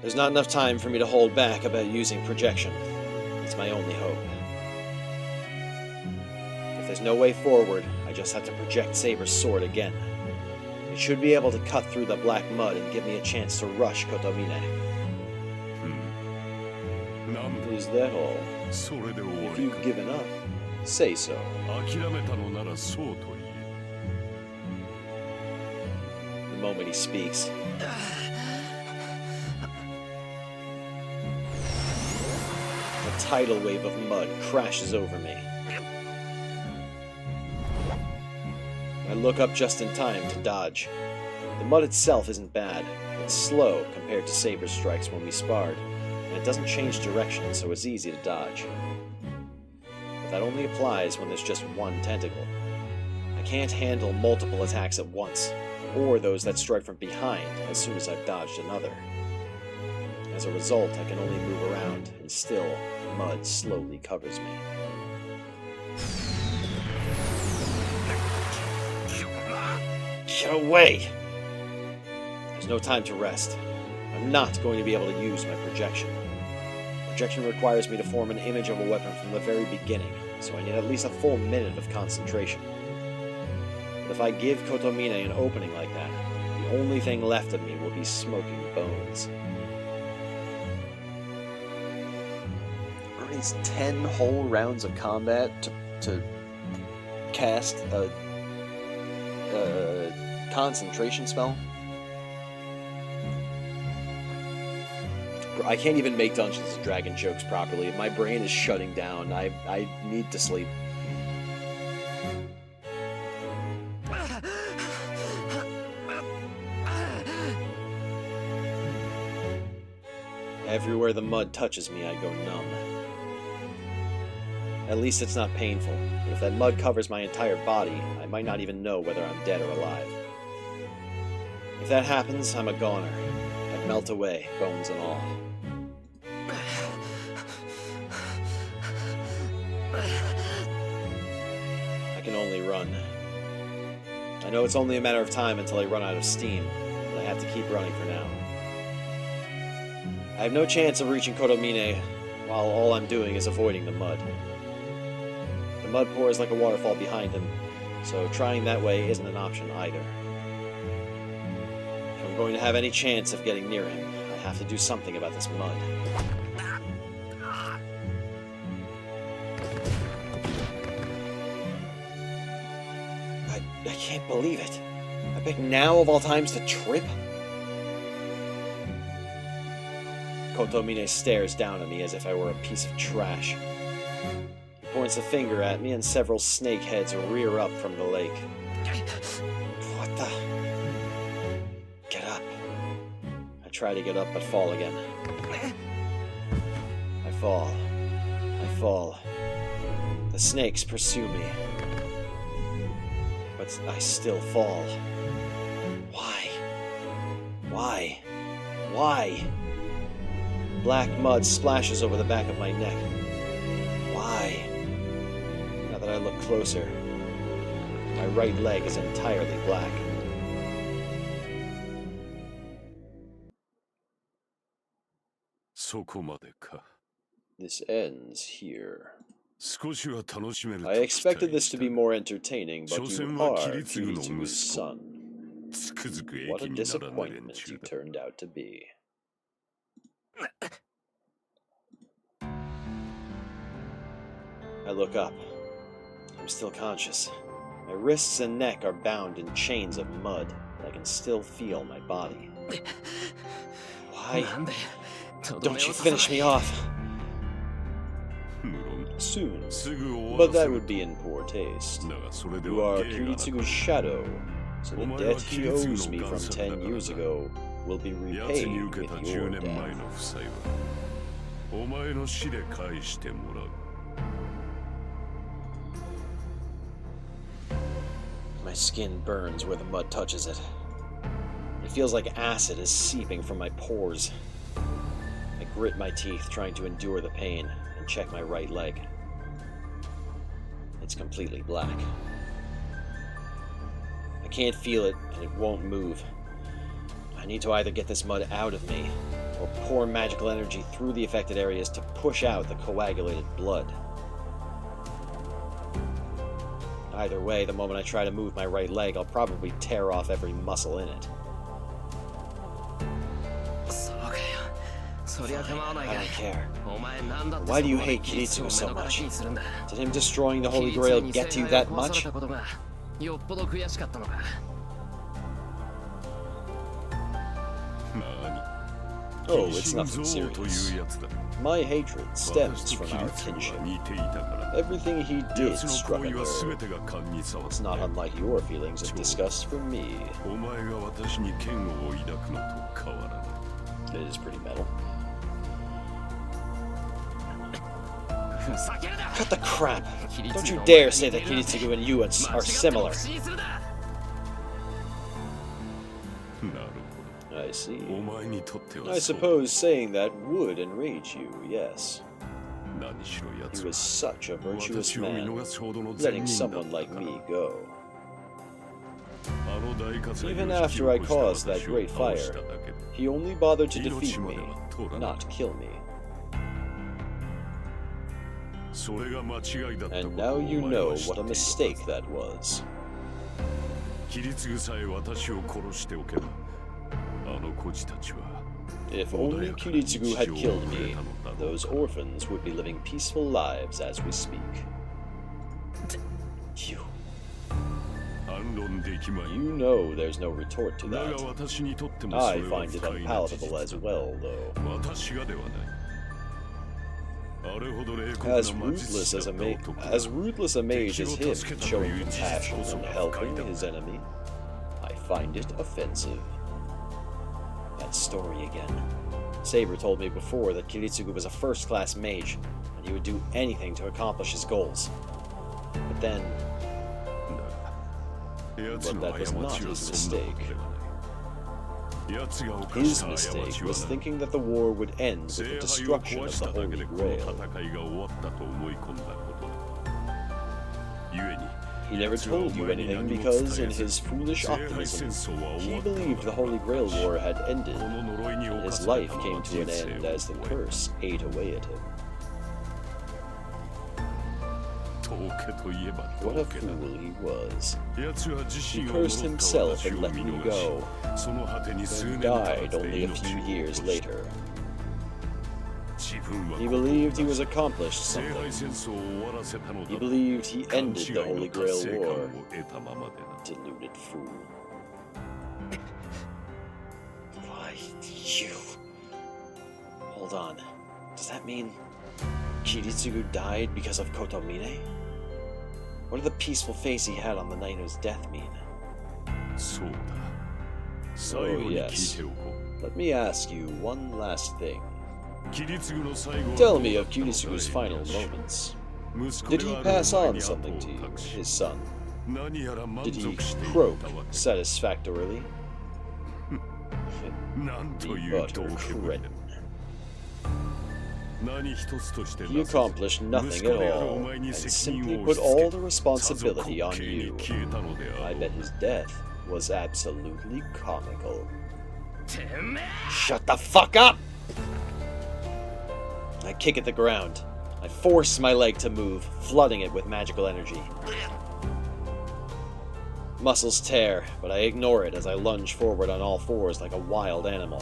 There's not enough time for me to hold back about using projection. It's my only hope. If there's no way forward, I just have to project Saber's sword again. It should be able to cut through the black mud and give me a chance to rush Kotomine. Is that all? If you've given up, say so. The moment he speaks, a tidal wave of mud crashes over me. I look up just in time to dodge. The mud itself isn't bad. It's slow compared to Saber's strikes when we sparred, and it doesn't change direction, so it's easy to dodge. But that only applies when there's just one tentacle. I can't handle multiple attacks at once, or those that strike from behind as soon as I've dodged another. As a result, I can only move around, and still, mud slowly covers me. Get away! There's no time to rest. I'm not going to be able to use my projection. Projection requires me to form an image of a weapon from the very beginning, so I need at least a full minute of concentration. But if I give Kotomine an opening like that, the only thing left of me will be smoking bones. Are these 10 whole rounds of combat to cast a concentration spell? I can't even make Dungeons and Dragons jokes properly. My brain is shutting down. I need to sleep. Everywhere the mud touches me, I go numb. At least it's not painful, but if that mud covers my entire body, I might not even know whether I'm dead or alive. If that happens, I'm a goner. I'd melt away, bones and all. I can only run. I know it's only a matter of time until I run out of steam, but I have to keep running for now. I have no chance of reaching Kodomine while all I'm doing is avoiding the mud. The mud pours like a waterfall behind him, so trying that way isn't an option either. If I'm going to have any chance of getting near him, I have to do something about this mud. I can't believe it. I picked now of all times to trip? Kotomine stares down at me as if I were a piece of trash. He points a finger at me and several snake heads rear up from the lake. What the? Get up. I try to get up but fall again. I fall. I fall. The snakes pursue me. But I still fall. Why? Why? Why? Black mud splashes over the back of my neck. Why? Now that I look closer, my right leg is entirely black. This ends here. I expected this to be more entertaining, but you are Kiritsugu's son. What a disappointment you turned out to be. I look up. I'm still conscious. My wrists and neck are bound in chains of mud, but I can still feel my body. Why don't you finish me off? Soon, but that would be in poor taste. You are Kiritsugu's shadow, so the debt he owes me from 10 years ago will be repaid with your death. My skin burns where the mud touches it. It feels like acid is seeping from my pores. I grit my teeth, trying to endure the pain, and check my right leg. It's completely black. I can't feel it, and it won't move. I need to either get this mud out of me, or pour magical energy through the affected areas to push out the coagulated blood. Either way, the moment I try to move my right leg, I'll probably tear off every muscle in it. Fine, I don't care. Why do you hate Kiritsugu so much? Did him destroying the Holy Grail get to you that much? Oh, it's nothing serious. My hatred stems from our kinship. Everything he did struck a nerve. It's not unlike your feelings of disgust for me. It is pretty metal. Cut the crap! Don't you dare say that Kiritsugu and you are similar. I see. I suppose saying that would enrage you, yes. He was such a virtuous man, letting someone like me go. Even after I caused that great fire, he only bothered to defeat me, not kill me. And now you know what a mistake that was. If only Kiritsugu had killed me, those orphans would be living peaceful lives as we speak. You... You know there's no retort to だが that. 私にとっても I それは find it 不快な事 unpalatable as 実だ well, though. 私がではないあれほど冷酷 As な魔術 ruthless 師 as だ a った ma 男が as ruthless a mage as him, 敵を助けたと showing いう事実 compassion こそ and が helping 不快だ his enemy, I find it offensive. That story again. Saber told me before that Kiritsugu was a first-class mage, and he would do anything to accomplish his goals. But then, 奴の But that was 過 not ちは his そんなことではない奴が犯し his た過 mistake ちは was な thinking that the war would end with 聖 the 杯を destruction 壊 of し the ただけ Holy でこの Grail. 戦いが終わったと思い込んだことだ故に He never told you anything because, in his foolish 聖杯 optimism, 戦争は終 he わったの believed the だ Holy Grail War had こ ended, の呪いに and 侵 his され life たま came ま to 人 an 生 end を as the 終え curse ate away at him. た道家といえば What a 道家だ fool he was. 奴は自 He 身を cursed 呪った himself 私 and を let 見 me 逃し go, その果てに数 then 年足ら died ず only で a 命 few を years 落とした later. 自分は He ここを believed he 出 was し accomplished 聖杯 something. 戦争を終わらせたのだ He believed he 勘違 ended い the の Holy 達 Grail 成感 War. を得たままでな Deluded fool. Why, you... Hold on. Does that mean Kiritsugu died because of Kotomine? What did the peaceful face he had on the night of his death mean? そうだ最後に聞いておこう Let me ask you one last thing. キリツグの最後は Tell me of Kiritsugu's final moments. 息子 Did で he ある pass お前 on に後を something to you, 託し his son? 何やら満 Did he 足してい croak たわけ satisfactorily? なんと The いう utter 道家ぶりだ cretin. 何一つとして He なさず accomplished nothing 息 at 子であるお all 前に and 責任 simply を put 押し all 付 the けさぞ responsibility 滑 on 稽に you. 消えたのであ I ろ bet う his death was absolutely comical. てめえ Shut the fuck up! I kick at the ground. I force my leg to move, flooding it with magical energy. Muscles tear, but I ignore it as I lunge forward on all fours like a wild animal.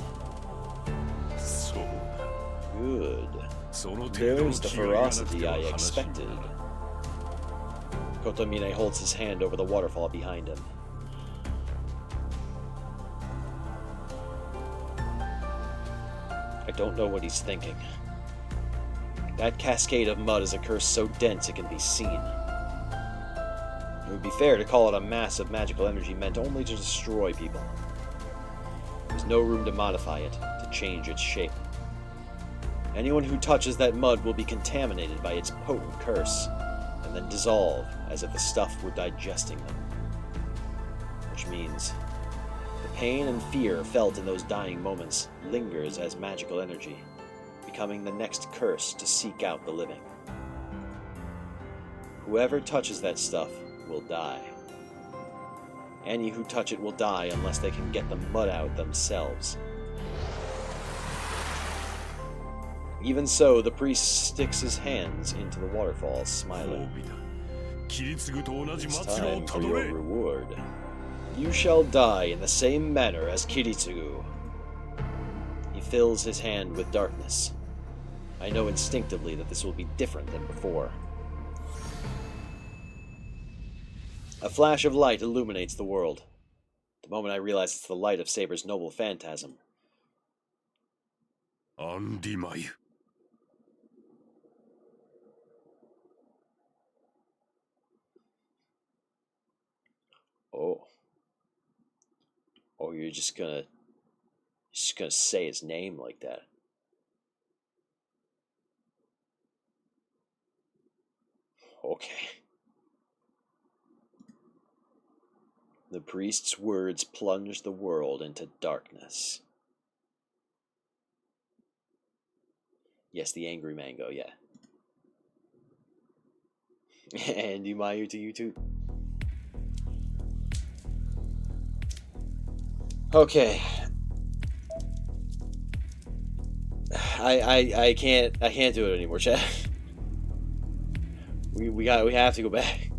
そうだ Good. その程度の There's the 気概がなく ferocity ては I 話に expected. ならん Kotomine holds his hand over the waterfall behind him. I don't know what he's thinking. That cascade of mud is a curse so dense it can be seen. It would be fair to call it a mass of magical energy meant only to destroy people. There's no room to modify it, to change its shape. Anyone who touches that mud will be contaminated by its potent curse, and then dissolve as if the stuff were digesting them. Which means the pain and fear felt in those dying moments lingers as magical energy, becoming the next curse to seek out the living. Whoever touches that stuff will die. Any who touch it will die unless they can get the mud out themselves. Even so, the priest sticks his hands into the waterfall, 褒 smiling. 美だキリツグと同じ It's 末路を time た for ど your れ reward. You shall die in the same manner as Kiritsugu. He fills his hand with darkness. I know instinctively that this will be different than before. A flash of light illuminates the world. The moment I realize it's the light of Saber's noble phantasm. アンディマユ Oh. Oh, you're just gonna say his name like that. Okay. The priest's words plunged the world into darkness. Yes, the angry mango, yeah. And Yumayu to you too. Okay. I can't do it anymore, chat. We have to go back.